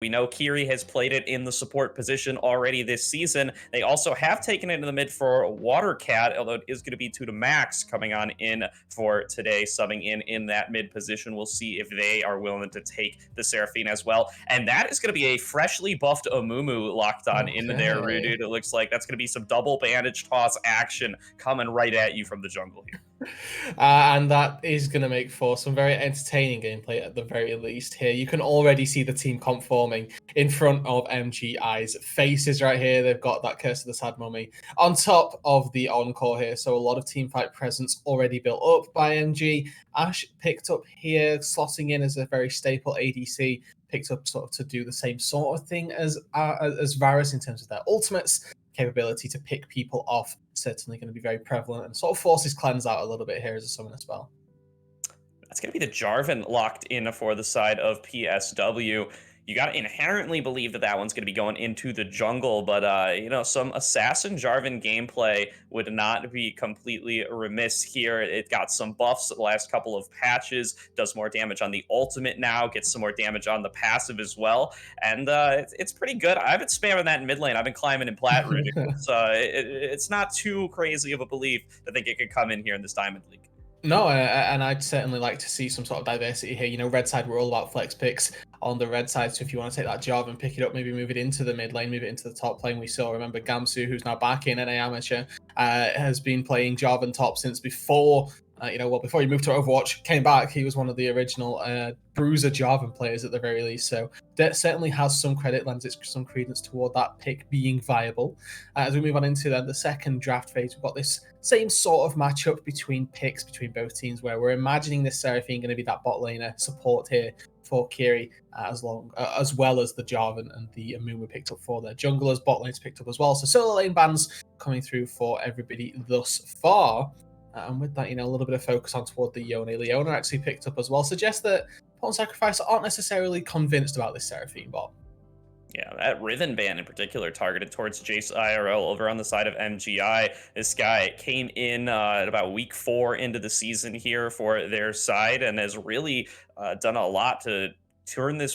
We know Kiri has played it in the support position already this season. They also have taken it in the mid for Watercat, although it is going to be 2 to Max coming on in for today, subbing in that mid position. We'll see if they are willing to take the Seraphine as well. And that is going to be a freshly buffed Amumu locked on in there, Okay. Rooted. It looks like that's going to be some double bandage toss action coming right at you from the jungle here. And that is going to make for some very entertaining gameplay at the very least here. You can already see the team comp forming in front of MGI's faces right here. They've got that Curse of the Sad Mummy on top of the Encore here. So a lot of team fight presence already built up by MG. Ash picked up here, slotting in as a very staple ADC. Picked up sort of to do the same sort of thing as Varus in terms of their ultimates. Capability to pick people off certainly going to be very prevalent and sort of forces cleanse out a little bit here as a summon as well. That's going to be the Jarvan locked in for the side of PSW. You got to inherently believe that that one's going to be going into the jungle, but some assassin Jarvan gameplay would not be completely remiss here. It got some buffs the last couple of patches, does more damage on the ultimate now, gets some more damage on the passive as well, and it's pretty good. I've been spamming that in mid lane. I've been climbing in plat rooting. It's not too crazy of a belief to think it could come in here in this Diamond League. No, and I'd certainly like to see some sort of diversity here. You know, red side, we're all about flex picks on the red side. So if you want to take that job and pick it up, maybe move it into the mid lane, move it into the top lane. We saw, remember, Gamsu, who's now back in NA Amateur, has been playing Jarvan top since before. Before he moved to Overwatch, came back, he was one of the original Bruiser Jarvan players at the very least. So that certainly has some credit, lends it some credence toward that pick being viable. As we move on into the second draft phase, we've got this same sort of matchup between picks between both teams, where we're imagining this Seraphine going to be that bot laner support here for Kiri, as well as the Jarvan and the Amumu picked up for their junglers. Bot lanes picked up as well. So solo lane bans coming through for everybody thus far. And with that, a little bit of focus on toward the Yone. Leona actually picked up as well. Suggests that Pawn Sacrifice aren't necessarily convinced about this Seraphine bot. Yeah, that Riven ban in particular targeted towards Jace IRL over on the side of MGI. This guy came in at about week 4 into the season here for their side and has really done a lot to turn this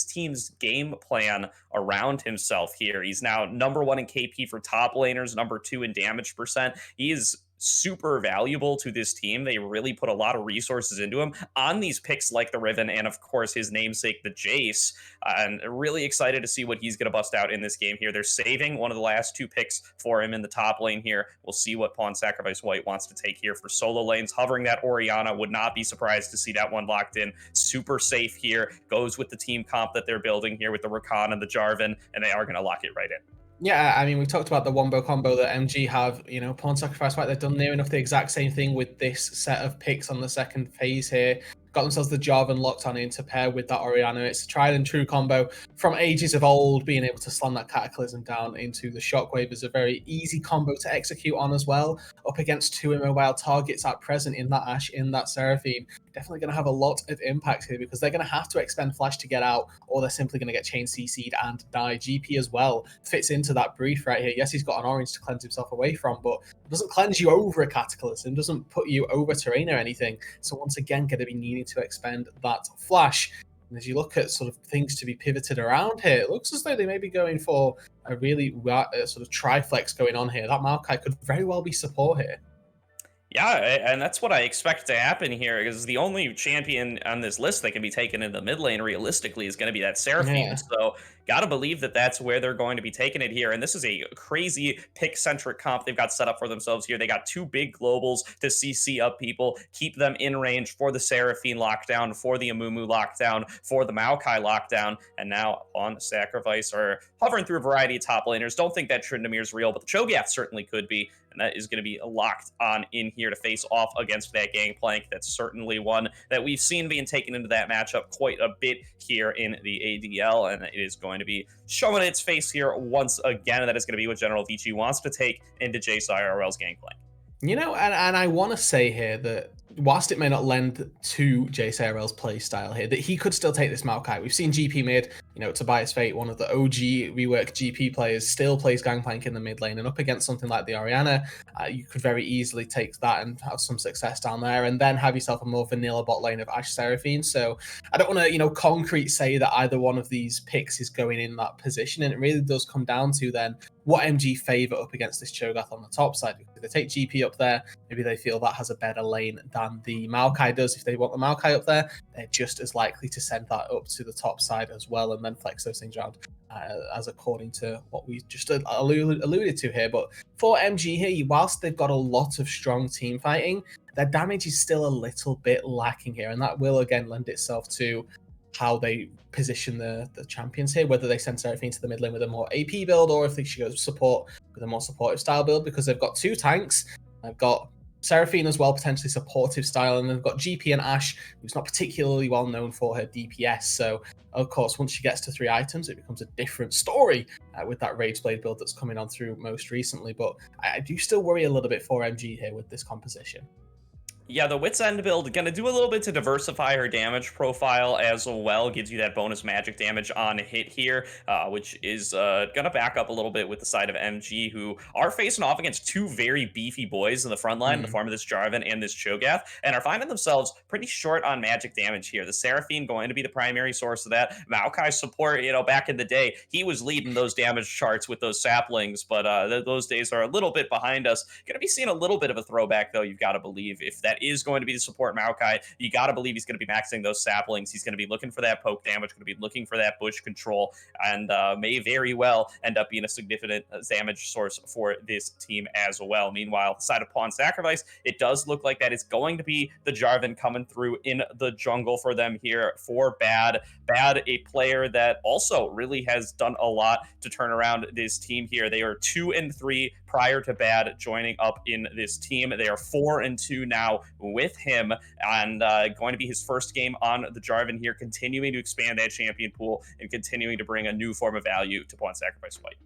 team's game plan around himself here. He's now number 1 in KP for top laners, number 2 in damage percent. He is super valuable to this team. They really put a lot of resources into him on these picks like the Riven and, of course, his namesake, the Jace. And really excited to see what he's going to bust out in this game here. They're saving one of the last 2 picks for him in the top lane here. We'll see what Pawn Sacrifice White wants to take here for solo lanes. Hovering that Orianna, would not be surprised to see that one locked in. Super safe here. Goes with the team comp that they're building here with the Rakan and the Jarvan, and they are going to lock it right in. Yeah, I mean, we talked about the wombo combo that MG have, Pawn Sacrifice White. They've done near enough the exact same thing with this set of picks on the second phase here. Got themselves the Jarvan locked on in to pair with that Orianna. It's a tried and true combo from ages of old. Being able to slam that Cataclysm down into the Shockwave is a very easy combo to execute on as well. Up against 2 immobile targets at present in that Ashe, in that Seraphine. Definitely going to have a lot of impact here because they're going to have to expend Flash to get out, or they're simply going to get chain CC'd and die. GP as well fits into that brief right here. Yes, he's got an orange to cleanse himself away from, but it doesn't cleanse you over a Cataclysm, doesn't put you over terrain or anything. So once again, going to be needing to expend that Flash. And as you look at sort of things to be pivoted around here, it looks as though they may be going for a really sort of triflex going on here. That Maokai could very well be support here. Yeah, and that's what I expect to happen here, because the only champion on this list that can be taken in the mid lane realistically is going to be that Seraphine. Yeah. So, gotta believe that that's where they're going to be taking it here. And this is a crazy pick-centric comp they've got set up for themselves here. They got 2 big globals to CC up people, keep them in range for the Seraphine lockdown, for the Amumu lockdown, for the Maokai lockdown, and now on Sacrifice are hovering through a variety of top laners. Don't think that Tryndamere's real, but the Cho'Gath certainly could be. And that is going to be locked on in here to face off against that Gangplank. That's certainly one that we've seen being taken into that matchup quite a bit here in the ADL, and it is going to be showing its face here once again. And that is going to be what General Vici wants to take into Jace IRL's Gangplank. And I want to say here that whilst it may not lend to Jace ARL's play style here, that he could still take this Maokai. We've seen GP mid, Tobias Fate, one of the OG rework GP players, still plays Gangplank in the mid lane, and up against something like the Orianna, you could very easily take that and have some success down there, and then have yourself a more vanilla bot lane of Ashe Seraphine. So I don't want to, concrete say that either one of these picks is going in that position, and it really does come down to then what MG favor up against this Cho'Gath on the top side. If they take GP up there, maybe they feel that has a better lane than the Maokai does. If they want the Maokai up there, they're just as likely to send that up to the top side as well, and then flex those things around as according to what we just alluded to here. But for MG here, whilst they've got a lot of strong team fighting, their damage is still a little bit lacking here, and that will again lend itself to how they position the champions here, whether they send Seraphine to the mid lane with a more AP build, or if they should go support with a more supportive style build, because they've got two tanks. They've got Seraphine as well, potentially supportive style, and they've got GP and Ashe, who's not particularly well known for her DPS. So, of course, once she gets to 3 items, it becomes a different story with that Rageblade build that's coming on through most recently. But I do still worry a little bit for MG here with this composition. Yeah, the Wits End build going to do a little bit to diversify her damage profile as well. Gives you that bonus magic damage on hit here, which is going to back up a little bit with the side of MG, who are facing off against two very beefy boys in the front line in the form of this Jarvan and this Cho'Gath, and are finding themselves pretty short on magic damage here. The Seraphine going to be the primary source of that. Maokai support, back in the day, he was leading those damage charts with those saplings, but those days are a little bit behind us. Going to be seeing a little bit of a throwback, though, you've got to believe. If that is going to be the support Maokai, you got to believe he's going to be maxing those saplings. He's going to be looking for that poke damage, going to be looking for that bush control, and may very well end up being a significant damage source for this team as well. Meanwhile, the side of Pawn Sacrifice, it does look like that is going to be the Jarvan coming through in the jungle for them here for Bad. Bad, a player that also really has done a lot to turn around this team here. They are 2-3 prior to Bad joining up in this team. They are 4-2 now with him, and going to be his first game on the Jarvan here, continuing to expand that champion pool and continuing to bring a new form of value to Pawn Sacrifice White.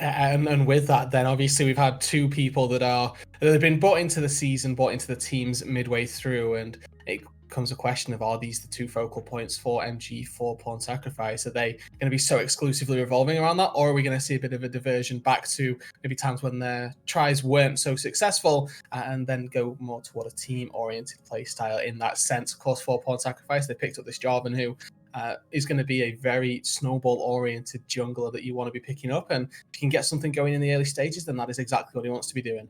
And with that, then obviously we've had two people that have been bought into the season, bought into the teams midway through, and it comes a question of, are these the two focal points for MG for Pawn Sacrifice? Are they going to be so exclusively revolving around that, or are we going to see a bit of a diversion back to maybe times when their tries weren't so successful, and then go more toward a team-oriented play style in that sense? Of course, for Pawn Sacrifice, they picked up this Jarvan who is going to be a very snowball-oriented jungler that you want to be picking up, and if you can get something going in the early stages, then that is exactly what he wants to be doing.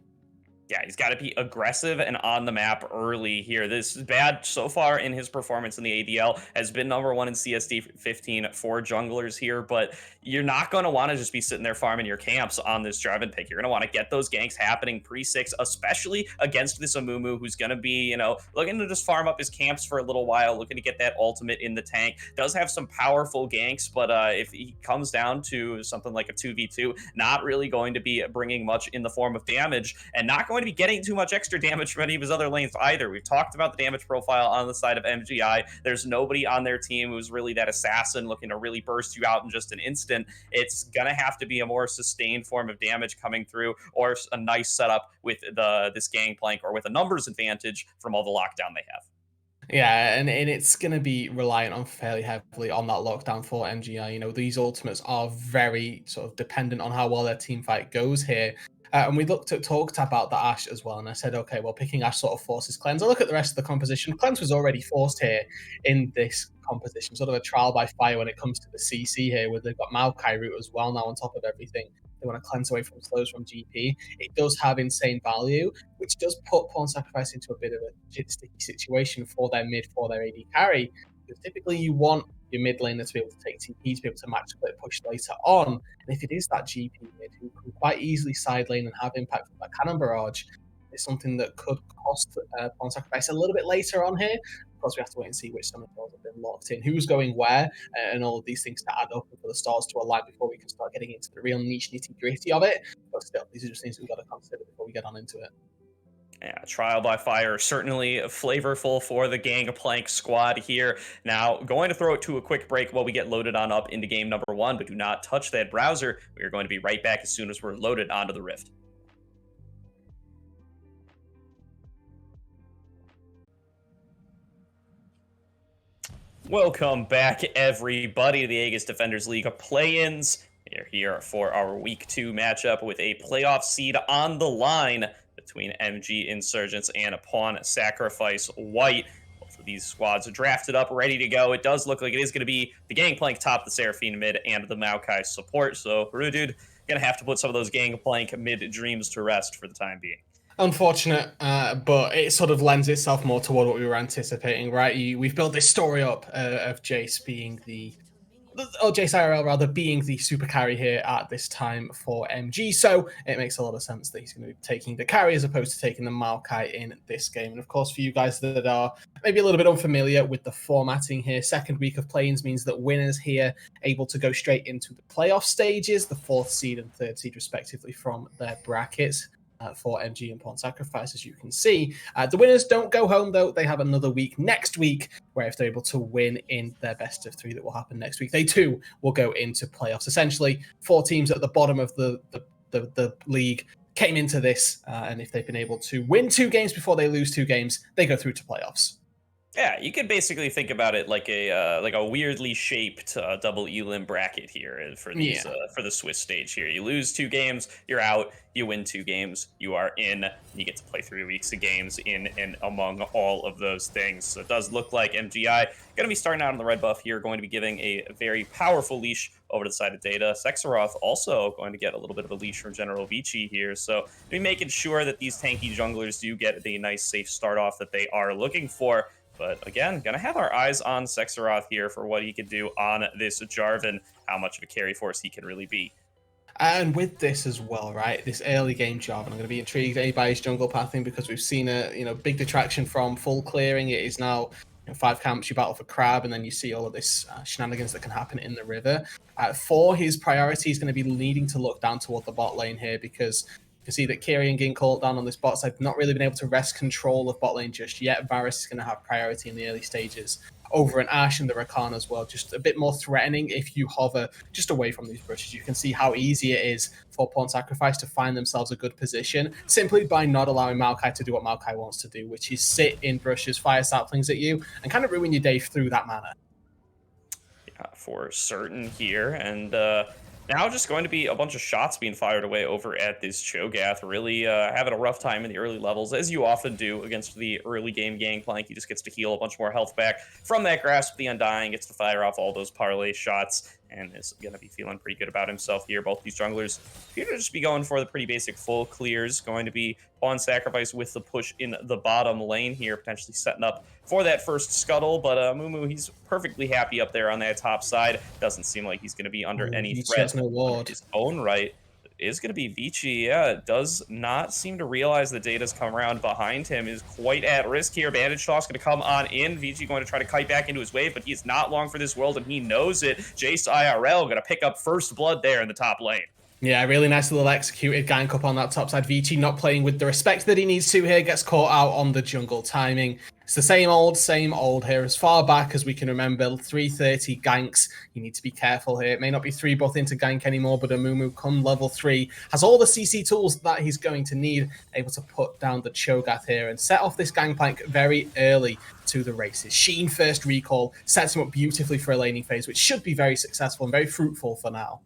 Yeah, he's got to be aggressive and on the map early here. This is Bad so far in his performance in the ADL has been #1 in CSD 15 for junglers here, but you're not going to want to just be sitting there farming your camps on this Jarvan pick. You're going to want to get those ganks happening pre-6, especially against this Amumu, who's going to be, looking to just farm up his camps for a little while, looking to get that ultimate in the tank. Does have some powerful ganks, but if he comes down to something like a 2v2, not really going to be bringing much in the form of damage, and not going to be getting too much extra damage from any of his other lanes either. We've talked about the damage profile on the side of MGI. There's nobody on their team who's really that assassin looking to really burst you out in just an instant. It's going to have to be a more sustained form of damage coming through, or a nice setup with this Gangplank, or with a numbers advantage from all the lockdown they have. Yeah, and it's going to be reliant on fairly heavily on that lockdown for MGI. These ultimates are very sort of dependent on how well their team fight goes here. And we talked about the Ashe as well, and I said, okay, well, picking Ashe sort of forces Cleanse. I look at the rest of the composition. Cleanse was already forced here in this composition, sort of a trial by fire when it comes to the CC here, where they've got Maokai root as well now on top of everything. They want to cleanse away from slows from GP. It does have insane value, which does put Pawn Sacrifice into a bit of a sticky situation for their mid, for their AD carry. Because typically you want your mid laner to be able to take TP, to be able to match split push later on. And if it is that GP mid who can quite easily side lane and have impact from that cannon barrage, it's something that could cost Pawn Sacrifice a little bit later on here. Of course, we have to wait and see which some of those have been locked in, who's going where, and all of these things to add up and for the stars to align before we can start getting into the real niche nitty gritty of it. But still, these are just things we've got to consider before we get on into it. Yeah, trial by fire, certainly flavorful for the Gangplank squad here. Now, going to throw it to a quick break while we get loaded on up into game #1, but do not touch that browser. We are going to be right back as soon as we're loaded onto the Rift. Welcome back, everybody, to the Aegis Defenders League play-ins. We're here for our Week 2 matchup with a playoff seed on the line between MG Insurgents and Pawn Sacrifice White. Both of these squads are drafted up, ready to go. It does look like it is going to be the Gangplank top, the Seraphine mid, and the Maokai support. So, Rudude, going to have to put some of those Gangplank mid dreams to rest for the time being. Unfortunate, but it sort of lends itself more toward what we were anticipating, right? We've built this story up of Jace being Jace IRL rather being the super carry here at this time for MG, so it makes a lot of sense that he's going to be taking the carry as opposed to taking the Maokai in this game. And of course, for you guys that are maybe a little bit unfamiliar with the formatting here, second week of play-ins means that winners here able to go straight into the playoff stages, the 4th seed and 3rd seed respectively from their brackets. For MG and Pawn Sacrifice, as you can see. The winners don't go home, though. They have another week next week, where if they're able to win in their best of 3 that will happen next week, they too will go into playoffs. Essentially, 4 teams at the bottom of the league came into this, and if they've been able to win 2 games before they lose 2 games, they go through to playoffs. Yeah, you could basically think about it like a weirdly shaped double elim bracket here for these for the Swiss stage here. You lose 2 games, you're out. You win 2 games, you are in. You get to play 3 weeks of games in and among all of those things. So it does look like MGI going to be starting out on the red buff here, going to be giving a very powerful leash over to the side of Data. Sexaroth also going to get a little bit of a leash from General Vici here. So be making sure that these tanky junglers do get the nice safe start off that they are looking for. But again, gonna have our eyes on Sexaroth here for what he could do on this Jarvan, how much of a carry force he can really be. And with this as well, right, this early game Jarvan, I'm going to be intrigued by his jungle pathing because we've seen a big detraction from full clearing. It is now 5 camps, you battle for Crab, and then you see all of this shenanigans that can happen in the river. For his priority, he's going to be needing to look down toward the bot lane here because you can see that Kiri and Ginkle down on this bot side not really been able to wrest control of bot lane just yet. Varus is going to have priority in the early stages over an Ashe and the Rakan as well. Just a bit more threatening if you hover just away from these brushes. You can see how easy it is for Pawn Sacrifice to find themselves a good position simply by not allowing Maokai to do what Maokai wants to do, which is sit in brushes, fire saplings at you, and kind of ruin your day through that manner. Yeah, for certain here. And now just going to be a bunch of shots being fired away over at this Cho'Gath. Really having a rough time in the early levels, as you often do against the early game Gangplank. He just gets to heal a bunch more health back from that Grasp of the Undying, gets to fire off all those parlay shots, and is going to be feeling pretty good about himself here. Both these junglers appear to just be going for the pretty basic full clears. Going to be Pawn Sacrifice with the push in the bottom lane here, potentially setting up for that first scuttle. But Mumu, he's perfectly happy up there on that top side. Doesn't seem like he's going to be under any threat has no ward. his own right. Is going to be Vici. Yeah, does not seem to realize the Data's come around behind him, is quite at risk here. Bandage Toss going to come on in. Vici going to try to kite back into his wave, but he is not long for this world, and he knows it. Jace IRL going to pick up first blood there in the top lane. Yeah, really nice little executed gank up on that top side. Vici not playing with the respect that he needs to here, gets caught out on the jungle timing. It's the same old here. As far back as we can remember, 330 ganks. You need to be careful here. It may not be 3 both into gank anymore, but Amumu come level 3 has all the CC tools that he's going to need, able to put down the Cho'Gath here and set off this Gangplank very early to the races. Sheen first recall sets him up beautifully for a laning phase, which should be very successful and very fruitful for now.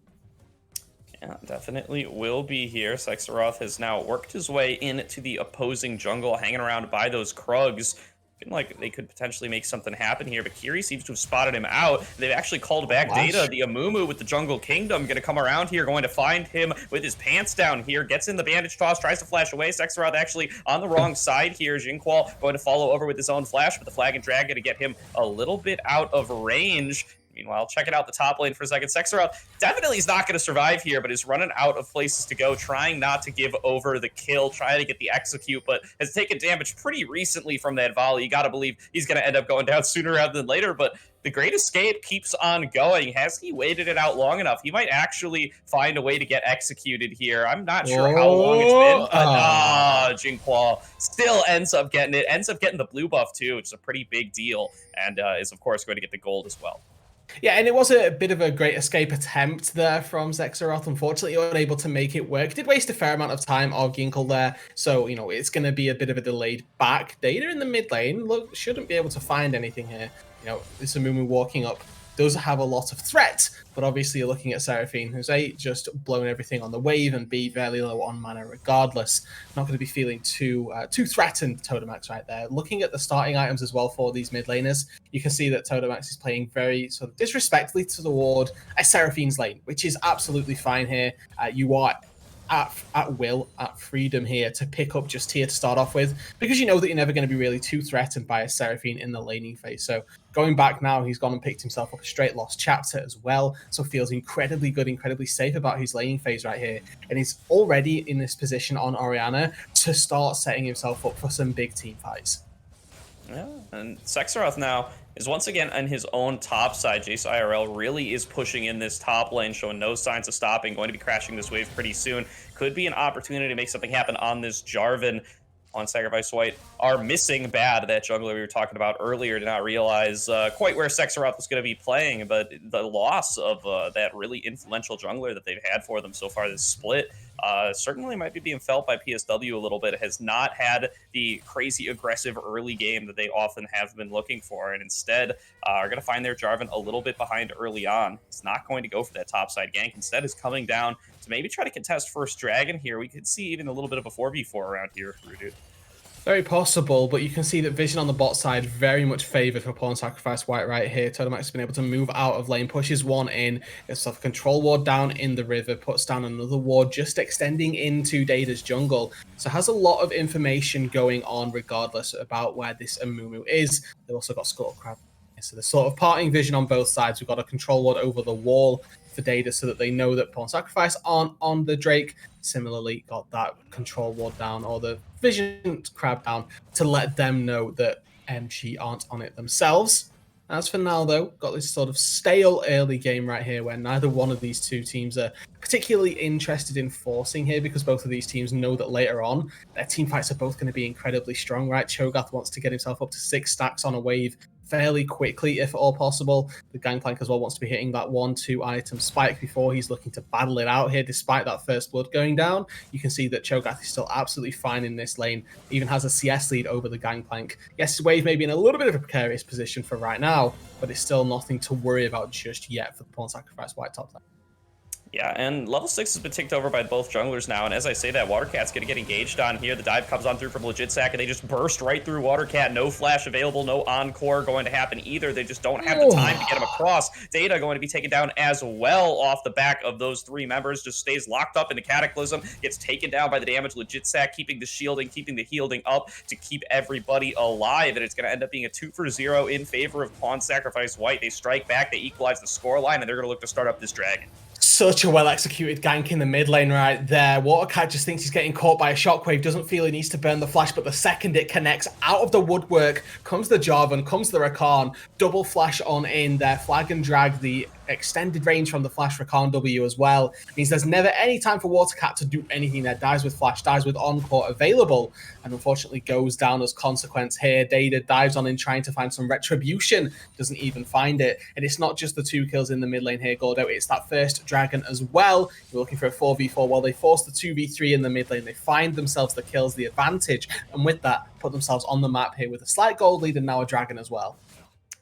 Yeah, definitely will be here. Sexaroth has now worked his way into the opposing jungle, hanging around by those Krugs. Feeling like they could potentially make something happen here, but Kiri seems to have spotted him out. They've actually called back Data. The Amumu with the Jungle Kingdom going to come around here, going to find him with his pants down here. Gets in the bandage toss, tries to flash away. Sexaroth actually on the wrong side here. Jinqual going to follow over with his own flash, but the Flag and Drag going to get him a little bit out of range. Meanwhile, checking out the top lane for a second. Sexaroth definitely is not going to survive here, but is running out of places to go, trying not to give over the kill, trying to get the execute, but has taken damage pretty recently from that volley. You got to believe he's going to end up going down sooner rather than later, but the Great Escape keeps on going. Has he waited it out long enough? He might actually find a way to get executed here. I'm not sure how long it's been, but Jinqual still ends up getting it, ends up getting the blue buff too, which is a pretty big deal, and is of course going to get the gold as well. Yeah, and it was a bit of a Great Escape attempt there from Sexaroth. Unfortunately, unable to make it work. Did waste a fair amount of time of Ginkle there, so it's going to be a bit of a delayed back. Data in the mid lane shouldn't be able to find anything here. this Amumu walking up does have a lot of threat, but obviously you're looking at Seraphine, who's A, just blowing everything on the wave, and B, fairly low on mana regardless. Not going to be feeling too threatened, Totemax right there. Looking at the starting items as well for these mid laners, you can see that Totemax is playing very sort of disrespectfully toward a Seraphine's lane, which is absolutely fine here. You are at will, at freedom here to pick up just here to start off with, because you know that you're never going to be really too threatened by a Seraphine in the laning phase. So going back now, he's gone and picked himself up a straight lost chapter as well, so feels incredibly good, incredibly safe about his laning phase right here, and he's already in this position on Orianna to start setting himself up for some big team fights. Yeah, and Sekhiroth now is once again on his own top side. Jace IRL really is pushing in this top lane, showing no signs of stopping, going to be crashing this wave pretty soon. Could be an opportunity to make something happen on this Jarvan. On Sacrifice White are missing bad. That jungler we were talking about earlier did not realize quite where Sekhiroth was going to be playing, but the loss of that really influential jungler that they've had for them so far this split certainly might be being felt by PSW a little bit. It has not had the crazy aggressive early game that they often have been looking for, and instead are going to find their Jarvan a little bit behind early on. It's not going to go for that topside gank. Instead is coming down to maybe try to contest first dragon here. We could see even a little bit of a 4v4 around here, Rudu. Very possible, but you can see that vision on the bot side very much favoured for Pawn Sacrifice White right here. Totemax has been able to move out of lane, pushes one in, gets a control ward down in the river, puts down another ward, just extending into Data's jungle. So has a lot of information going on regardless about where this Amumu is. They've also got Skull Crab. So they're sort of parting vision on both sides. We've got a control ward over the wall for Data so that they know that Pawn Sacrifice aren't on the Drake. Similarly, got that control ward down, or the vision crab down, to let them know that MG aren't on it themselves. As for now, though, got this sort of stale early game right here where neither one of these two teams are particularly interested in forcing here, because both of these teams know that later on their team fights are both going to be incredibly strong, right? Cho'Gath wants to get himself up to 6 stacks on a wave fairly quickly, if at all possible. The Gangplank as well wants to be hitting that 1-2 item spike before he's looking to battle it out here, despite that first blood going down. You can see that Cho'Gath is still absolutely fine in this lane, even has a CS lead over the Gangplank. Yes, his wave may be in a little bit of a precarious position for right now, but it's still nothing to worry about just yet for the Pawn Sacrifice White top lane. Yeah, and level 6 has been ticked over by both junglers now, and as I say that, Watercat's going to get engaged on here. The dive comes on through from Legitsack, and they just burst right through Watercat. No flash available, no encore going to happen either. They just don't have the time to get him across. Data going to be taken down as well off the back of those 3 members. Just stays locked up in the Cataclysm, gets taken down by the damage. Legitsack keeping the shielding, keeping the healing up to keep everybody alive, and it's going to end up being a 2-for-0 in favor of Pawn Sacrifice White. They strike back, they equalize the scoreline, and they're going to look to start up this dragon. Such a well-executed gank in the mid lane right there. Watercat just thinks he's getting caught by a shockwave, doesn't feel he needs to burn the flash, but the second it connects, out of the woodwork comes the Jarvan, comes the Rakan, double flash on in there, flag and drag, the extended range from the flash Rakan W as well. Means there's never any time for Watercat to do anything there. Dies with flash, dies with encore available, and unfortunately goes down as consequence here. Data dives on in trying to find some retribution, doesn't even find it. And it's not just the 2 kills in the mid lane here, Gordo, it's that first dragon as well. You're looking for a 4v4 while they force the 2v3 in the mid lane. They find themselves the kills, the advantage, and with that, put themselves on the map here with a slight gold lead and now a dragon as well.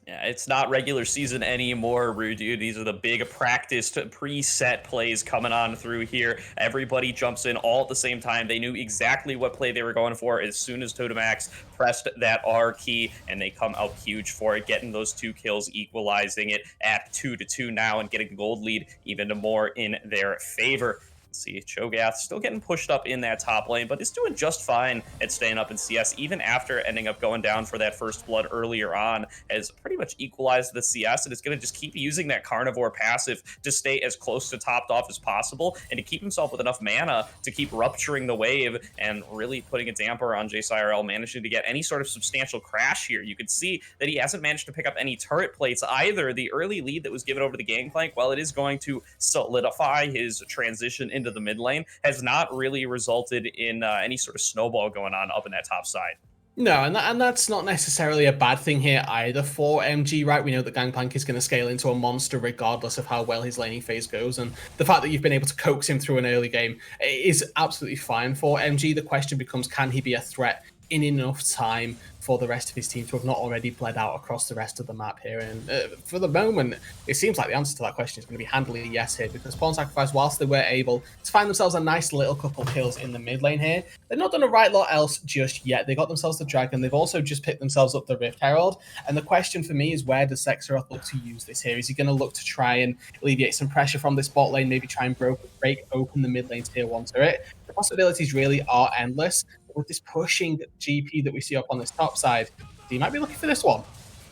Yeah, it's not regular season anymore, Rudu. These are the big practiced preset plays coming on through here. Everybody jumps in all at the same time. They knew exactly what play they were going for as soon as Totemax pressed that R key, and they come out huge for it, getting those 2 kills, equalizing it at 2-2 now, and getting the gold lead even more in their favor. See, Cho'Gath still getting pushed up in that top lane, but is doing just fine at staying up in CS, even after ending up going down for that first blood earlier on, has pretty much equalized the CS, and is going to just keep using that carnivore passive to stay as close to topped off as possible, and to keep himself with enough mana to keep rupturing the wave and really putting a damper on Jace IRL, managing to get any sort of substantial crash here. You could see that he hasn't managed to pick up any turret plates either. The early lead that was given over the Gangplank, while it is going to solidify his transition into the mid lane, has not really resulted in any sort of snowball going on up in that top side. No, and that's not necessarily a bad thing here either for MG, right? We know that Gangplank is going to scale into a monster regardless of how well his laning phase goes, and the fact that you've been able to coax him through an early game is absolutely fine for MG. The question becomes, can he be a threat in enough time for the rest of his team to have not already bled out across the rest of the map here. And for the moment, it seems like the answer to that question is going to be handily yes here, because Pawn Sacrifice, whilst they were able to find themselves a nice little couple kills in the mid lane here, they've not done a right lot else just yet. They got themselves the Dragon. They've also just picked themselves up the Rift Herald. And the question for me is, where does Sekhiroth look to use this here? Is he going to look to try and alleviate some pressure from this bot lane, maybe try and break open the mid lane tier 1 turret? The possibilities really are endless. With this pushing GP that we see up on this top side, he might be looking for this one.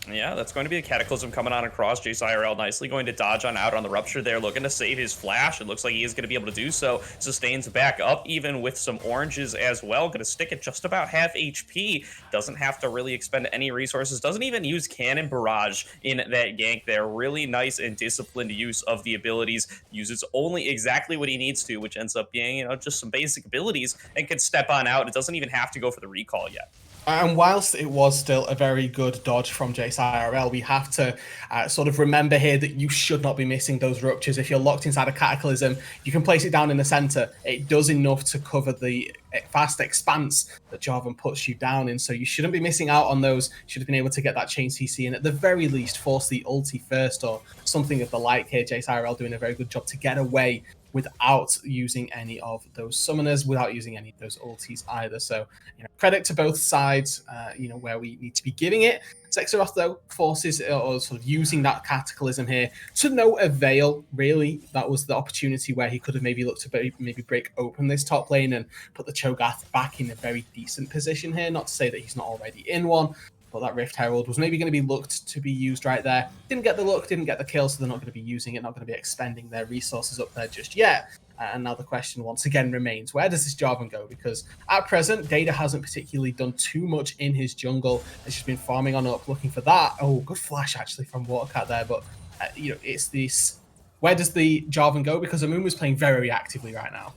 Yeah, that's going to be a Cataclysm coming on across. Jace IRL nicely going to dodge on out on the Rupture there, looking to save his flash. It looks like he is going to be able to do so. Sustains back up, even with some oranges as well. Going to stick at just about half HP. Doesn't have to really expend any resources. Doesn't even use Cannon Barrage in that gank there. Really nice and disciplined use of the abilities. Uses only exactly what he needs to, which ends up being, just some basic abilities, and can step on out. It doesn't even have to go for the recall yet. And whilst it was still a very good dodge from Jace IRL, we have to sort of remember here that you should not be missing those ruptures. If you're locked inside a Cataclysm, you can place it down in the center. It does enough to cover the vast expanse that Jarvan puts you down in, so you shouldn't be missing out on those. You should have been able to get that chain CC and at the very least force the ulti first or something of the like here. Jace IRL doing a very good job to get away without using any of those summoners, without using any of those ultis either. So, credit to both sides, where we need to be giving it. Sekhiroth, though, forces or sort of using that Cataclysm here to no avail, really. That was the opportunity where he could have maybe looked to maybe break open this top lane and put the Cho'Gath back in a very decent position here. Not to say that he's not already in one, but that Rift Herald was maybe going to be looked to be used right there. Didn't get the look, didn't get the kill, so they're not going to be using it, not going to be expending their resources up there just yet. And now the question once again remains, where does this Jarvan go? Because at present, Data hasn't particularly done too much in his jungle. It's just been farming on up, looking for that. Oh, good flash actually from Watercat there, but it's this. Where does the Jarvan go? Because Amun was playing very actively right now.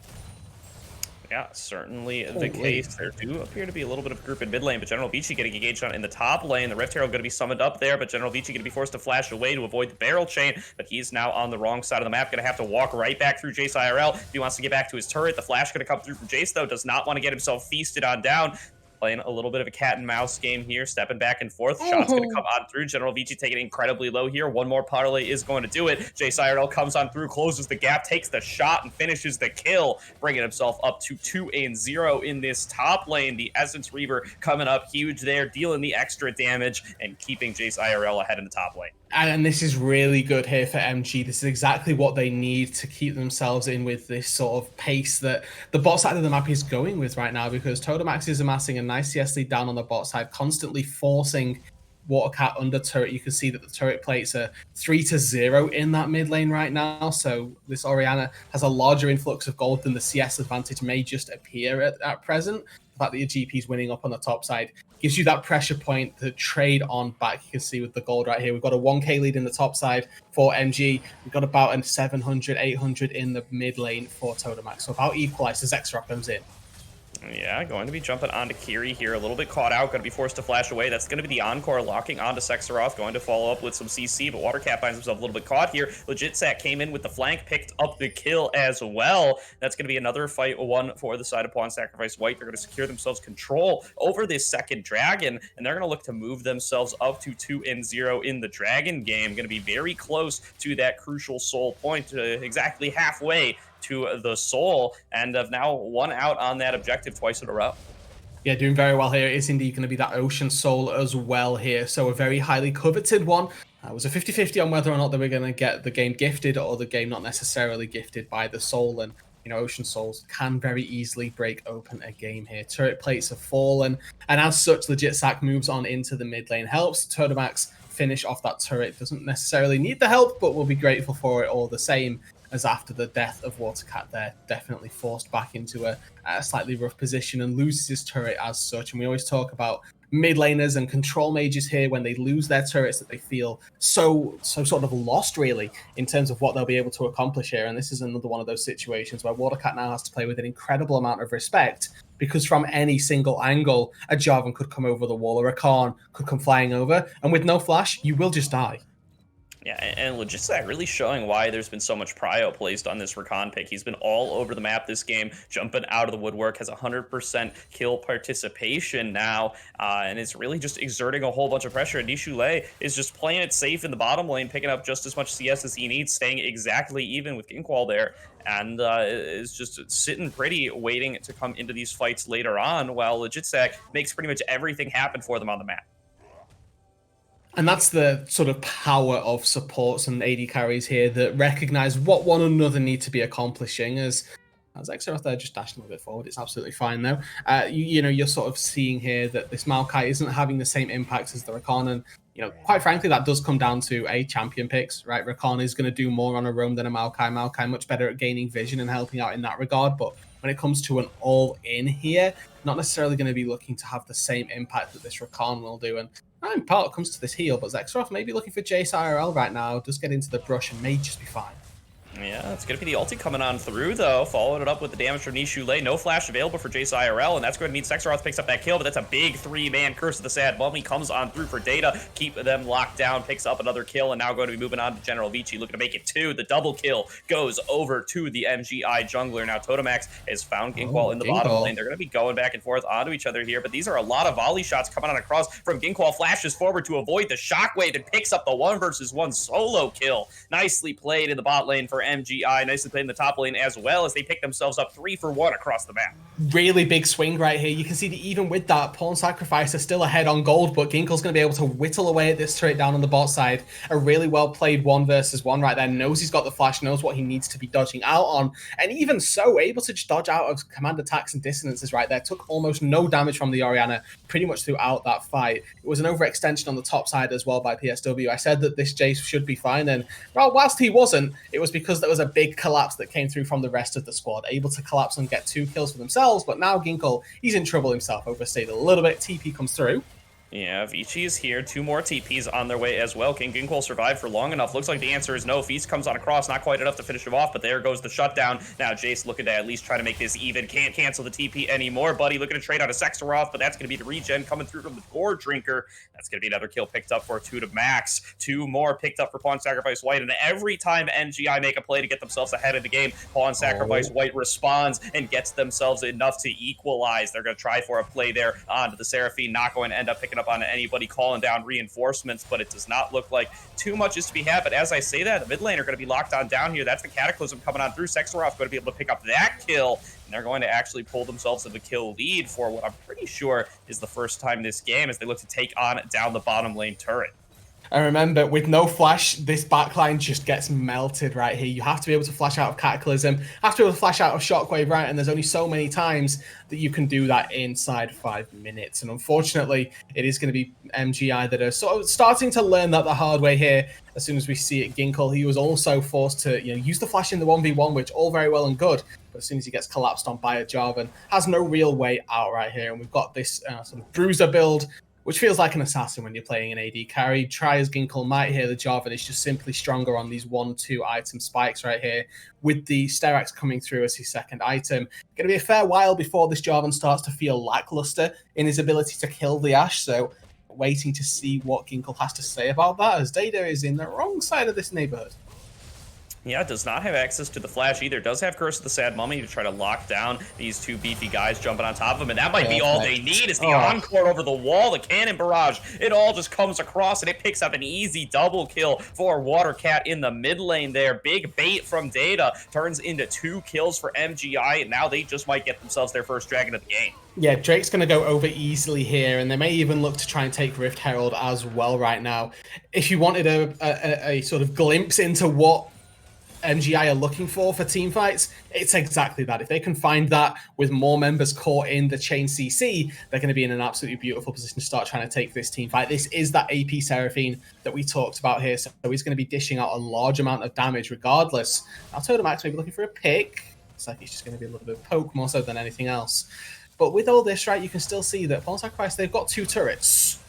Yeah, certainly the case. There do appear to be a little bit of group in mid lane, but General Vici getting engaged on in the top lane. The Rift Herald going to be summoned up there, but General Vici going to be forced to flash away to avoid the barrel chain, but he's now on the wrong side of the map. Going to have to walk right back through Jace IRL if he wants to get back to his turret. The flash going to come through from Jace, though. Does not want to get himself feasted on down. Playing a little bit of a cat and mouse game here, stepping back and forth. Shots going to come on through. General Vici taking it incredibly low here. One more parlay is going to do it. Jace IRL comes on through, closes the gap, takes the shot, and finishes the kill, bringing himself up to 2-0 in this top lane. The Essence Reaver coming up huge there, dealing the extra damage and keeping Jace IRL ahead in the top lane. And this is really good here for MG. This is exactly what they need to keep themselves in with this sort of pace that the bot side of the map is going with right now, because Totomax is amassing a nice CS lead down on the bot side, constantly forcing Watercat under turret. You can see that the turret plates are 3-0 in that mid lane right now. So this Orianna has a larger influx of gold than the CS advantage may just appear at present. The fact that your GP is winning up on the top side gives you that pressure point to trade on back. You can see with the gold right here, we've got a 1k lead in the top side for MG. We've got about a 700, 800 in the mid lane for Totomax. So about equalized as Sekhiroth comes in. Yeah, going to be jumping onto Kiri here. A little bit caught out, going to be forced to flash away. That's going to be the Encore locking onto Sekhiroth, going to follow up with some CC, but Watercat finds himself a little bit caught here. Legit Sat came in with the flank, picked up the kill as well. That's going to be another fight one for the side of Pawn Sacrifice White. They're going to secure themselves control over this second dragon, and they're going to look to move themselves up to 2-0 in the dragon game. Going to be very close to that crucial soul point, exactly halfway to the soul, and have now won out on that objective twice in a row. Yeah, doing very well here. It is indeed going to be that Ocean Soul as well here. So a very highly coveted one. It was a 50-50 on whether or not they were going to get the game gifted or the game not necessarily gifted by the soul. And, Ocean Souls can very easily break open a game here. Turret plates have fallen. And as such, Legit Sack moves on into the mid lane. Helps Totomax finish off that turret. Doesn't necessarily need the help, but will be grateful for it all the same, as after the death of Watercat there, definitely forced back into a slightly rough position and loses his turret as such. And we always talk about mid laners and control mages here when they lose their turrets, that they feel so sort of lost really in terms of what they'll be able to accomplish here. And this is another one of those situations where Watercat now has to play with an incredible amount of respect, because from any single angle, a Jarvan could come over the wall or a Khan could come flying over, and with no flash, you will just die. Yeah, and Logistics really showing why there's been so much prio placed on this Rakan pick. He's been all over the map this game, jumping out of the woodwork, has 100% kill participation now, and is really just exerting a whole bunch of pressure. And Nishule is just playing it safe in the bottom lane, picking up just as much CS as he needs, staying exactly even with Ginkwall there, and is just sitting pretty, waiting to come into these fights later on, while Legitsack makes pretty much everything happen for them on the map. And that's the sort of power of supports and AD carries here that recognize what one another need to be accomplishing. As Exeroth there just dashing a little bit forward, it's absolutely fine though. You know, you're sort of seeing here that this Maokai isn't having the same impact as the Rakan, and you know, quite frankly, that does come down to champion picks, right? Rakan is going to do more on a roam than a Maokai. Maokai much better at gaining vision and helping out in that regard, but when it comes to an all-in here, not necessarily going to be looking to have the same impact that this Rakan will do. And in part, it comes to this heal, but Zexroth may be looking for Jace IRL right now, does get into the brush and may just be fine. Yeah, it's going to be the ulti coming on through, though. Followed it up with the damage from Nishule. No flash available for Jace IRL, and that's going to mean Sexaroth picks up that kill, but that's a big three-man Curse of the Sad Mummy. Comes on through for Data, keep them locked down, picks up another kill, and now going to be moving on to General Vici, looking to make it 2. The double kill goes over to the MGI jungler. Now Totomax has found Ginkwall in the bottom lane. They're going to be going back and forth onto each other here, but these are a lot of volley shots coming on across from Ginkwall. Flashes forward to avoid the shockwave and picks up the 1v1 solo kill. Nicely played in the bot lane for MGI. Nicely played in the top lane as well, as they pick themselves up 3-for-1 across the map. Really big swing right here. You can see that even with that, Pawn Sacrifice is still ahead on gold, but Ginkel's going to be able to whittle away at this turret down on the bot side. A really well played 1v1 right there. Knows he's got the flash, knows what he needs to be dodging out on, and even so, able to just dodge out of command attacks and dissonances right there. Took almost no damage from the Orianna pretty much throughout that fight. It was an overextension on the top side as well by PSW. I said that this Jace should be fine, and well, whilst he wasn't, it was because there was a big collapse that came through from the rest of the squad, able to collapse and get 2 kills for themselves. But now Ginkel, he's in trouble himself, overstayed a little bit. TP comes through. Yeah, Vici is here. 2 more TPs on their way as well. Can Ginkwall survive for long enough? Looks like the answer is no. Feast comes on across, not quite enough to finish him off, but there goes the shutdown. Now Jace looking to at least try to make this even. Can't cancel the TP anymore. Buddy looking to trade out a Sexaroth, but that's going to be the regen coming through from the Core Drinker. That's going to be another kill picked up for 2 to Max. 2 more picked up for Pawn Sacrifice White, and every time MGI make a play to get themselves ahead of the game, Pawn Sacrifice White responds and gets themselves enough to equalize. They're going to try for a play there onto the Seraphine, not going to end up picking up on anybody calling down reinforcements, but it does not look like too much is to be had. But as I say that, the mid lane are going to be locked on down here. That's the Cataclysm coming on through. Sexaroth going to be able to pick up that kill, and they're going to actually pull themselves to the kill lead for what I'm pretty sure is the first time this game, as they look to take on down the bottom lane turret. And remember, with no flash, this backline just gets melted right here. You have to be able to flash out of Cataclysm, have to be able to flash out of Shockwave, right? And there's only so many times that you can do that inside 5 minutes. And unfortunately, it is going to be MGI that are sort of starting to learn that the hard way here. As soon as we see it, Ginkel, he was also forced to use the flash in the 1v1, which all very well and good. But as soon as he gets collapsed on by a Jarvan, has no real way out right here. And we've got this sort of bruiser build, which feels like an assassin when you're playing an AD carry. Try as Ginkel might here, the Jarvan is just simply stronger on these 1-2 item spikes right here, with the Sterak's coming through as his second item. Going to be a fair while before this Jarvan starts to feel lackluster in his ability to kill the Ashe, so waiting to see what Ginkel has to say about that, as Data is in the wrong side of this neighborhood. Yeah, does not have access to the flash either. Does have Curse of the Sad Mummy to try to lock down these 2 beefy guys jumping on top of him, and that might be all they need is the encore over the wall, the cannon barrage. It all just comes across, and it picks up an easy double kill for Watercat in the mid lane there. Big bait from Data turns into 2 kills for MGI, and now they just might get themselves their first dragon of the game. Yeah, Drake's going to go over easily here, and they may even look to try and take Rift Herald as well right now. If you wanted a sort of glimpse into what MGI are looking for team fights, it's exactly that. If they can find that with more members caught in the chain CC, they're going to be in an absolutely beautiful position to start trying to take this team fight. This is that AP Seraphine that we talked about here, so he's going to be dishing out a large amount of damage regardless. Now Totomax may be looking for a pick. It's like he's just going to be a little bit of poke more so than anything else. But with all this, right, you can still see that Pawn Sacrifice, they've got 2 turrets.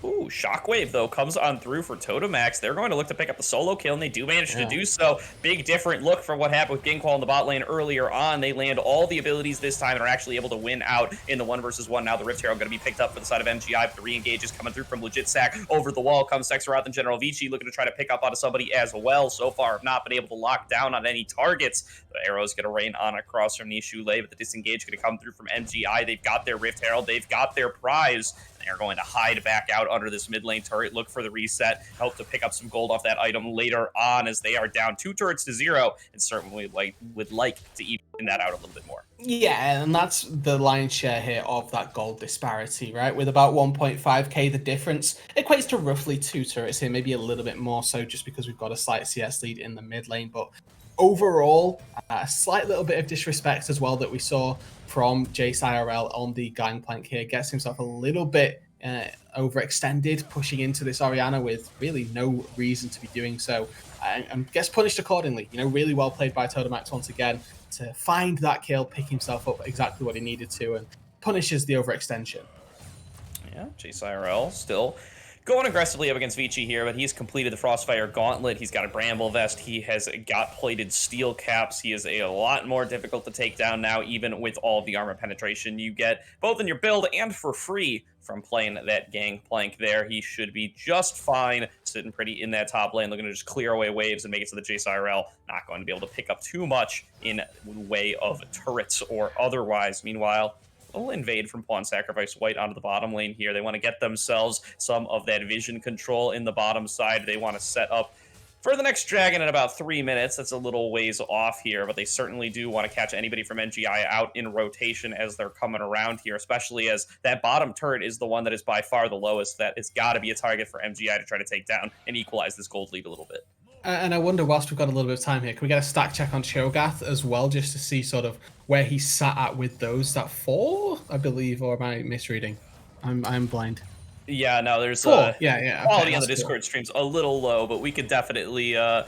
Ooh, Shockwave, though, comes on through for Totemax. They're going to look to pick up the solo kill, and they do manage to Yeah. do so. Big different look from what happened with Gingqual in the bot lane earlier on. They land all the abilities this time and are actually able to win out in the 1v1. Now the Rift Herald going to be picked up for the side of MGI, but the re-engage is coming through from Legit Sack. Over the wall comes Sexaroth and General Vici looking to try to pick up onto somebody as well. So far, have not been able to lock down on any targets. The arrow's going to rain on across from Nishu Lei, but the disengage going to come through from MGI. They've got their Rift Herald. They've got their prize. They are going to hide back out under this mid lane turret, look for the reset, help to pick up some gold off that item later on as they are down 2 turrets to 0, and certainly would like to even that out a little bit more. Yeah, and that's the lion's share here of that gold disparity, right? With about 1.5k, the difference equates to roughly 2 turrets here, maybe a little bit more so just because we've got a slight CS lead in the mid lane. But overall, a slight little bit of disrespect as well that we saw from Jace IRL on the gangplank here. Gets himself a little bit overextended, pushing into this Orianna with really no reason to be doing so, and gets punished accordingly. You know, really well played by Totemax once again to find that kill, pick himself up exactly what he needed to, and punishes the overextension. Yeah, Jace IRL still going aggressively up against Vici here, but he's completed the Frostfire Gauntlet. He's got a Bramble Vest. He has got plated steel caps. He is a lot more difficult to take down now, even with all of the armor penetration you get, both in your build and for free from playing that Gangplank there. He should be just fine, sitting pretty in that top lane, looking to just clear away waves and make it to the Jace IRL. Not going to be able to pick up too much in way of turrets or otherwise. Meanwhile, little invade from Pawn Sacrifice White onto the bottom lane here. They want to get themselves some of that vision control in the bottom side. They want to set up for the next dragon in about 3 minutes. That's a little ways off here, but they certainly do want to catch anybody from NGI out in rotation as they're coming around here, especially as that bottom turret is the one that is by far the lowest. That has got to be a target for MGI to try to take down and equalize this gold lead a little bit. And I wonder, whilst we've got a little bit of time here, can we get a stack check on Cho'Gath as well, just to see sort of where he sat at with those? Is that 4, I believe, or am I misreading? I'm blind. Yeah, no, there's yeah. quality on the Discord stream's a little low, but we could definitely draw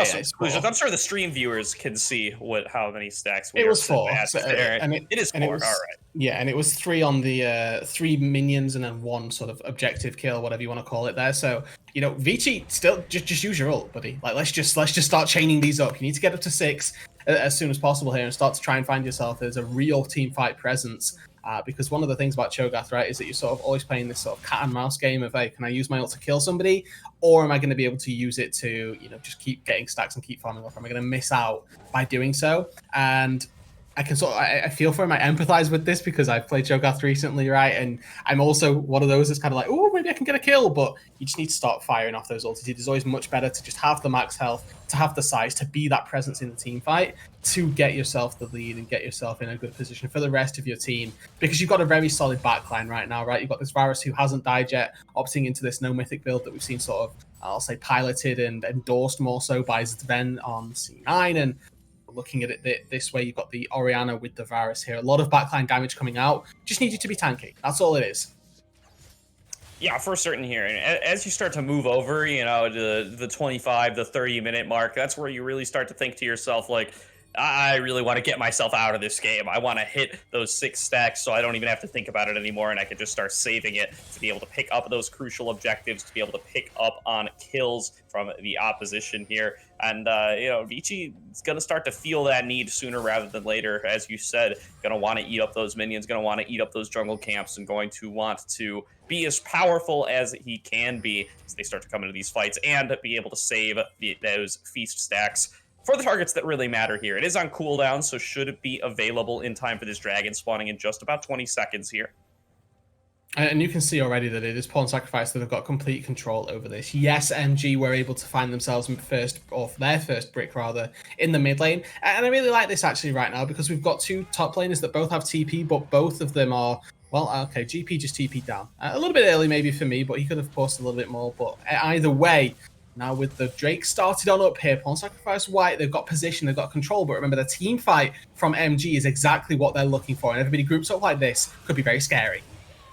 some conclusions. I'm sure the stream viewers can see how many stacks we it was 4. So, and it is 4. All right. Yeah, and it was 3 on the 3 minions and then 1 sort of objective kill, whatever you want to call it there. So, you know, Vici, still just use your ult, buddy. Like let's just start chaining these up. You need to get up to 6 as soon as possible here and start to try and find yourself as a real team fight presence. Because one of the things about Cho'Gath, right, is that you're sort of always playing this sort of cat and mouse game of, hey, can I use my ult to kill somebody, or am I going to be able to use it to, you know, just keep getting stacks and keep farming up? Am I going to miss out by doing so? And I can sort of, I feel for him. I empathize with this because I've played Cho'Gath recently, right? And I'm also one of those that's kind of like, oh, maybe I can get a kill, but you just need to start firing off those ultis. It is always much better to just have the max health, to have the size, to be that presence in the team fight, to get yourself the lead and get yourself in a good position for the rest of your team, because you've got a very solid backline right now, right? You've got this Varus who hasn't died yet, opting into this no mythic build that we've seen sort of, I'll say, piloted and endorsed more so by Sven on C9, and looking at it this way, you've got the Orianna with the Varus here. A lot of backline damage coming out. Just need you to be tanky. That's all it is. Yeah, for certain here. And as you start to move over, you know, to the 25, the 30-minute mark, that's where you really start to think to yourself, like, I really want to get myself out of this game. I want to hit those 6 stacks so I don't even have to think about it anymore, and I can just start saving it to be able to pick up those crucial objectives, to be able to pick up on kills from the opposition here. And, you know, Vici is going to start to feel that need sooner rather than later. As you said, going to want to eat up those minions, going to want to eat up those jungle camps, and going to want to be as powerful as he can be as they start to come into these fights and be able to save those feast stacks for the targets that really matter here. It is on cooldown, so should it be available in time for this dragon spawning in just about 20 seconds here. And you can see already that it is Pawn Sacrifice that have got complete control over this. Yes, MG were able to find themselves their first brick rather, in the mid lane. And I really like this actually right now because we've got 2 top laners that both have TP, but both of them are, well, okay, GP just TP'd down. A little bit early maybe for me, but he could have pushed a little bit more. But either way, now with the Drake started on up here, Pawn Sacrifice White, they've got position, they've got control, but remember the team fight from MG is exactly what they're looking for, and everybody groups up like this could be very scary.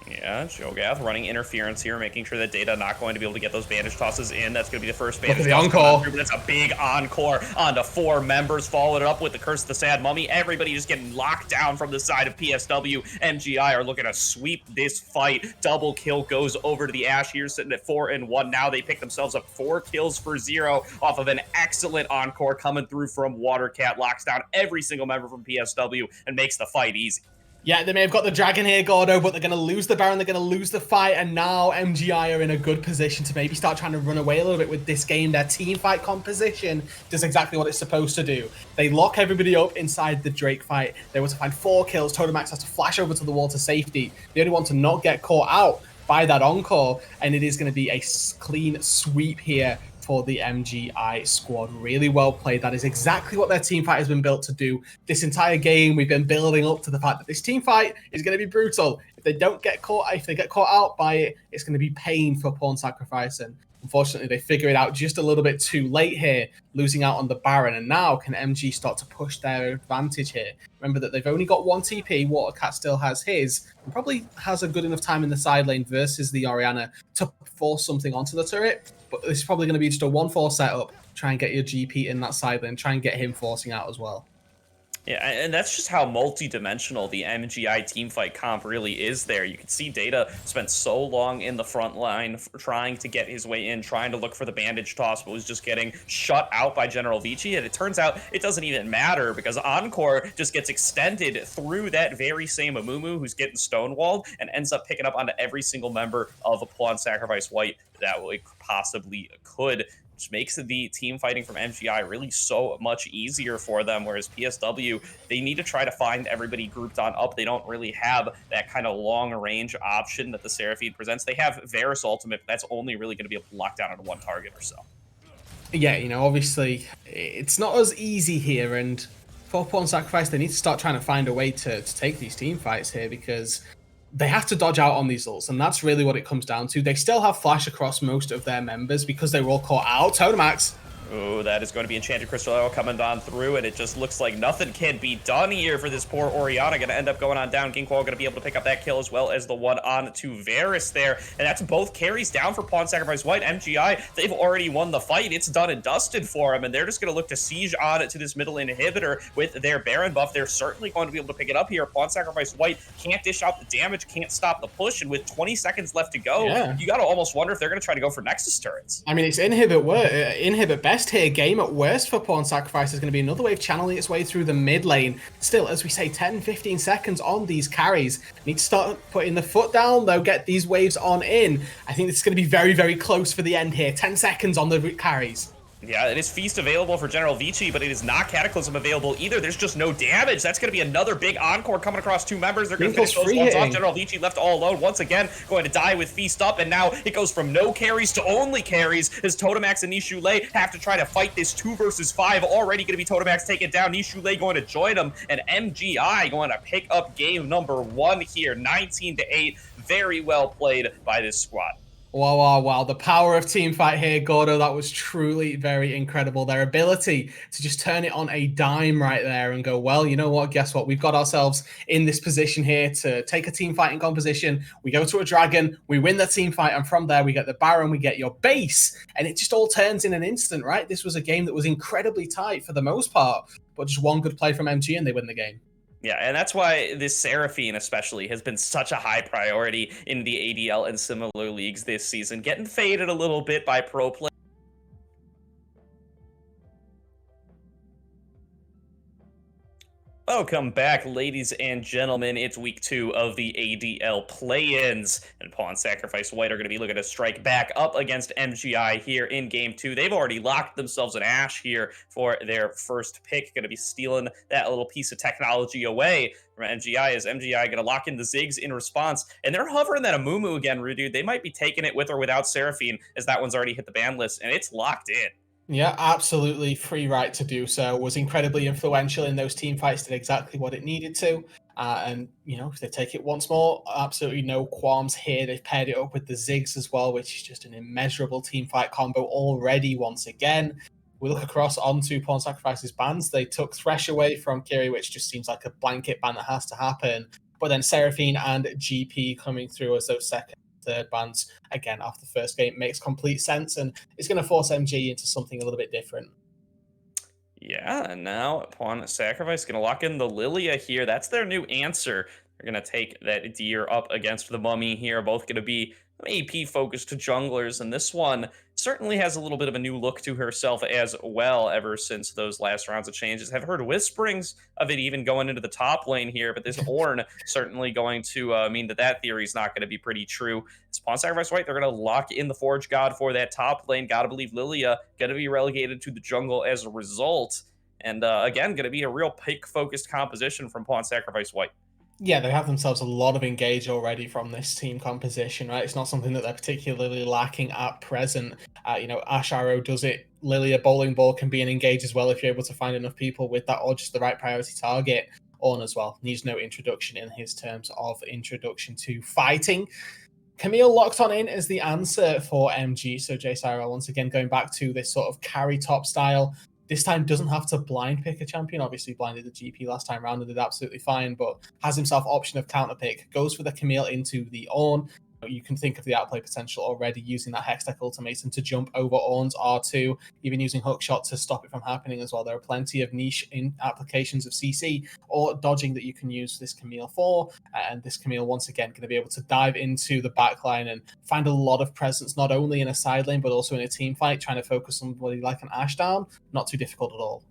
Yeah, Jogath running interference here, making sure that Data not going to be able to get those bandage tosses in. That's going to be the first Look at bandage the toss coming on encore. through, but it's a big encore onto 4 members, followed up with the Curse of the Sad Mummy. Everybody just getting locked down from the side of PSW. MGI are looking to sweep this fight. Double kill goes over to the Ash here, sitting at 4-1. Now they pick themselves up 4 kills for 0 off of an excellent encore coming through from Watercat. Locks down every single member from PSW and makes the fight easy. Yeah, they may have got the dragon here, Gordo, but they're going to lose the Baron, they're going to lose the fight, and now MGI are in a good position to maybe start trying to run away a little bit with this game. Their team fight composition does exactly what it's supposed to do. They lock everybody up inside the Drake fight. They want to find 4 kills. Totomax has to flash over to the wall to safety. The only one to not get caught out by that encore, and it is going to be a clean sweep here for the MGI squad. Really well played. That is exactly what their team fight has been built to do. This entire game, we've been building up to the fact that this team fight is going to be brutal. If they get caught out by it, it's going to be pain for Pawn Sacrifice. And unfortunately, they figure it out just a little bit too late here, losing out on the Baron. And now can MG start to push their advantage here? Remember that they've only got 1 TP. Watercat still has his, and probably has a good enough time in the side lane versus the Orianna to force something onto the turret. But this is probably going to be just a 1-4 setup. Try and get your GP in that side lane. Try and get him forcing out as well. Yeah, and that's just how multi-dimensional the MGI teamfight comp really is there. You can see Data spent so long in the front line trying to get his way in, trying to look for the bandage toss, but was just getting shut out by General Vici. And it turns out it doesn't even matter because Encore just gets extended through that very same Amumu who's getting stonewalled and ends up picking up onto every single member of a Pawn Sacrifice White that we possibly could. Which makes the team fighting from MGI really so much easier for them, whereas PSW, they need to try to find everybody grouped on up. They don't really have that kind of long-range option that the Seraphine presents. They have Varus Ultimate, but that's only really going to be able to lock down on 1 target or so. Yeah, obviously, it's not as easy here, and for Pawn Sacrifice, they need to start trying to find a way to take these team fights here, because they have to dodge out on these ults, and that's really what it comes down to. They still have flash across most of their members because they were all caught out. Totomax. Oh, that is going to be Enchanted Crystal Arrow coming on through, and it just looks like nothing can be done here for this poor Orianna. Going to end up going on down. Ginkwall going to be able to pick up that kill as well as the one on to Varus there. And that's both carries down for Pawn Sacrifice White. MGI, they've already won the fight. It's done and dusted for them, and they're just going to look to siege on it to this middle inhibitor with their Baron buff. They're certainly going to be able to pick it up here. Pawn Sacrifice White can't dish out the damage, can't stop the push, and with 20 seconds left to go, you got to almost wonder if they're going to try to go for Nexus turrets. I mean, it's inhibit best here. Game at worst for Pawn Sacrifice is going to be another wave channeling its way through the mid lane. Still, as we say, 10-15 seconds on these carries. Need to start putting the foot down, though, get these waves on in. I think it's going to be very, very close for the end here. 10 seconds on the carries. Yeah, it is Feast available for General Vici, but it is not Cataclysm available either. There's just no damage. That's going to be another big encore coming across 2 members. They're going to finish those ones off. General Vici left all alone. Once again, going to die with Feast up, and now it goes from no carries to only carries as Totomax and Nishule have to try to fight this 2 versus 5. Already going to be Totomax taken down. Nishule going to join them, and MGI going to pick up game number 1 here. 19-8. Very well played by this squad. Wow. The power of team fight here, Gordo. That was truly very incredible. Their ability to just turn it on a dime right there and go, well, you know what? Guess what? We've got ourselves in this position here to take a team fighting composition. We go to a dragon, we win the team fight, and from there we get the Baron, we get your base, and it just all turns in an instant, right? This was a game that was incredibly tight for the most part, but just one good play from MG and they win the game. Yeah, and that's why this Seraphine especially has been such a high priority in the ADL and similar leagues this season, getting faded a little bit by pro play. Welcome back, ladies and gentlemen. It's week 2 of the ADL play-ins, and Pawn Sacrifice White are going to be looking to strike back up against MGI here in Game 2. They've already locked themselves an Ashe here for their first pick. Going to be stealing that little piece of technology away from MGI. Is MGI going to lock in the Ziggs in response? And they're hovering that Amumu again, Rudude. They might be taking it with or without Seraphine, as that one's already hit the ban list, and it's locked in. Yeah, absolutely free right to do so. Was incredibly influential in those team fights, did exactly what it needed to. And, if they take it once more, absolutely no qualms here. They've paired it up with the Ziggs as well, which is just an immeasurable team fight combo already once again. We look across onto Pawn Sacrifice's bans. They took Thresh away from Kiri, which just seems like a blanket ban that has to happen. But then Seraphine and GP coming through as those second, third bans again after the first game makes complete sense, and it's going to force MG into something a little bit different. Yeah, and now upon sacrifice, gonna lock in the Lilia here. That's their new answer. They're gonna take that deer up against the mummy here. Both gonna be AP focused junglers, and this one certainly has a little bit of a new look to herself as well. Ever since those last rounds of changes, have heard whisperings of it even going into the top lane here, but this Ornn certainly going to mean that that theory is not going to be pretty true. Spawn Sacrifice White, they're going to lock in the Forge God for that top lane. Gotta believe Lilia going to be relegated to the jungle as a result. And again, going to be a real pick-focused composition from Pawn Sacrifice White. Yeah, they have themselves a lot of engage already from this team composition, right? It's not something that they're particularly lacking at present. Ash Arrow does it. Lilia Bowling Ball can be an engage as well if you're able to find enough people with that or just the right priority target. Ornn as well needs no introduction in his terms of introduction to fighting. Camille locked on in as the answer for MG. So JSIRL once again going back to this sort of carry top style. This time doesn't have to blind pick a champion. Obviously blinded the GP last time round and did absolutely fine, but has himself option of counter pick. Goes for the Camille into the Ornn. You can think of the outplay potential already using that Hextech Ultimatum to jump over Ornn's R2, even using Hookshot to stop it from happening as well. There are plenty of niche in applications of CC or dodging that you can use this Camille for, and this Camille once again going to be able to dive into the backline and find a lot of presence, not only in a side lane, but also in a team fight, trying to focus somebody like an Ash down. Not too difficult at all.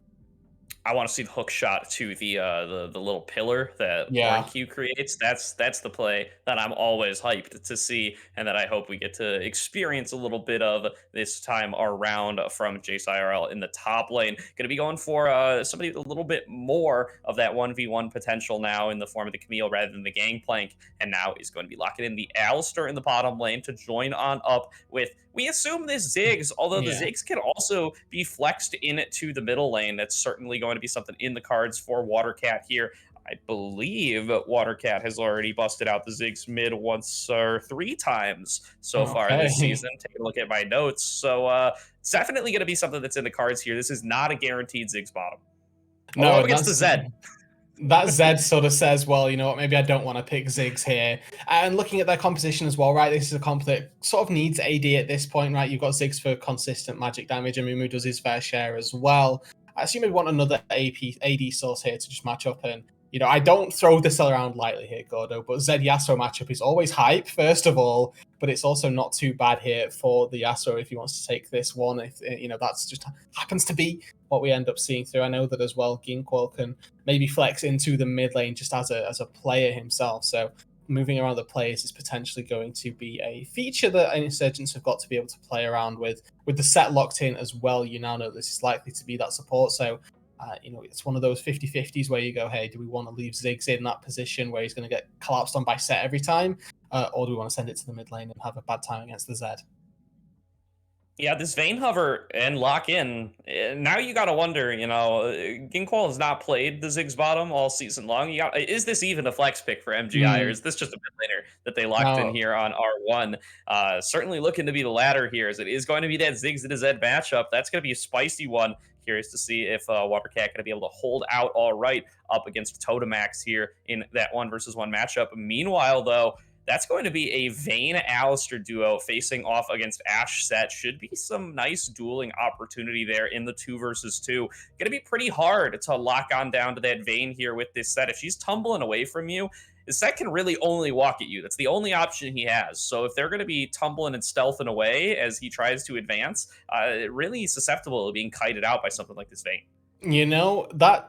I want to see the hook shot to the little pillar that Yeah. Q creates. That's the play that I'm always hyped to see, and that I hope we get to experience a little bit of this time around from JSIRL in the top lane. Going to be going for somebody with a little bit more of that 1v1 potential now in the form of the Camille rather than the Gangplank, and now is going to be locking in the Alistar in the bottom lane to join on up with, we assume, this Ziggs, although the Ziggs can also be flexed into the middle lane. That's certainly going to be something in the cards for Watercat here. I believe Watercat has already busted out the Ziggs mid once or three times so far this season. Take a look at my notes. So it's definitely going to be something that's in the cards here. This is not a guaranteed Ziggs bottom. No, up against the Zed. That Zed sort of says, well, you know what, maybe I don't want to pick Ziggs here. And looking at their composition as well, right, this is a comp that sort of needs AD at this point, right? You've got Ziggs for consistent magic damage, and Mumu does his fair share as well. I assume we want another AD source here to just match up. And, I don't throw this around lightly here, Gordo, but Zed Yasuo matchup is always hype, first of all, but it's also not too bad here for the Yasuo if he wants to take this one. If that's just happens to be what we end up seeing through. I know that as well, Ginkwell can maybe flex into the mid lane just as a player himself. So moving around the players is potentially going to be a feature that Insurgents have got to be able to play around with the set locked in as well. You now know this is likely to be that support. So it's one of those 50-50s where you go, hey, do we want to leave Ziggs in that position where he's going to get collapsed on by set every time? Or do we want to send it to the mid lane and have a bad time against the Zed? Yeah, this Vayne hover and lock in. Now you got to wonder, Ginkwall has not played the Ziggs bottom all season long. Is this even a flex pick for MGI, or is this just a mid laner that they locked in here on R1? Certainly looking to be the latter here, as it is going to be that Ziggs to Zed matchup. That's going to be a spicy one. Curious to see if Watercat going to be able to hold out all right up against Totemax here in that 1-versus-1 matchup. Meanwhile, though, that's going to be a Vayne Alistar duo facing off against Ashe set. Should be some nice dueling opportunity there in the 2-versus-2. Going to be pretty hard to lock on down to that Vayne here with this set. If she's tumbling away from you, the set can really only walk at you. That's the only option he has. So if they're going to be tumbling and stealthing away as he tries to advance, really susceptible to being kited out by something like this Vayne. That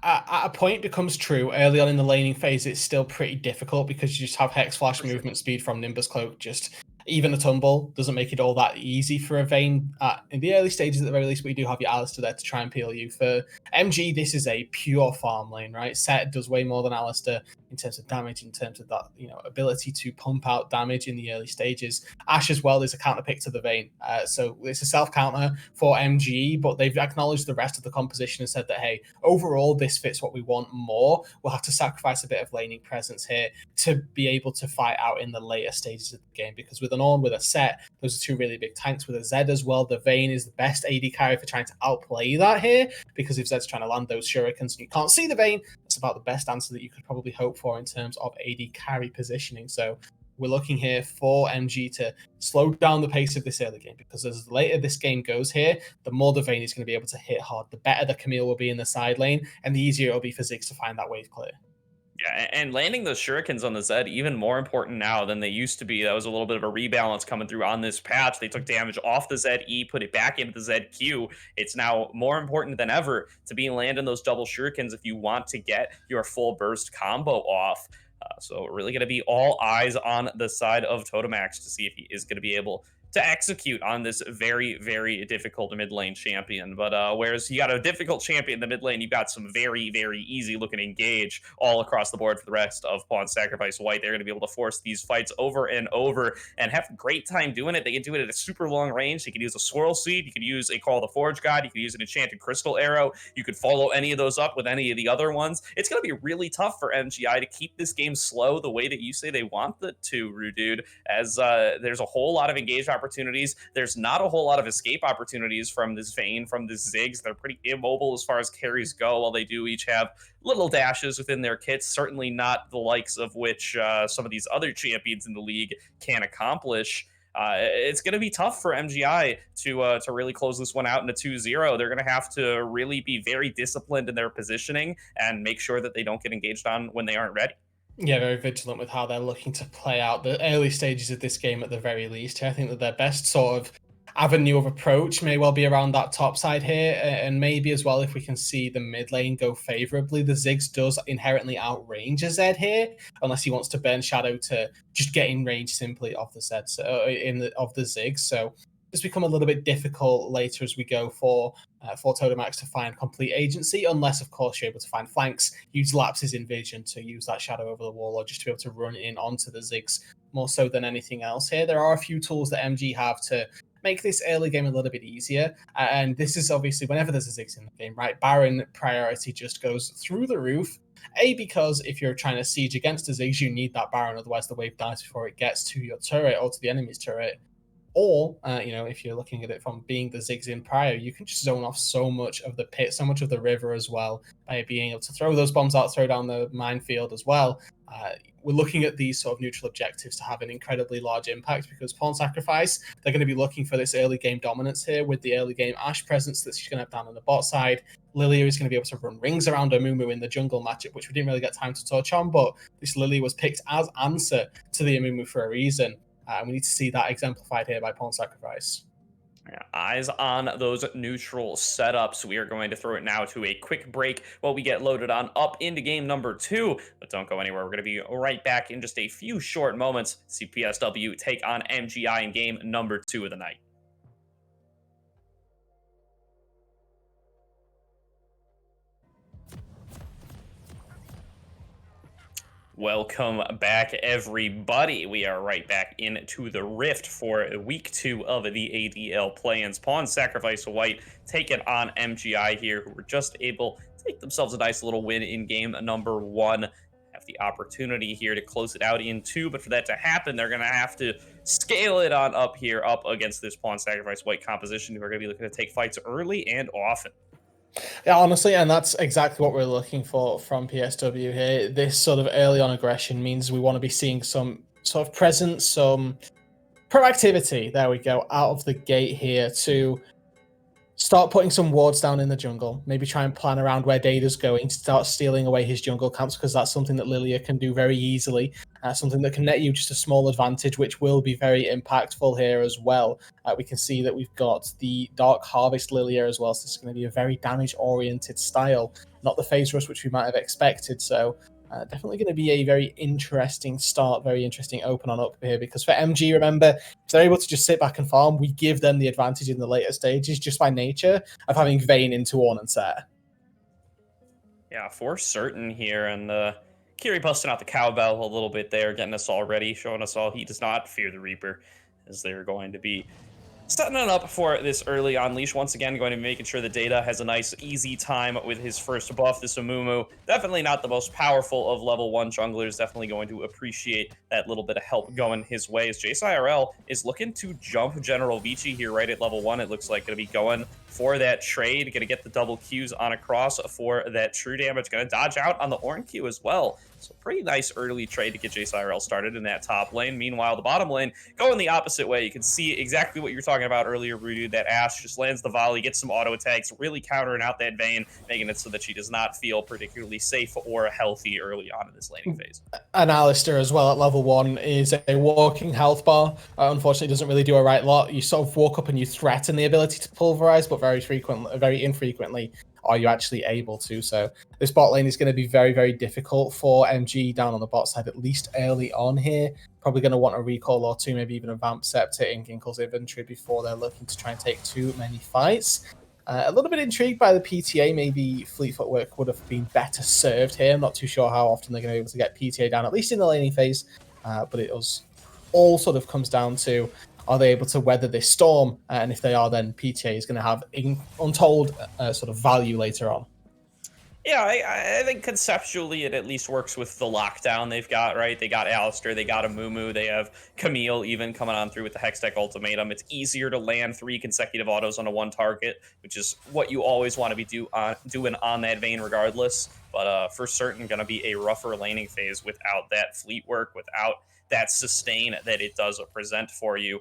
at a point becomes true. Early on in the laning phase, it's still pretty difficult because you just have Hex Flash movement speed from Nimbus Cloak. Just even a tumble doesn't make it all that easy for a Vayne. In the early stages, at the very least, we do have your Alistar there to try and peel you. For MG, this is a pure farm lane, right? Set does way more than Alistar in terms of damage, in terms of that, ability to pump out damage in the early stages. Ashe as well is a counter pick to the Vayne. So it's a self counter for MG, but they've acknowledged the rest of the composition and said that, hey, overall, this fits what we want more. We'll have to sacrifice a bit of laning presence here to be able to fight out in the later stages of the game, because with an Ornn, with a set, those are two really big tanks. With a Zed as well, the Vayne is the best AD carry for trying to outplay that here, because if Zed's trying to land those shurikens and you can't see the Vayne, that's about the best answer that you could probably hope for in terms of AD carry positioning. So we're looking here for MG to slow down the pace of this early game, because as later this game goes here, the more the Vayne is going to be able to hit hard, the better the Camille will be in the side lane, and the easier it'll be for Ziggs to find that wave clear. Yeah, and landing those shurikens on the Zed even more important now than they used to be. That was a little bit of a rebalance coming through on this patch. They took damage off the Zed E, put it back into the Zed Q. It's now more important than ever to be landing those double shurikens if you want to get your full burst combo off. So really going to be all eyes on the side of Totemax to see if he is going to be able to execute on this very, very difficult mid lane champion. But whereas you got a difficult champion in the mid lane, you've got some very, very easy looking engage all across the board for the rest of Pawn Sacrifice White. They're going to be able to force these fights over and over and have a great time doing it. They can do it at a super long range. You can use a Swirl Seed. You can use a Call of the Forge God. You can use an Enchanted Crystal Arrow. You could follow any of those up with any of the other ones. It's going to be really tough for MGI to keep this game slow the way that you say they want it to, Rudude, as there's a whole lot of engage opportunities. There's not a whole lot of escape opportunities from this Vayne, from this Ziggs. They're pretty immobile as far as carries go, while they do each have little dashes within their kits. Certainly not the likes of which some of these other champions in the league can accomplish. It's going to be tough for MGI to really close this one out in a 2-0. They're going to have to really be very disciplined in their positioning and make sure that they don't get engaged on when they aren't ready. Yeah, very vigilant with how they're looking to play out the early stages of this game at the very least. I think that their best sort of avenue of approach may well be around that top side here, and maybe as well if we can see the mid lane go favorably. The Ziggs does inherently outrange a Zed here, unless he wants to burn Shadow to just get in range simply of the Zed, so of the Ziggs. So it's become a little bit difficult later as we go for Totemax to find complete agency, unless, of course, you're able to find flanks, use lapses in vision to use that shadow over the wall, or just to be able to run in onto the Ziggs more so than anything else here. There are a few tools that MG have to make this early game a little bit easier, and this is obviously whenever there's a Ziggs in the game, right? Baron priority just goes through the roof. Because if you're trying to siege against a Ziggs, you need that Baron, otherwise the wave dies before it gets to your turret or to the enemy's turret. Or, if you're looking at it from being the Ziggs in prior, you can just zone off so much of the pit, so much of the river as well, by being able to throw those bombs out, throw down the minefield as well. We're looking at these sort of neutral objectives to have an incredibly large impact, because Pawn Sacrifice, they're going to be looking for this early game dominance here with the early game Ashe presence that she's going to have down on the bot side. Lilia is going to be able to run rings around Amumu in the jungle matchup, which we didn't really get time to touch on, but this Lilia was picked as answer to the Amumu for a reason. And we need to see that exemplified here by Pawn Sacrifice. Yeah, eyes on those neutral setups. We are going to throw it now to a quick break while we get loaded on up into game number 2. But don't go anywhere. We're going to be right back in just a few short moments. See PSW take on MGI in game number 2 of the night. Welcome back, everybody. We are right back into the Rift for week 2 of the ADL play-ins. Pawn Sacrifice White taking on MGI here, who were just able to take themselves a nice little win in game number 1. Have the opportunity here to close it out in 2, but for that to happen, they're going to have to scale it on up here, up against this Pawn Sacrifice White composition, who are going to be looking to take fights early and often. Yeah, honestly, and that's exactly what we're looking for from PSW here. This sort of early on aggression means we want to be seeing some sort of presence, some proactivity, there we go, out of the gate here to start putting some wards down in the jungle. Maybe try and plan around where Data's going, start stealing away his jungle camps, because that's something that Lilia can do very easily. Something that can net you just a small advantage, which will be very impactful here as well. We can see that we've got the Dark Harvest Lilia as well, so this is going to be a very damage-oriented style, not the phase rush which we might have expected. So definitely going to be a very interesting start, very interesting open on up here, because for MG, remember, if they're able to just sit back and farm, we give them the advantage in the later stages just by nature of having Vayne into Ornn and Set. Yeah, for certain here, and Kiri busting out the cowbell a little bit there, getting us all ready, showing us all he does not fear the Reaper, as they're going to be Setting it up for this early on leash. Once again, going to be making sure the Data has a nice, easy time with his first buff. This Amumu, definitely not the most powerful of level 1 junglers. Definitely going to appreciate that little bit of help going his way. As Jace IRL is looking to jump General Vici here right at level 1. It looks like going to be going for that trade. Going to get the double Qs on across for that true damage. Going to dodge out on the Ornn Q as well. So pretty nice early trade to get Jace IRL started in that top lane. Meanwhile, the bottom lane going the opposite way. You can see exactly what you're talking about earlier, Rudy. That Ashe just lands the volley, gets some auto attacks, really countering out that Vayne, making it so that she does not feel particularly safe or healthy early on in this laning phase. And Alistair as well at level 1 is a walking health bar. Unfortunately, doesn't really do a right lot. You sort of walk up and you threaten the ability to pulverize, but very infrequently are you actually able to. So this bot lane is going to be very, very difficult for MG down on the bot side, at least early on here. Probably going to want a recall or two, maybe even a Vamp Scepter in Ginkle's inventory before they're looking to try and take too many fights. A little bit intrigued by the PTA. Maybe Fleet Footwork would have been better served here. I'm not too sure how often they're going to be able to get PTA down, at least in the laning phase. But it all sort of comes down to, are they able to weather this storm? And if they are, then PTA is going to have untold sort of value later on. Yeah, I think conceptually it at least works with the lockdown they've got, right? They got Alistair, they got Amumu, they have Camille even coming on through with the Hextech Ultimatum. It's easier to land 3 consecutive autos on a one target, which is what you always want to be doing on that Vayne regardless. But for certain, going to be a rougher laning phase without that fleet work, without that sustain that it does present for you.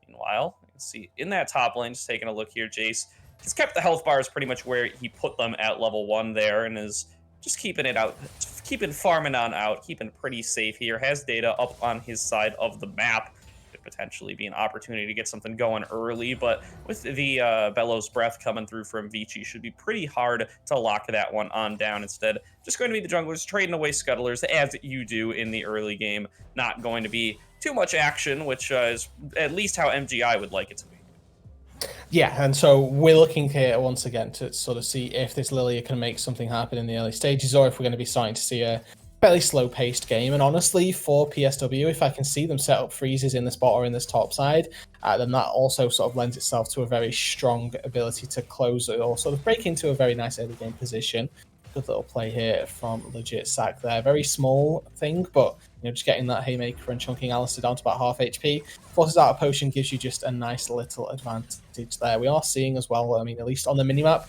Meanwhile, you can see in that top lane, just taking a look here, Jace, he's kept the health bars pretty much where he put them at level 1 there, and is just keeping it out, keeping farming on out, keeping pretty safe here. Has Data up on his side of the map. Could potentially be an opportunity to get something going early, but with the Bellows Breath coming through from Vici, should be pretty hard to lock that one on down. Instead, just going to be the junglers trading away scuttlers, as you do in the early game. Not going to be too much action, which is at least how MGI would like it to be. Yeah, and so we're looking here once again to sort of see if this Lilia can make something happen in the early stages, or if we're going to be starting to see a fairly slow-paced game. And honestly, for PSW, if I can see them set up freezes in this bot or in this top side, then that also sort of lends itself to a very strong ability to close it or sort of break into a very nice early game position. Good little play here from Legit Sack there. Very small thing, but just getting that Haymaker and chunking Alistair down to about half HP. Forces out a potion, gives you just a nice little advantage there. We are seeing as well, I mean, at least on the minimap,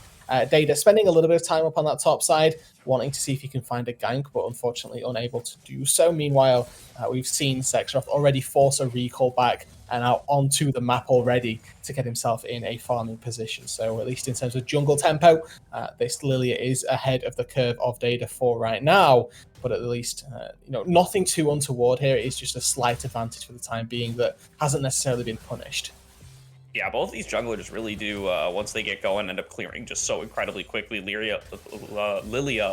Data spending a little bit of time up on that top side, wanting to see if he can find a gank, but unfortunately unable to do so. Meanwhile, we've seen Sexroth already force a recall back and out onto the map already to get himself in a farming position. So at least in terms of jungle tempo, this Lilia is ahead of the curve of Data for right now. But at least, nothing too untoward here. It is just a slight advantage for the time being that hasn't necessarily been punished. Yeah, both these junglers really do, once they get going, end up clearing just so incredibly quickly. Lilia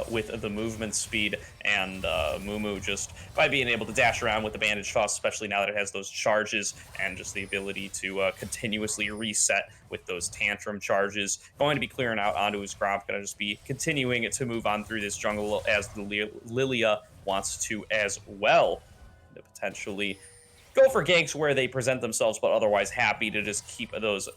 with the movement speed, and Mumu just by being able to dash around with the bandage toss, especially now that it has those charges and just the ability to continuously reset with those tantrum charges. Going to be clearing out onto his Gromp, going to just be continuing to move on through this jungle as the Lilia wants to as well. To potentially go for ganks where they present themselves, but otherwise happy to just keep those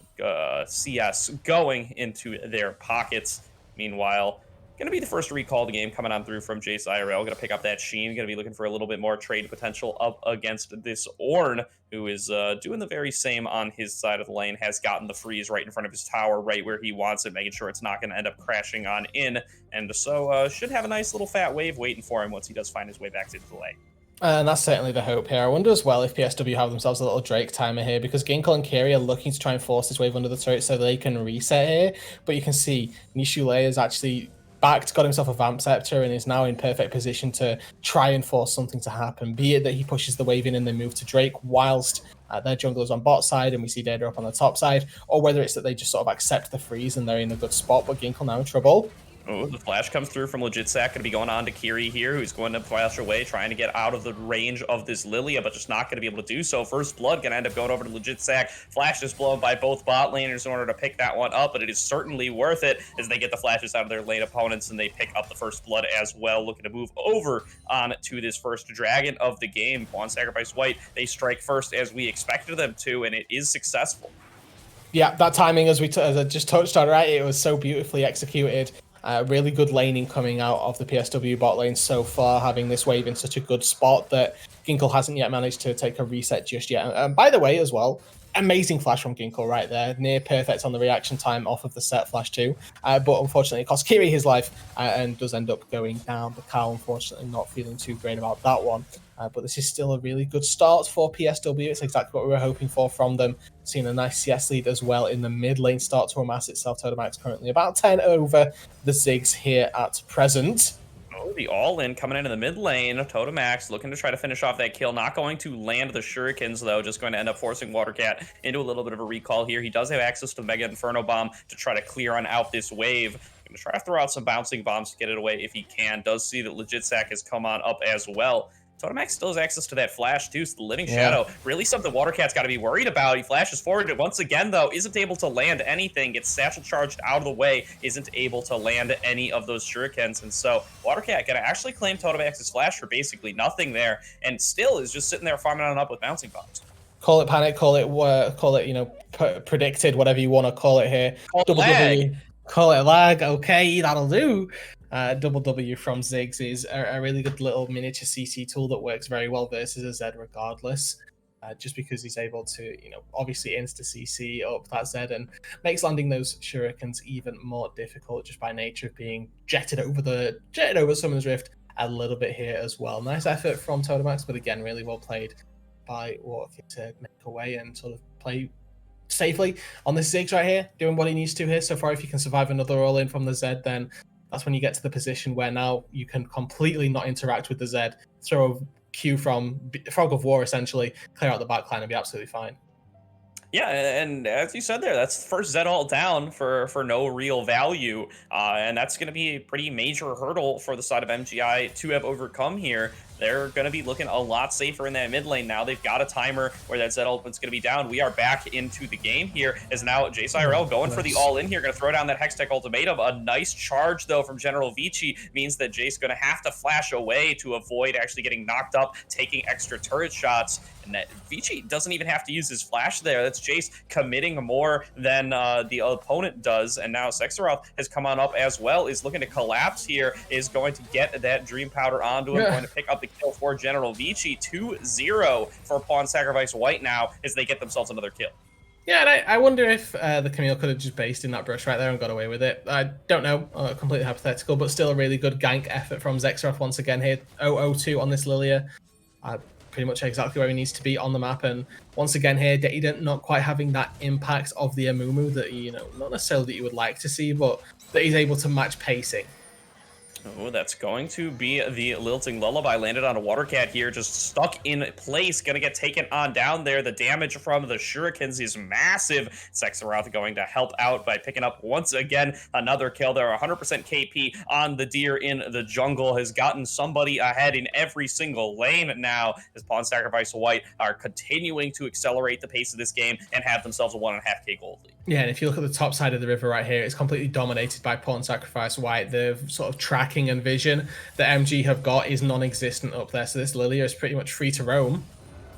CS going into their pockets. Meanwhile, going to be the first recall of the game coming on through from Jace IRL. Going to pick up that Sheen. Going to be looking for a little bit more trade potential up against this Ornn, who is doing the very same on his side of the lane. Has gotten the freeze right in front of his tower, right where he wants it, making sure it's not going to end up crashing on in. And so should have a nice little fat wave waiting for him once he does find his way back to the lane. And that's certainly the hope here. I wonder as well if PSW have themselves a little Drake timer here, because Ginkle and Kiri are looking to try and force this wave under the turret so they can reset here. But you can see Nishule is actually backed, got himself a Vamp Scepter, and is now in perfect position to try and force something to happen. Be it that he pushes the wave in and they move to Drake whilst their junglers on bot side and we see Data up on the top side, or whether it's that they just sort of accept the freeze and they're in a good spot, but Ginkle now in trouble. Oh, the flash comes through from Legit Sack. Going to be going on to Kiri here, who's going to flash away, trying to get out of the range of this Lilia, but just not going to be able to do so. First Blood going to end up going over to Legit Sack. Flash is blown by both bot laners in order to pick that one up, but it is certainly worth it as they get the flashes out of their lane opponents and they pick up the First Blood as well, looking to move over on to this first dragon of the game. One Sacrifice White, they strike first as we expected them to, and it is successful. Yeah, that timing, as as I just touched on, right? It was so beautifully executed. Really good laning coming out of the PSW bot lane so far, having this wave in such a good spot that Ginkle hasn't yet managed to take a reset just yet. And by the way, as well, amazing flash from Ginkle right there, near perfect on the reaction time off of the set flash too. But unfortunately, it cost Kiri his life and does end up going down. The cow, unfortunately, not feeling too great about that one. But this is still a really good start for PSW. It's exactly what we were hoping for from them. Seeing a nice CS lead as well in the mid lane start to amass itself. Totomax currently about 10 over the Ziggs here at present. Oh, the all-in coming into the mid lane. Totomax looking to try to finish off that kill. Not going to land the shurikens, though. Just going to end up forcing Watercat into a little bit of a recall here. He does have access to the Mega Inferno Bomb to try to clear on out this wave. Going to try to throw out some bouncing bombs to get it away if he can. Does see that Legit Sack has come on up as well. Totomax still has access to that flash, too, so the Living Shadow, really something Watercat's got to be worried about. He flashes forward once again, though, isn't able to land anything, gets satchel charged out of the way, isn't able to land any of those shurikens, and so Watercat going to actually claim Totomax's flash for basically nothing there, and still is just sitting there farming on up with bouncing bombs. Call it panic, call it, you know, predicted, whatever you want to call it here. Double W, call it lag, okay, that'll do. Double W from Ziggs is a really good little miniature CC tool that works very well versus a Zed regardless. Just because he's able to, you know, obviously insta CC up that Zed and makes landing those shurikens even more difficult just by nature of being jetted over Summoner's Rift a little bit here as well. Nice effort from Totomax, but again, really well played by Watercat to make away and sort of play safely on this Ziggs right here, doing what he needs to here. So far, if you can survive another all-in from the Zed, then that's when you get to the position where now you can completely not interact with the Zed, throw a Q from Frog of War, essentially, clear out the backline and be absolutely fine. Yeah, and as you said there, that's first Zed all down for no real value, and that's going to be a pretty major hurdle for the side of MGI to have overcome here. They're going to be looking a lot safer in that mid lane now. They've got a timer where that Zed ultimate's going to be down. We are back into the game here as now Jace IRL going for the all-in here, going to throw down that Hextech ultimatum. A nice charge, though, from General Vici means that Jace going to have to flash away to avoid actually getting knocked up, taking extra turret shots. And that Vici doesn't even have to use his flash there. That's Jace committing more than the opponent does. And now Sexaroth has come on up as well, is looking to collapse here, is going to get that Dream Powder onto him, going to pick up the kill for General Vici. 2-0 for Pawn Sacrifice White now as they get themselves another kill. Yeah, and I wonder if the Camille could have just based in that brush right there and got away with it. I don't know, completely hypothetical, but still a really good gank effort from Zexaroth once again here. 0-2 on this Lilia. Pretty much exactly where he needs to be on the map, and once again here, Deident not quite having that impact of the Amumu that, you know, not necessarily that you would like to see, but that he's able to match pacing. Oh, that's going to be the Lilting Lullaby. Landed on a Watercat here, just stuck in place. Going to get taken on down there. The damage from the Shurikens is massive. Sexaroth going to help out by picking up, once again, another kill. There are 100% KP on the deer in the jungle. Has gotten somebody ahead in every single lane now, as Pawn Sacrifice White are continuing to accelerate the pace of this game and have themselves a 1.5k gold lead. Yeah, and if you look at the top side of the river right here, it's completely dominated by Pawn Sacrifice White. The sort of tracking and vision that MG have got is non-existent up there, so this Lilia is pretty much free to roam.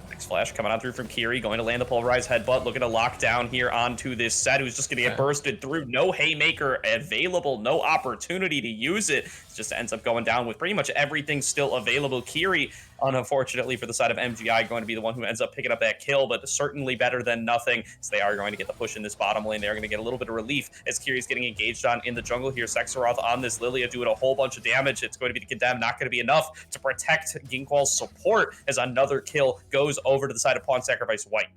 Next flash coming on through from Kiri, going to land the pulverized headbutt, looking to lock down here onto this set, who's just going to get bursted through. No haymaker available, no opportunity to use it. It just ends up going down with pretty much everything still available. Kiri, unfortunately for the side of MGI, going to be the one who ends up picking up that kill, but certainly better than nothing, so they are going to get the push in this bottom lane. They're going to get a little bit of relief as Kiri's getting engaged on in the jungle here. Sexaroth on this Lilia doing a whole bunch of damage. It's going to be the Condemn, not going to be enough to protect Ginkwall's support as another kill goes over to the side of Pawn Sacrifice White.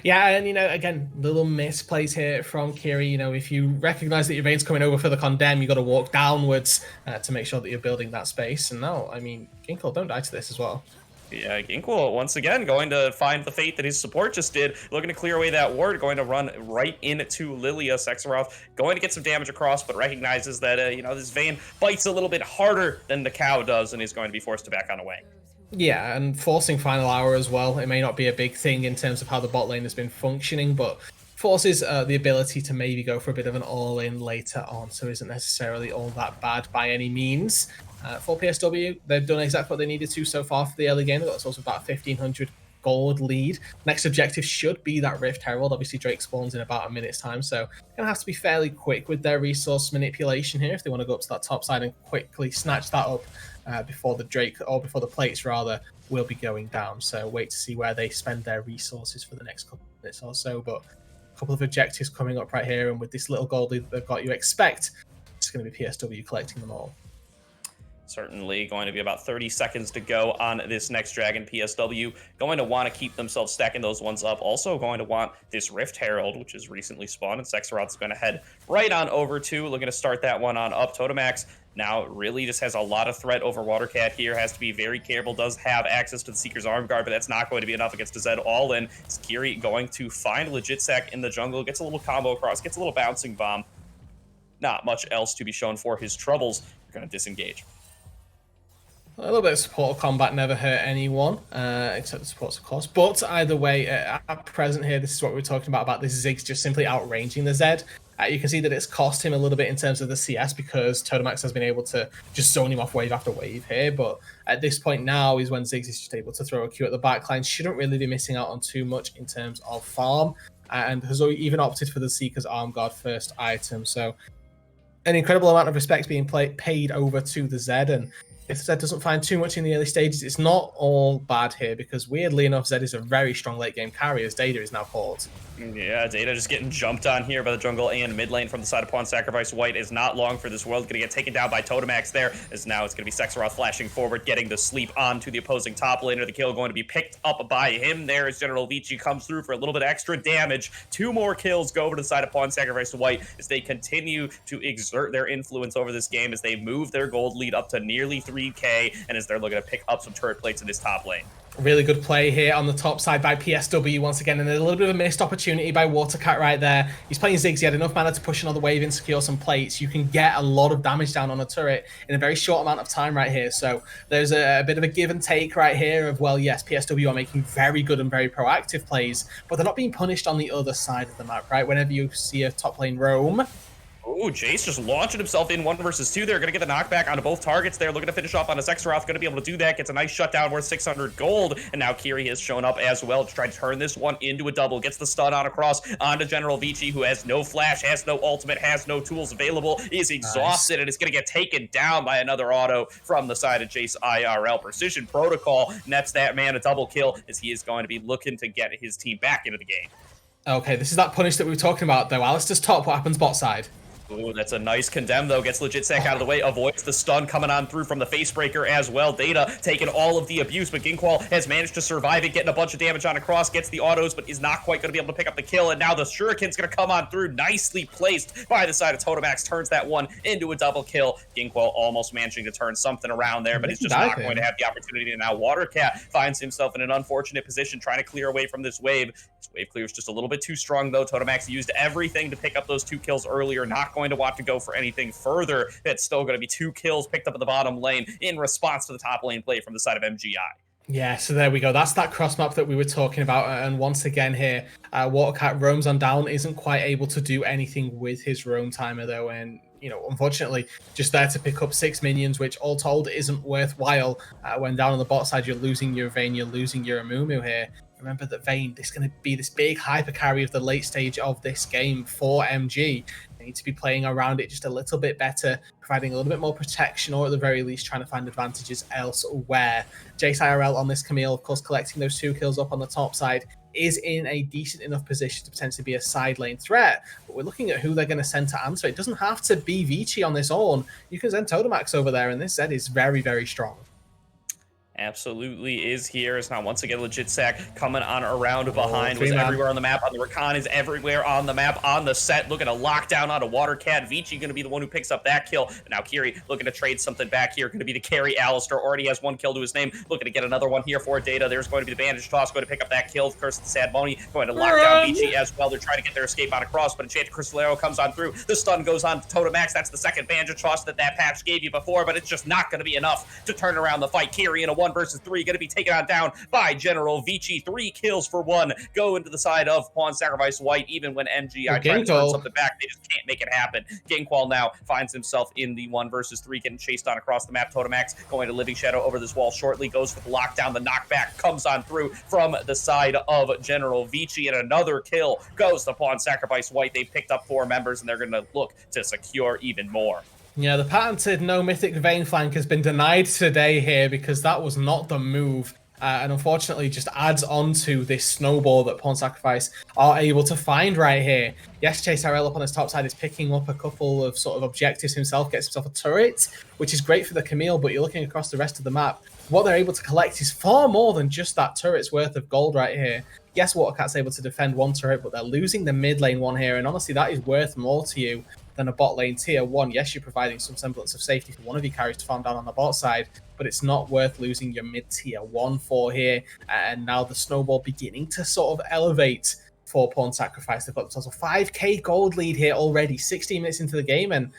Yeah, and, you know, again, little misplays here from Kiri. You know, if you recognize that your Vayne's coming over for the Condemn, you got to walk downwards to make sure that you're building that space. And now, I mean, Ginkwall, don't die to this as well. Yeah, Ginkwall, once again, going to find the fate that his support just did, looking to clear away that ward, going to run right into Lilia. Sexaroth going to get some damage across, but recognizes that, you know, this Vayne bites a little bit harder than the cow does and is going to be forced to back on away. Yeah, and forcing final hour as well. It may not be a big thing in terms of how the bot lane has been functioning, but forces the ability to maybe go for a bit of an all-in later on, so isn't necessarily all that bad by any means. For PSW, they've done exactly what they needed to so far for the early game. They've got also about 1,500 gold lead. Next objective should be that Rift Herald. Obviously, Drake spawns in about a minute's time, so gonna have to be fairly quick with their resource manipulation here if they want to go up to that top side and quickly snatch that up before the Drake, or before the plates rather, will be going down. So wait to see where they spend their resources for the next couple of minutes or so. But a couple of objectives coming up right here, and with this little gold lead that they've got, you expect it's going to be PSW collecting them all. Certainly going to be about 30 seconds to go on this next Dragon. PSW going to want to keep themselves stacking those ones up. Also going to want this Rift Herald, which is recently spawned, and Sexaroth's going to head right on over to, looking to start that one on up. Totomax now really just has a lot of threat over Watercat here, has to be very careful, does have access to the Seeker's Arm Guard, but that's not going to be enough against a Zed all in. Is Kiri going to find Legit Sack in the jungle, gets a little combo across, gets a little bouncing bomb. Not much else to be shown for his troubles. We're going to disengage. A little bit of support combat never hurt anyone, except the supports, of course. But either way, at present here, this is what we were talking about this Ziggs just simply outranging the Zed. You can see that it's cost him a little bit in terms of the CS because Totomax has been able to just zone him off wave after wave here. But at this point now is when Ziggs is just able to throw a Q at the backline. Shouldn't really be missing out on too much in terms of farm, and has even opted for the Seeker's Arm Guard first item. So an incredible amount of respect being paid over to the Zed, and if Zed doesn't find too much in the early stages, it's not all bad here, because weirdly enough, Zed is a very strong late game carry, as Data is now called. Yeah, Data just getting jumped on here by the jungle and mid lane from the side of Pawn Sacrifice. White is not long for this world. Going to get taken down by Totomax there, as now it's going to be Sexaroth flashing forward, getting the sleep onto the opposing top laner. The kill going to be picked up by him there as General Vici comes through for a little bit extra damage. 2 more kills go over to the side of Pawn Sacrifice White as they continue to exert their influence over this game, as they move their gold lead up to nearly 3K, and as they're looking to pick up some turret plates in this top lane. Really good play here on the top side by PSW once again, and a little bit of a missed opportunity by Watercat right there. He's playing Ziggs, he had enough mana to push another wave in, secure some plates. You can get a lot of damage down on a turret in a very short amount of time right here. So there's a bit of a give and take right here of, well, yes, PSW are making very good and very proactive plays, but they're not being punished on the other side of the map, right? Whenever you see a top lane roam, Oh, Jace just launching himself in 1 versus 2 there. Going to get the knockback onto both targets there. Looking to finish off on a Sexaroth. Going to be able to do that. Gets a nice shutdown worth 600 gold. And now Kiri has shown up as well to try to turn this one into a double. Gets the stun on across onto General Vici, who has no flash, has no ultimate, has no tools available, is exhausted, and is going to get taken down by another auto from the side of Jace IRL. Precision Protocol nets that man a double kill, as he is going to be looking to get his team back into the game. Okay, this is that punish that we were talking about, though. Alistair's top, what happens bot side? Ooh, that's a nice condemn, though. Gets Legit Sack out of the way, avoids the stun coming on through from the Facebreaker as well. Data taking all of the abuse, but Ginqual has managed to survive it, getting a bunch of damage on across, gets the autos, but is not quite going to be able to pick up the kill. And now the Shuriken's going to come on through, nicely placed by the side of Totomax, turns that one into a double kill. Ginqual almost managing to turn something around there, but he's just not going to have the opportunity. And now Watercat finds himself in an unfortunate position, trying to clear away from this wave. This wave clear is just a little bit too strong, though. Totomax used everything to pick up those 2 kills earlier, not going to want to go for anything further. It's still going to be 2 kills picked up in the bottom lane in response to the top lane play from the side of MGI. Yeah, so there we go. That's that cross map that we were talking about. And once again here, Watercat roams on down, isn't quite able to do anything with his roam timer, though. And, you know, unfortunately, just there to pick up 6 minions, which all told isn't worthwhile. When down on the bot side, you're losing your Vayne, you're losing your Amumu here. Remember that Vayne, this is going to be this big hyper carry of the late stage of this game for MG. They need to be playing around it just a little bit better, providing a little bit more protection, or at the very least trying to find advantages elsewhere. Jace IRL on this Camille, of course, collecting those 2 kills up on the top side, is in a decent enough position to potentially be a side lane threat. But we're looking at who they're going to send to answer. It doesn't have to be Vici on this own. You can send Totomax over there, and this Zed is very, very strong. Absolutely is here. It's now once again Legit Sack coming on around behind. Was everywhere on the map. On the Rakan is everywhere on the map. On the set, looking to lock down on a Watercat. Vici going to be the one who picks up that kill. But now Kiri looking to trade something back here. Going to be to carry Alistair. Already has 1 kill to his name. Looking to get another one here for Data. There's going to be the bandage toss. Going to pick up that kill. Curse the Sad Moni. Going to lock down Vici as well. They're trying to get their escape on across. But Enchanted Crystallero comes on through. The stun goes on to Totomax. That's the second bandage toss that patch gave you before. But it's just not going to be enough to turn around the fight. Kiri in a 1 versus 3, going to be taken on down by General Vici. 3 kills for 1 go into the side of Pawn Sacrifice White. Even when MGI try to turn something back, they just can't make it happen. Ginkwall now finds himself in the 1 versus 3, getting chased on across the map. Totomax going to Living Shadow over this wall shortly, goes for the lockdown. The knockback comes on through from the side of General Vici, and another kill goes to Pawn Sacrifice White. They picked up 4 members, and they're going to look to secure even more. Yeah, the patented no mythic vein flank has been denied today here because that was not the move. And unfortunately just adds on to this snowball that Pawn Sacrifice are able to find right here. Yes, Chase RL up on his top side is picking up a couple of sort of objectives himself, gets himself a turret, which is great for the Camille, but you're looking across the rest of the map. What they're able to collect is far more than just that turret's worth of gold right here. Yes, Watercat's able to defend 1 turret, but they're losing the mid lane one here, and honestly, that is worth more to you than a bot lane tier 1. Yes, you're providing some semblance of safety for one of your carries to farm down on the bot side, but it's not worth losing your mid tier 1 for here. And now the snowball beginning to sort of elevate for Pawn Sacrifice. They've got themselves a 5k gold lead here already, 16 minutes into the game, and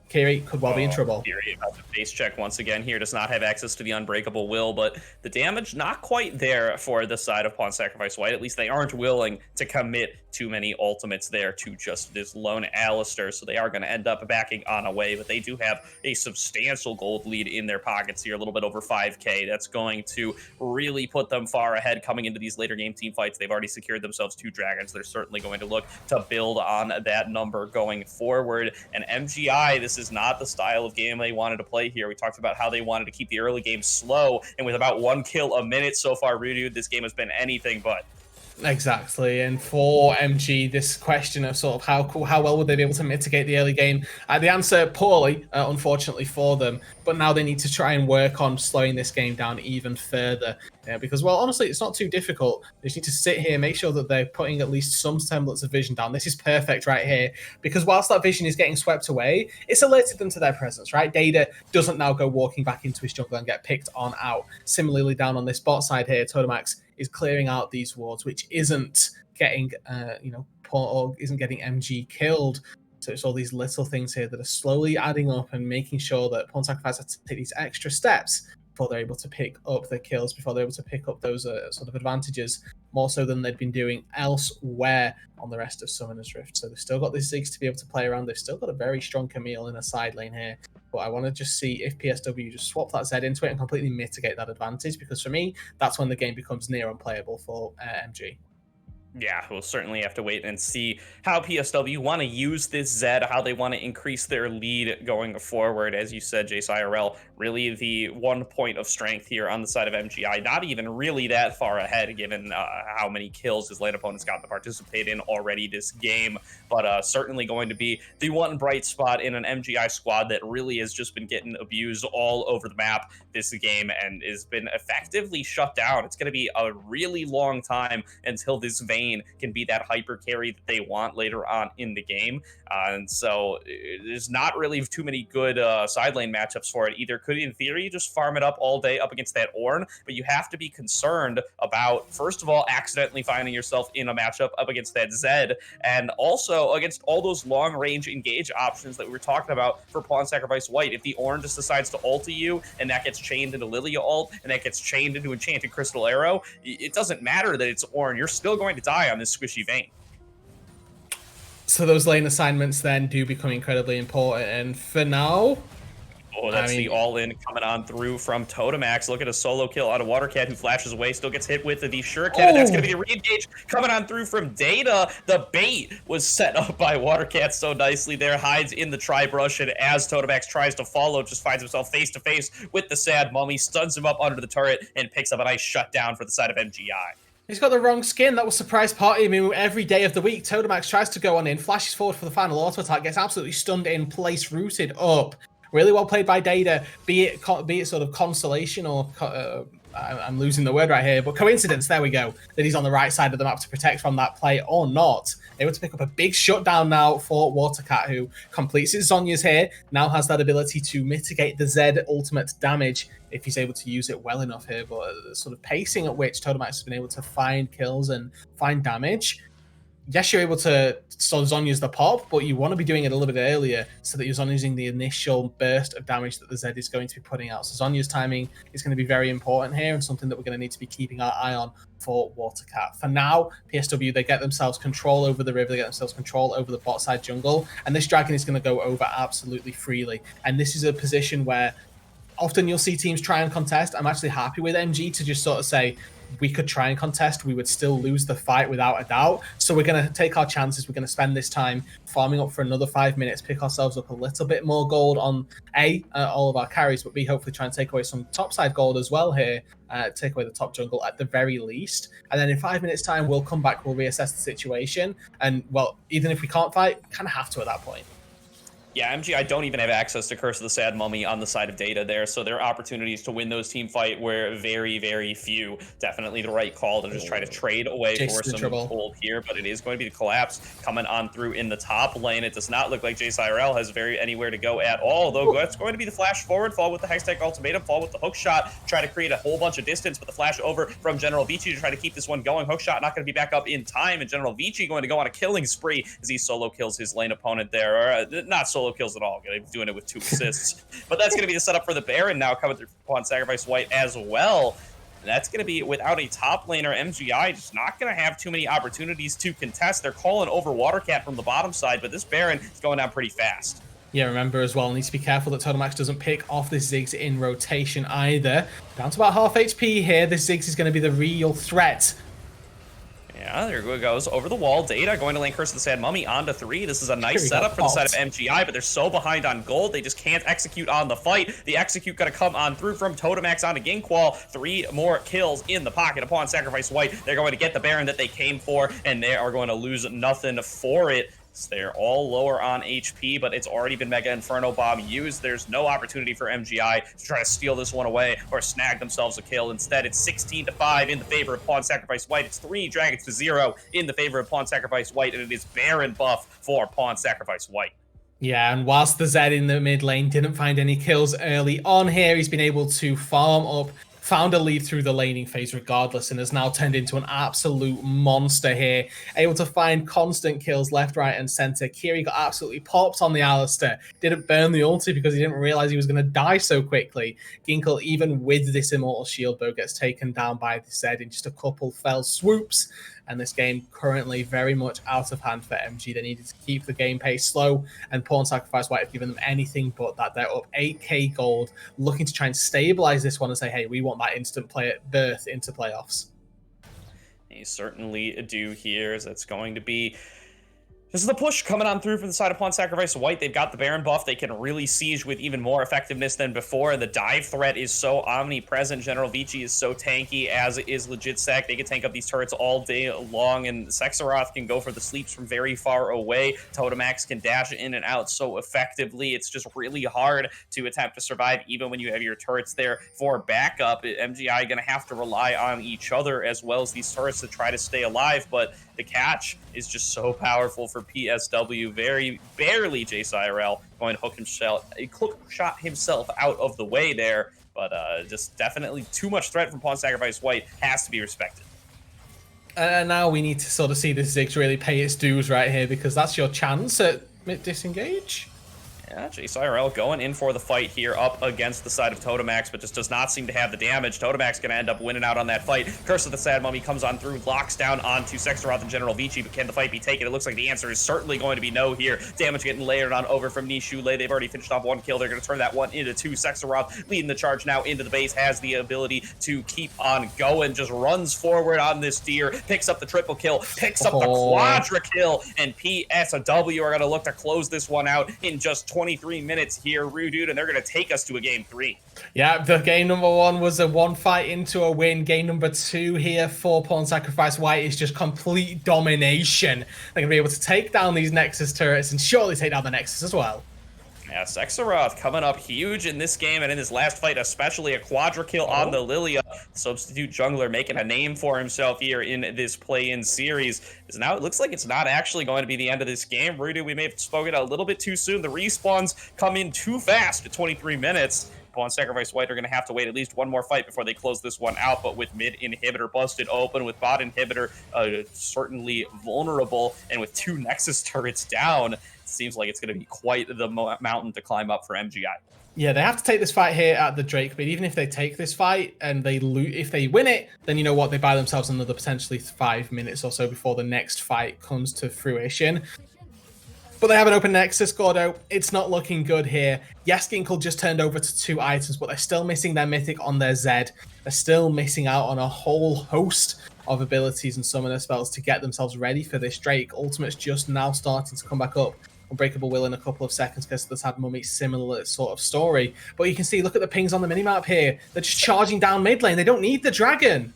Kiri could well be in trouble. Kiri about to face check once again here, does not have access to the Unbreakable Will, but the damage not quite there for the side of Pawn Sacrifice White. At least they aren't willing to commit too many ultimates there to just this lone Alistair, so they are going to end up backing on away, but they do have a substantial gold lead in their pockets here, a little bit over 5k. That's going to really put them far ahead coming into these later game team fights. They've already secured themselves 2 dragons. They're certainly going to look to build on that number going forward. And MGI, this is not the style of game they wanted to play here. We talked about how they wanted to keep the early game slow, and with about 1 kill a minute so far, Rudu, this game has been anything but. Exactly, and for MG, this question of sort of how well would they be able to mitigate the early game? The answer, poorly, unfortunately for them. But now they need to try and work on slowing this game down even further. Because, well, honestly, it's not too difficult. They just need to sit here, make sure that they're putting at least some semblance of vision down. This is perfect right here, because whilst that vision is getting swept away, it's alerted them to their presence, right? Data doesn't now go walking back into his jungle and get picked on out. Similarly, down on this bot side here, Totomax is clearing out these wards, which isn't getting, or isn't getting MG killed. So it's all these little things here that are slowly adding up and making sure that Pawn Sacrifice have to take these extra steps before they're able to pick up the kills, before they're able to pick up those sort of advantages, more so than they'd been doing elsewhere on the rest of Summoner's Rift. So they've still got these Ziggs to be able to play around. They've still got a very strong Camille in a side lane here. But I want to just see if PSW just swap that Z into it and completely mitigate that advantage, because for me, that's when the game becomes near unplayable for MG. Yeah, we'll certainly have to wait and see how PSW want to use this Z, how they want to increase their lead going forward. As you said, Jace IRL, really the 1 point of strength here on the side of MGI. Not even really that far ahead, given how many kills his lane opponents got to participate in already this game. But certainly going to be the one bright spot in an MGI squad that really has just been getting abused all over the map this game and has been effectively shut down. It's going to be a really long time until this Vayne can be that hyper carry that they want later on in the game. And so there's not really too many good side lane matchups for it. Either could, in theory, just farm it up all day up against that Ornn, but you have to be concerned about, first of all, accidentally finding yourself in a matchup up against that Zed, and also against all those long-range engage options that we were talking about for Pawn Sacrifice White. If the Ornn just decides to ulti you, and that gets chained into Lilia ult, and that gets chained into Enchanted Crystal Arrow, it doesn't matter that it's Ornn. You're still going to die on this squishy Vayne. So those lane assignments then do become incredibly important, and for now... Oh, that's the all-in coming on through from Totomax. Look at a solo kill out of Watercat, who flashes away, still gets hit with the Shuriken, and that's going to be the re-engage coming on through from Data. The bait was set up by Watercat so nicely there, hides in the tri-brush, and as Totomax tries to follow, just finds himself face-to-face with the Sad Mummy, stuns him up under the turret, and picks up a nice shutdown for the side of MGI. He's got the wrong skin. That was surprise party. I mean, every day of the week, Totomax tries to go on in, flashes forward for the final auto attack, gets absolutely stunned in place, rooted up. Really well played by Data, be it sort of consolation or I'm losing the word right here, but coincidence, there we go, that he's on the right side of the map to protect from that play or not. Able to pick up a big shutdown now for Watercat, who completes his Zhonya's here, now has that ability to mitigate the Z ultimate damage if he's able to use it well enough here, but the sort of pacing at which Totomax has been able to find kills and find damage, yes, you're able to sort of Zonya's the pop, but you want to be doing it a little bit earlier so that you're Zonya's the initial burst of damage that the Zed is going to be putting out. So Zonya's timing is going to be very important here and something that we're going to need to be keeping our eye on for Watercat. For now, PSW, they get themselves control over the river, they get themselves control over the bot side jungle, and this dragon is going to go over absolutely freely. And this is a position where often you'll see teams try and contest. I'm actually happy with MG to just sort of say, we could try and contest, we would still lose the fight without a doubt. So we're going to take our chances. We're going to spend this time farming up for another 5 minutes, pick ourselves up a little bit more gold on all of our carries, but B, hopefully try and take away some topside gold as well here, take away the top jungle at the very least. And then in 5 minutes time, we'll come back, we'll reassess the situation. And well, even if we can't fight, kind of have to at that point. Yeah, MGI don't even have access to Curse of the Sad Mummy on the side of Data there, so their opportunities to win those team fight were very, very few. Definitely the right call to just try to trade away for some gold here, but it is going to be the collapse coming on through in the top lane. It does not look like Jace IRL has anywhere to go at all, though that's going to be the flash forward, fall with the Hextech Ultimatum, fall with the hook shot, try to create a whole bunch of distance, but the flash over from General Vici to try to keep this one going. Hook shot not going to be back up in time, and General Vici going to go on a killing spree as he solo kills his lane opponent there, or not solo kills at all. He's doing it with 2 assists. But that's going to be the setup for the Baron now coming through upon Sacrifice White as well. And that's going to be without a top laner. MGI just not going to have too many opportunities to contest. They're calling over Watercat from the bottom side, but this Baron is going down pretty fast. Yeah, remember as well, needs to be careful that Totomax doesn't pick off this Ziggs in rotation either. Down to about half HP here. This Ziggs is going to be the real threat. Yeah, there goes over the wall. Data going to lane Curse of the Sad Mummy onto 3. This is a nice setup for the side of MGI, but they're so behind on gold, they just can't execute on the fight. The execute going to come on through from Totomax onto Ginkwall. 3 more kills in the pocket upon Sacrifice White. They're going to get the Baron that they came for, and they are going to lose nothing for it. They're all lower on HP, but it's already been Mega Inferno Bomb used. There's no opportunity for MGI to try to steal this one away or snag themselves a kill. Instead, it's 16-5 in the favor of Pawn Sacrifice White. It's 3 Dragons to 0 in the favor of Pawn Sacrifice White, and it is Baron buff for Pawn Sacrifice White. Yeah, and whilst the Zed in the mid lane didn't find any kills early on here, he's been able to farm up, found a lead through the laning phase regardless, and has now turned into an absolute monster here. Able to find constant kills left, right, and center. Kiri got absolutely popped on the Alistair. Didn't burn the ulti because he didn't realize he was going to die so quickly. Ginkel, even with this Immortal Shield bow, gets taken down by the Zed in just a couple fell swoops. And this game currently very much out of hand for MG. They needed to keep the game pace slow, and Pawn Sacrifice White have given them anything but that. They're up 8k gold, looking to try and stabilize this one and say, hey, we want that instant berth into playoffs. They certainly do here, as it's going to be this is the push coming on through from the side of Pawn Sacrifice White. They've got the Baron buff. They can really siege with even more effectiveness than before. The dive threat is so omnipresent. General Vici is so tanky, as is Legit Sec. They can tank up these turrets all day long, and Sexaroth can go for the sleeps from very far away. Totomax can dash in and out so effectively. It's just really hard to attempt to survive, even when you have your turrets there for backup. MGI going to have to rely on each other as well as these turrets to try to stay alive, but the catch is just so powerful for PSW. Very barely Jace IRL going to hook shot himself out of the way there, but just definitely too much threat from Pawn Sacrifice White. Has to be respected. And now we need to sort of see this Ziggs really pay its dues right here, because that's your chance at disengage. Yeah, Jace IRL going in for the fight here up against the side of Totomax, but just does not seem to have the damage. Totomax going to end up winning out on that fight. Curse of the Sad Mummy comes on through, locks down onto Sexaroth and General Vici, but can the fight be taken? It looks like the answer is certainly going to be no here. Damage getting layered on over from Nishule. They've already finished off 1 kill. They're going to turn that one into 2. Sexaroth leading the charge now into the base, has the ability to keep on going, just runs forward on this deer, picks up the triple kill, picks up the quadra kill, and PSW are going to look to close this one out in just 23 minutes here, Rudude, and they're going to take us to a game 3. Yeah, the game number 1 was a 1 fight into a win. Game number 2 here for Pawn Sacrifice White is just complete domination. They're going to be able to take down these Nexus turrets and surely take down the Nexus as well. Yeah, Sexaroth coming up huge in this game and in his last fight, especially a quadra kill on the Lilia. Substitute jungler making a name for himself here in this play-in series. Now it looks like it's not actually going to be the end of this game. Rudu, we may have spoken a little bit too soon. The respawns come in too fast at 23 minutes. Pawn Sacrifice White are going to have to wait at least one more fight before they close this one out. But with mid inhibitor busted open, with bot inhibitor certainly vulnerable, and with 2 Nexus turrets down, it seems like it's going to be quite the mountain to climb up for MGI. Yeah, they have to take this fight here at the Drake, but even if they take this fight and if they win it, then you know what, they buy themselves another potentially 5 minutes or so before the next fight comes to fruition. But they have an open Nexus, Gordo. It's not looking good here. Yes, Ginkle just turned over to 2 items, but they're still missing their Mythic on their Zed. They're still missing out on a whole host of abilities and summoner spells to get themselves ready for this Drake. Ultimate's just now starting to come back up. Unbreakable will in a couple of seconds because that's had Mummy similar sort of story. But you can see, look at the pings on the minimap here. They're just charging down mid lane. They don't need the dragon.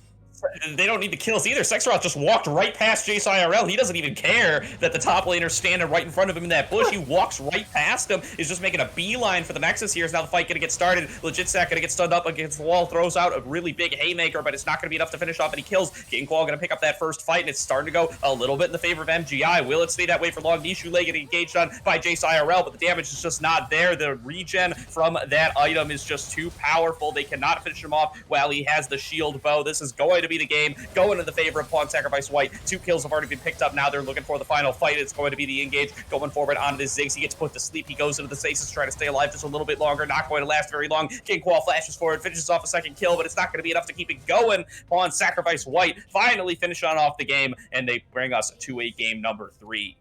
They don't need the kills either. Sexroth just walked right past Jace IRL. He doesn't even care that the top laner's standing right in front of him in that bush. He walks right past him. He's just making a beeline for the Nexus here. Is now the fight going to get started. Legit Sack going to get stunned up against the wall. Throws out a really big haymaker, but it's not going to be enough to finish off any kills. King Qual going to pick up that first fight, and it's starting to go a little bit in the favor of MGI. Will it stay that way for long? Nishu Lei getting engaged on by Jace IRL, but the damage is just not there. The regen from that item is just too powerful. They cannot finish him off while he has the shield bow. This is going to be the game. Going in the favor of Pawn Sacrifice White. 2 kills have already been picked up. Now they're looking for the final fight. It's going to be the engage. Going forward onto the Ziggs. He gets put to sleep. He goes into the Stasis, trying to stay alive just a little bit longer. Not going to last very long. King Qual flashes forward, finishes off a second kill, but it's not going to be enough to keep it going. Pawn Sacrifice White finally finish on off the game, and they bring us to a game number 3.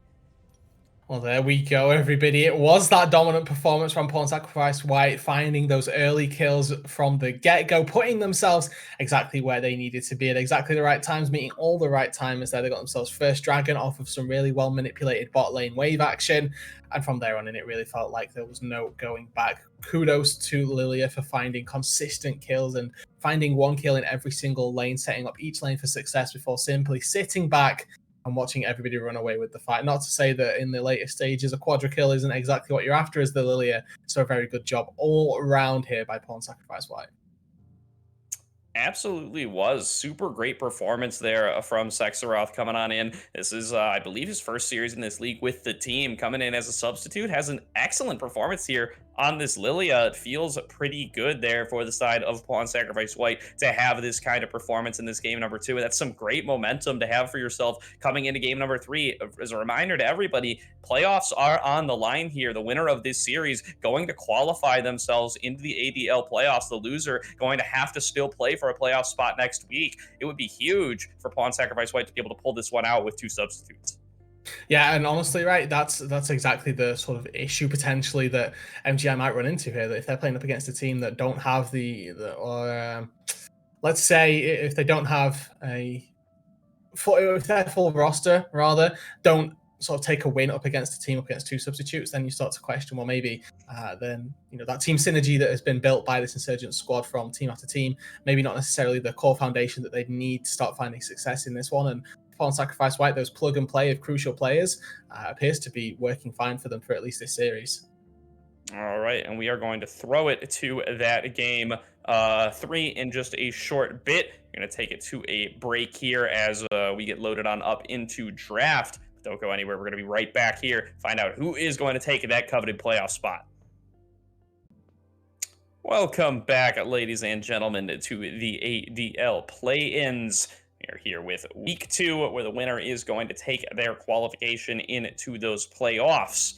Well, there we go, everybody. It was that dominant performance from Pawn Sacrifice White, finding those early kills from the get-go, putting themselves exactly where they needed to be at exactly the right times, meeting all the right timers there. They got themselves first dragon off of some really well-manipulated bot lane wave action, and from there on in, it really felt like there was no going back. Kudos to Lilia for finding consistent kills and finding 1 kill in every single lane, setting up each lane for success before simply sitting back and watching everybody run away with the fight. Not to say that in the later stages, a quadra kill isn't exactly what you're after as the Lilia. So a very good job all around here by Pawn Sacrifice White. Absolutely was. Super great performance there from Sexaroth coming on in. This is, I believe, his first series in this league with the team. Coming in as a substitute, has an excellent performance here on this Lilia. It feels pretty good there for the side of Pawn Sacrifice White to have this kind of performance in this game number 2. And that's some great momentum to have for yourself coming into game number 3. As a reminder to everybody, playoffs are on the line here. The winner of this series going to qualify themselves into the ADL playoffs. The loser going to have to still play for a playoff spot next week. It would be huge for Pawn Sacrifice White to be able to pull this one out with 2 substitutes. Yeah, and honestly, right, that's exactly the sort of issue potentially that MGI might run into here. That if they're playing up against a team that don't have let's say if they don't have if their full roster rather don't sort of take a win up against a team up against 2 substitutes, then you start to question, well, maybe then that team synergy that has been built by this Insurgent squad from team after team, maybe not necessarily the core foundation that they need to start finding success in this one. And Pawn Sacrifice White, those plug and play of crucial players, appears to be working fine for them for at least this series. All right, and we are going to throw it to that game 3 in just a short bit. We're going to take it to a break here as we get loaded on up into draft. Don't go anywhere. We're going to be right back here, find out who is going to take that coveted playoff spot. Welcome back, ladies and gentlemen, to the ADL play-ins. We are here with week 2, where the winner is going to take their qualification into those playoffs.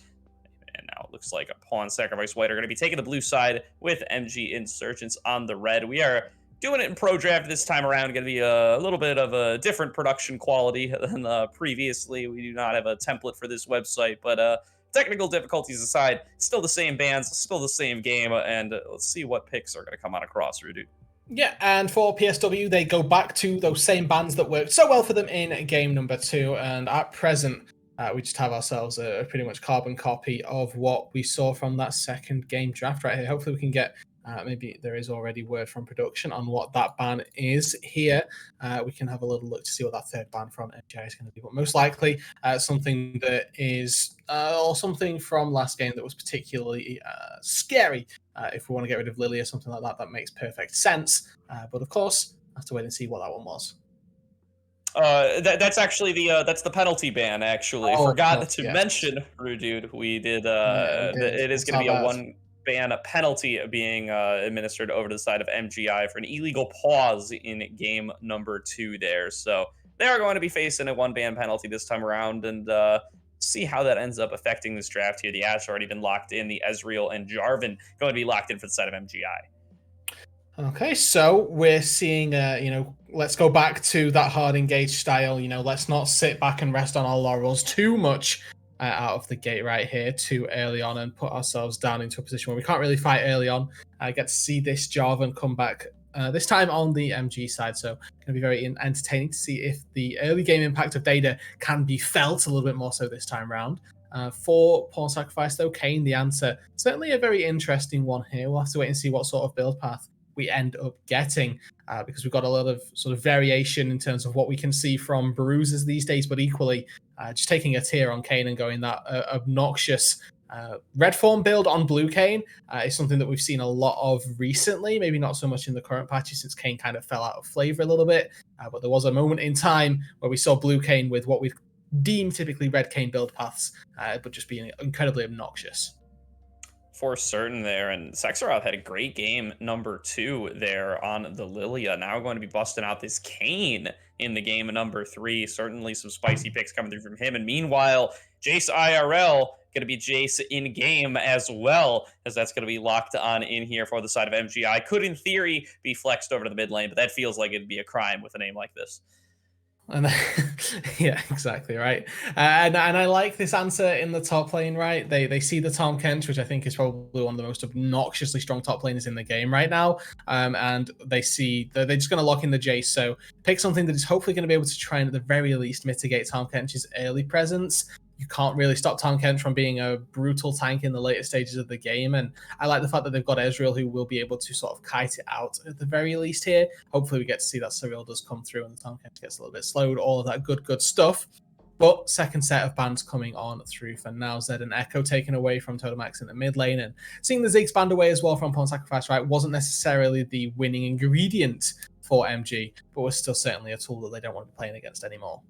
And now it looks like a Pawn Sacrifice White are going to be taking the blue side with MG Insurgents on the red. We are doing it in Pro Draft this time around. Going to be a little bit of a different production quality than previously. We do not have a template for this website, but technical difficulties aside, still the same bands, still the same game, and let's see what picks are going to come on across, Rudu. Yeah, and for PSW, they go back to those same bands that worked so well for them in game number 2, and at present, we just have ourselves a pretty much carbon copy of what we saw from that second game draft right here. Hopefully we can get, maybe there is already word from production on what that ban is here. We can have a little look to see what that third ban from MGI is going to be, but most likely something that is, or something from last game that was particularly scary. If we want to get rid of Lily or something like that, that makes perfect sense. But of course, I have to wait and see what that one was. That's actually that's the penalty ban. Actually, Oh, forgot to yes. mention, Rudude. We did. Yeah, we did. It is going to be a one. ban penalty being administered over to the side of MGI for an illegal pause in game number 2 there. So they are going to be facing a 1 ban penalty this time around, and see how that ends up affecting this draft here. The Ashe already been locked in. The Ezreal and Jarvan going to be locked in for the side of MGI. Okay, so we're seeing, let's go back to that hard engage style. Let's not sit back and rest on our laurels too much out of the gate right here too early on and put ourselves down into a position where we can't really fight early on. I get to see this Jarvan come back this time on the MG side, so going to be very entertaining to see if the early game impact of data can be felt a little bit more so this time round. For Pawn Sacrifice, though, Kayn, the answer, certainly a very interesting one here. We'll have to wait and see what sort of build path we end up getting, because we've got a lot of sort of variation in terms of what we can see from bruisers these days, but equally just taking a tier on Kayn and going that obnoxious red form build on blue Kayn is something that we've seen a lot of recently, maybe not so much in the current patches since Kayn kind of fell out of flavor a little bit, but there was a moment in time where we saw blue Kayn with what we deem typically red Kayn build paths, but just being incredibly obnoxious. For certain there, and Sekirov had a great game number 2 there on the Lilia. Now we're going to be busting out this Kayn in the game number 3. Certainly some spicy picks coming through from him. And meanwhile, Jace IRL going to be Jace in game as well, as that's going to be locked on in here for the side of MGI. Could in theory be flexed over to the mid lane, but that feels like it'd be a crime with a name like this. And yeah, exactly right. And I like this answer in the top lane, right? They see the Tahm Kench, which I think is probably one of the most obnoxiously strong top laners in the game right now. And they see they're just going to lock in the Jace. So pick something that is hopefully going to be able to try and at the very least mitigate Tahm Kench's early presence. You can't really stop Tahm Kench from being a brutal tank in the later stages of the game. And I like the fact that they've got Ezreal, who will be able to sort of kite it out at the very least here. Hopefully we get to see that Cyril does come through and the Tahm Kench gets a little bit slowed, all of that good stuff. But second set of bans coming on through for now. Zed and Echo taken away from Totomax in the mid lane, and seeing the Ziggs banned away as well from Pawn Sacrifice, right, wasn't necessarily the winning ingredient for MG, but was still certainly a tool that they don't want to be playing against anymore.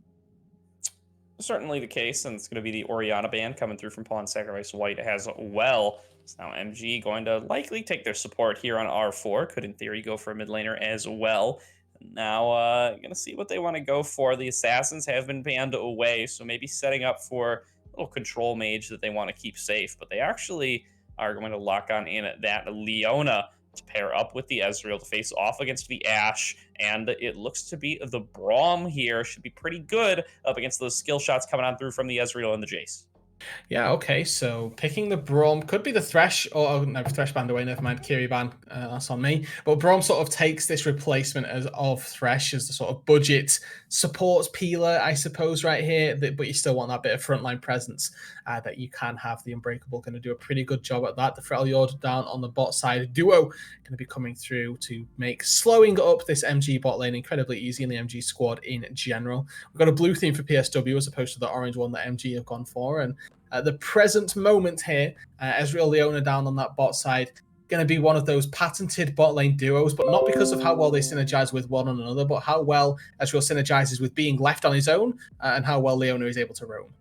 Certainly the case, and it's going to be the Orianna ban coming through from Pawn Sacrifice White as well. So now MG going to likely take their support here on R4. Could in theory go for a mid laner as well. Now going to see what they want to go for. The Assassins have been banned away, so maybe setting up for a little control mage that they want to keep safe. But they actually are going to lock on in that Leona to pair up with the Ezreal to face off against the Ashe, and it looks to be the Braum here should be pretty good up against those skill shots coming on through from the Ezreal and the Jace. Yeah, okay, so picking the Braum could be the Thresh, or no, Thresh banned away, never mind, Kiri ban, that's on me. But Braum sort of takes this replacement of Thresh as the sort of budget supports peeler, I suppose, right here, but you still want that bit of frontline presence that you can have. The Unbreakable going to do a pretty good job at that. The Freljord down on the bot side duo going to be coming through to make slowing up this MG bot lane incredibly easy in the MG squad in general. We've got a blue theme for PSW as opposed to the orange one that MG have gone for, and at the present moment here, Ezreal Leona down on that bot side, going to be one of those patented bot lane duos, but not because of how well they synergize with one another, but how well Ezreal synergizes with being left on his own, and how well Leona is able to roam.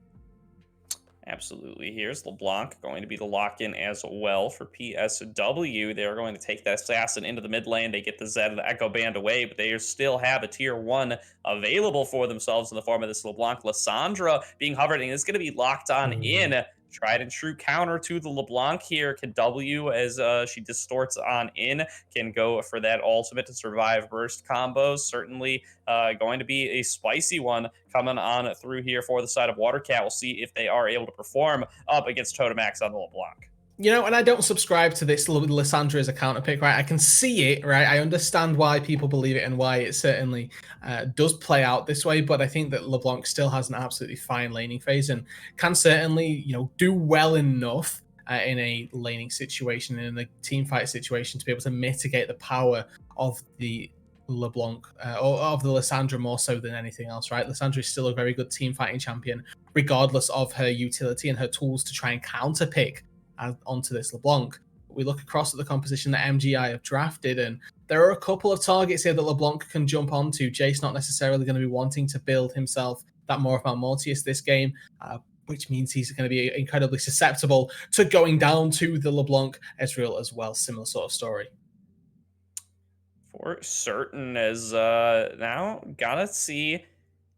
Absolutely. Here's LeBlanc going to be the lock-in as well for PSW. They're going to take that Assassin into the mid lane. They get the Zed and the Echo band away, but they still have a tier 1 available for themselves in the form of this LeBlanc. Lissandra being hovered, and it's going to be locked on in. Tried and true counter to the LeBlanc here. Can W, as she distorts on in, can go for that ultimate to survive burst combos. Certainly going to be a spicy one coming on through here for the side of Watercat. We'll see if they are able to perform up against Totomax on the LeBlanc. And I don't subscribe to this Lissandra as a counter pick, right? I can see it, right? I understand why people believe it and why it certainly does play out this way, but I think that LeBlanc still has an absolutely fine laning phase and can certainly, do well enough in a laning situation, in a team fight situation, to be able to mitigate the power of the LeBlanc or of the Lissandra more so than anything else, right? Lissandra is still a very good team fighting champion, regardless of her utility and her tools to try and counter pick onto this LeBlanc. We look across at the composition that MGI have drafted, and there are a couple of targets here that LeBlanc can jump onto. Jace not necessarily going to be wanting to build himself that more about Mortius this game. which means he's going to be incredibly susceptible to going down to the LeBlanc Ezreal as well. Similar sort of story. For certain, as now gotta see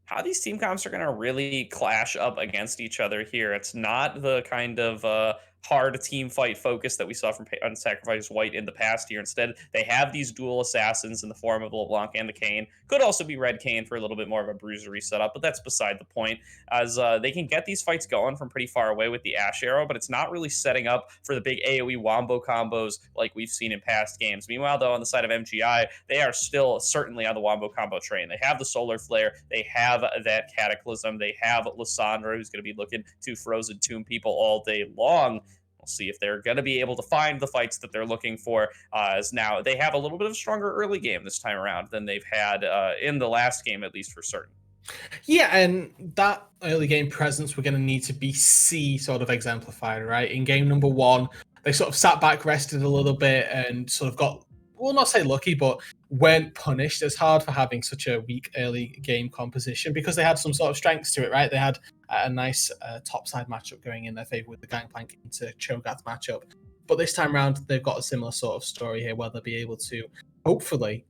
how these team comps are going to really clash up against each other here. It's not the kind of hard team fight focus that we saw from Unsacrificed White in the past year. Instead, they have these dual assassins in the form of LeBlanc and the Kayn. Could also be Red Kayn for a little bit more of a bruisery setup, but that's beside the point, as they can get these fights going from pretty far away with the Ash Arrow, but it's not really setting up for the big AoE wombo combos like we've seen in past games. Meanwhile, though, on the side of MGI, they are still certainly on the wombo combo train. They have the Solar Flare, they have that Cataclysm, they have Lissandra, who's going to be looking to Frozen Tomb people all day long. We'll see if they're going to be able to find the fights that they're looking for, as now they have a little bit of a stronger early game this time around than they've had in the last game, at least for certain. Yeah, and that early game presence we're going to need to be sort of exemplified, right? In game number 1, they sort of sat back, rested a little bit, and sort of got, we'll not say lucky, but weren't punished as hard for having such a weak early game composition, because they had some sort of strengths to it, right? They had a nice topside matchup going in their favor with the Gangplank into Cho'Gath matchup. But this time around, they've got a similar sort of story here where they'll be able to hopefully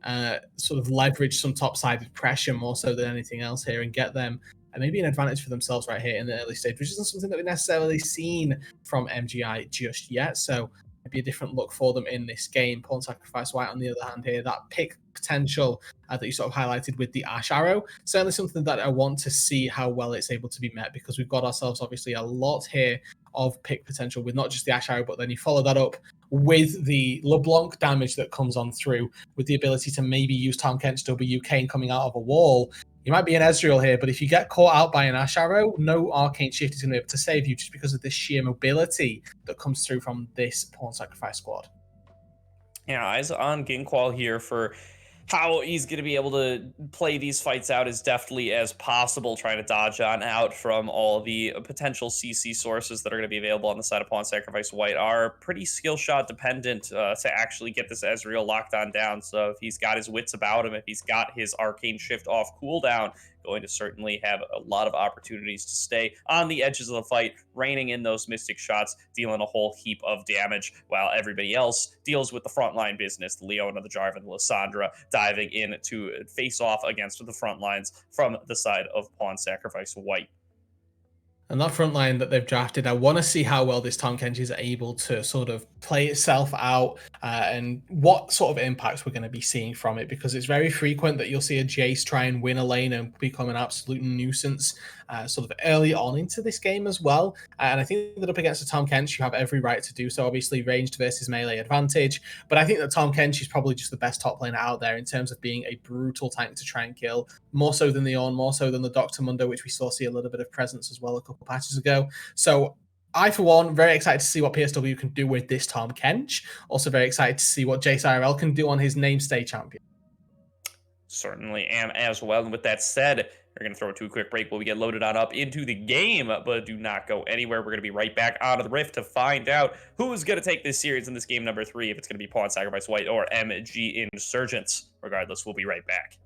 sort of leverage some top-sided pressure more so than anything else here and get them maybe an advantage for themselves right here in the early stage, which isn't something that we've necessarily seen from MGI just yet. So maybe a different look for them in this game. Pawn Sacrifice White, on the other hand here, that pick potential that you sort of highlighted with the Ash Arrow, certainly something that I want to see how well it's able to be met, because we've got ourselves obviously a lot here of pick potential with not just the Ash Arrow, but then you follow that up with the LeBlanc damage that comes on through, with the ability to maybe use Tahm Kench's W Kayn coming out of a wall. You might be an Ezreal here, but if you get caught out by an Ash Arrow, no Arcane Shift is going to be able to save you, just because of the sheer mobility that comes through from this Pawn Sacrifice squad. Yeah, eyes on Ginkwall here for how he's going to be able to play these fights out as deftly as possible, trying to dodge on out from all the potential CC sources that are going to be available on the side of Pawn Sacrifice White. Are pretty skill shot dependent to actually get this Ezreal locked on down. So if he's got his wits about him, if he's got his Arcane Shift off cooldown, going to certainly have a lot of opportunities to stay on the edges of the fight, raining in those Mystic shots, dealing a whole heap of damage, while everybody else deals with the frontline business. The Leona, the Jarvan, the Lissandra diving in to face off against the front lines from the side of Pawn Sacrifice White. And that front line that they've drafted, I want to see how well this Tahm Kench is able to sort of play itself out and what sort of impacts we're going to be seeing from it, because it's very frequent that you'll see a Jace try and win a lane and become an absolute nuisance sort of early on into this game as well. And I think that up against a Tahm Kench, you have every right to do so. Obviously, ranged versus melee advantage. But I think that Tahm Kench is probably just the best top laner out there in terms of being a brutal tank to try and kill, more so than the Ornn, more so than the Dr. Mundo, which we saw see a little bit of presence as well a couple patches ago. So I, for one, very excited to see what PSW can do with this Tahm Kench. Also very excited to see what Jace IRL can do on his namestay champion. Certainly am as well. And with that said, we're going to throw it to a quick break while we get loaded on up into the game, but do not go anywhere. We're going to be right back out of the Rift to find out who's going to take this series in this game number 3, if it's going to be Pawn Sacrifice White or MG Insurgence. Regardless, we'll be right back.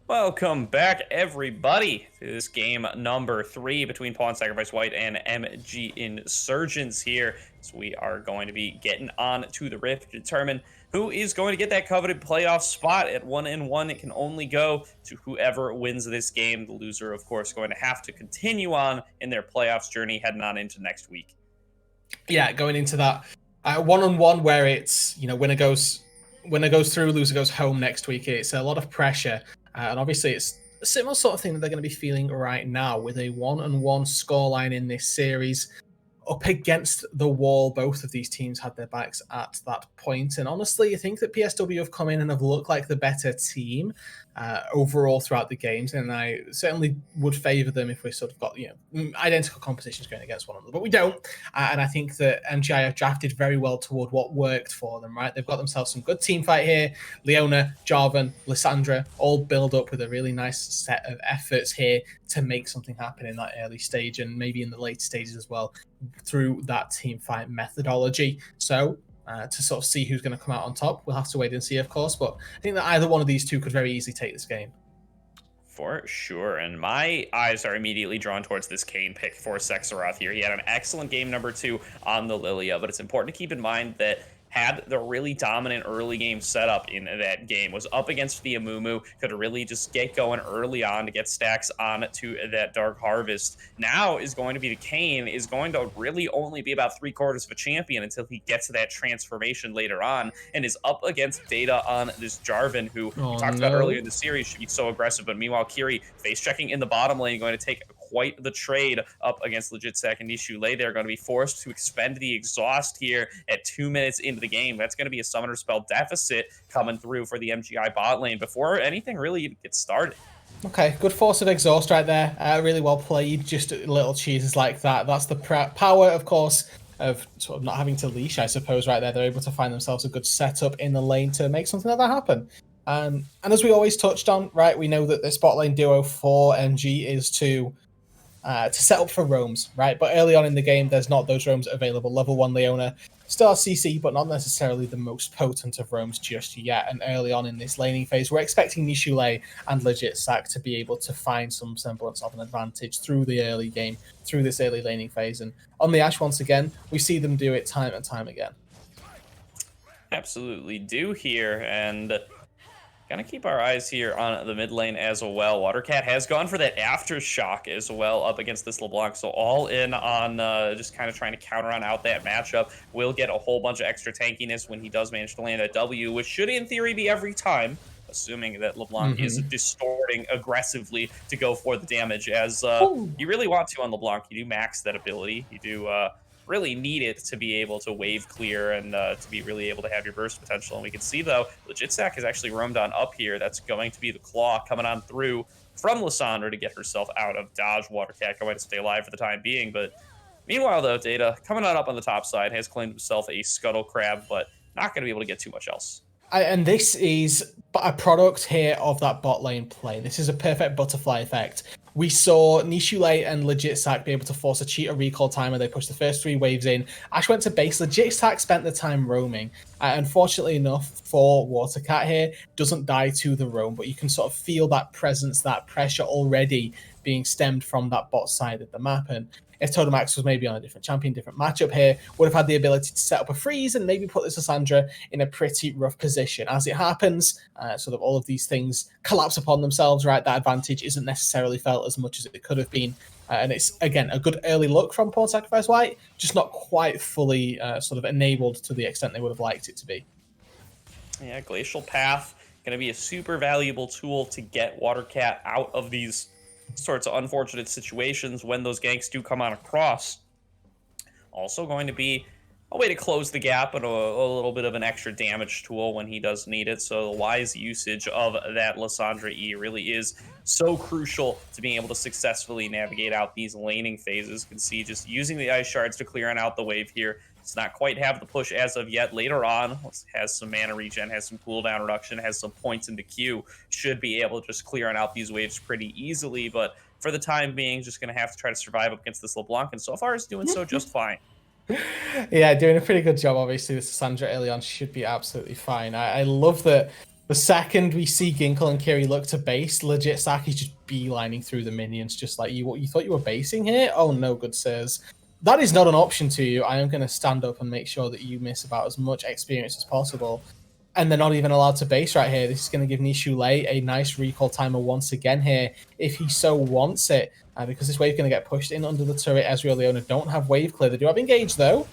Welcome back, everybody, to this game number 3 between Pawn Sacrifice White and MG Insurgence here. So we are going to be getting on to the Rift to determine who is going to get that coveted playoff spot. At 1-1, it can only go to whoever wins this game. The loser, of course, going to have to continue on in their playoffs journey heading on into next week. Yeah, going into that 1-on-1 where it's, you know, winner goes through, loser goes home next week. It's a lot of pressure. And obviously, it's a similar sort of thing that they're going to be feeling right now with a 1-1 scoreline in this series. Up against the wall, both of these teams had their backs at that point. And honestly, I think that PSW have come in and have looked like the better team overall throughout the games. And I certainly would favor them if we sort of got, you know, identical compositions going against one another. But we don't. And I think that MGI have drafted very well toward what worked for them, right? They've got themselves some good team fight here. Leona, Jarvan, Lissandra, all build up with a really nice set of efforts here to make something happen in that early stage and maybe in the late stages as well, through that team fight methodology. So to sort of see who's going to come out on top. We'll have to wait and see, of course, but I think that either one of these two could very easily take this game. For sure, and my eyes are immediately drawn towards this Kane pick for Sexaroth here. He had an excellent game number 2 on the Lilia, but it's important to keep in mind that had the really dominant early game setup in that game, was up against the Amumu, could really just get going early on to get stacks on to that Dark Harvest. Now is going to be the Kane, is going to really only be about 3/4 of a champion until he gets to that transformation later on, and is up against Data on this Jarvan, who we talked about earlier in the series should be so aggressive, but meanwhile Kiri face checking in the bottom lane, going to take quite the trade up against Legit Sack and Nishule. They're going to be forced to expend the exhaust here at 2 minutes into the game. That's going to be a summoner spell deficit coming through for the MGI bot lane before anything really gets started. Okay, good force of exhaust right there. Really well played. Just little cheeses like that. That's the power, of course, of sort of not having to leash, I suppose, right there. They're able to find themselves a good setup in the lane to make something like that happen. And as we always touched on, right, we know that the bot lane duo for MG is to set up for roams, right? But early on in the game, there's not those roams available. Level 1 Leona still has CC, but not necessarily the most potent of roams just yet. And early on in this laning phase, we're expecting Nishule and Legit Sack to be able to find some semblance of an advantage through the early game, through this early laning phase. And on the Ashe, once again, we see them do it time and time again. Absolutely do here, and gonna keep our eyes here on the mid lane as well. Watercat has gone for that aftershock as well up against this LeBlanc, so all in on just kind of trying to counter on out that matchup. Will get a whole bunch of extra tankiness when he does manage to land a W, which should in theory be every time, assuming that LeBlanc is distorting aggressively to go for the damage, as you really want to on LeBlanc. You do max that ability. You do really need it to be able to wave clear and to be really able to have your burst potential. And we can see, though, Legit Sack has actually roamed on up here. That's going to be the Claw coming on through from Lissandra to get herself out of dodge. Watercat going to stay alive for the time being. But meanwhile, though, Data coming on up on the top side has claimed himself a Scuttle Crab, but not going to be able to get too much else. And this is a product here of that bot lane play. This is a perfect butterfly effect. We saw Nishule and Legit Sack be able to force a cheater recall timer. They pushed the first 3 waves in. Ashe went to base. Legit Sack spent the time roaming. Unfortunately enough for Watercat here, doesn't die to the roam, but you can sort of feel that presence, that pressure already being stemmed from that bot side of the map. And if Totomax was maybe on a different champion, different matchup here, would have had the ability to set up a freeze and maybe put this Lissandra in a pretty rough position. As it happens, sort of all of these things collapse upon themselves, right? That advantage isn't necessarily felt as much as it could have been. And it's, again, a good early look from Pawn Sacrifice White, just not quite fully sort of enabled to the extent they would have liked it to be. Yeah, Glacial Path, going to be a super valuable tool to get Watercat out of these sorts of unfortunate situations when those ganks do come on across. Also going to be a way to close the gap and a little bit of an extra damage tool when he does need it. So the wise usage of that Lissandra E really is so crucial to being able to successfully navigate out these laning phases. You can see just using the ice shards to clear out the wave here. Does not quite have the push as of yet. Later on, has some mana regen, has some cooldown reduction, has some points in the queue. Should be able to just clear out these waves pretty easily, but for the time being, just going to have to try to survive up against this LeBlanc, and so far is doing so just fine. Yeah, doing a pretty good job. Obviously, this Sandra early on should be absolutely fine. I love that the second we see Ginkle and Kiri look to base, Legit Sack is just beelining through the minions, just like you. What you thought you were basing here? Oh no, good sirs. That is not an option to you. I am going to stand up and make sure that you miss about as much experience as possible. And they're not even allowed to base right here. This is going to give Nishule a nice recall timer once again here, if he so wants it. Because this wave going to get pushed in under the turret. Ezreal Leona don't have wave clear. They do have engage, though.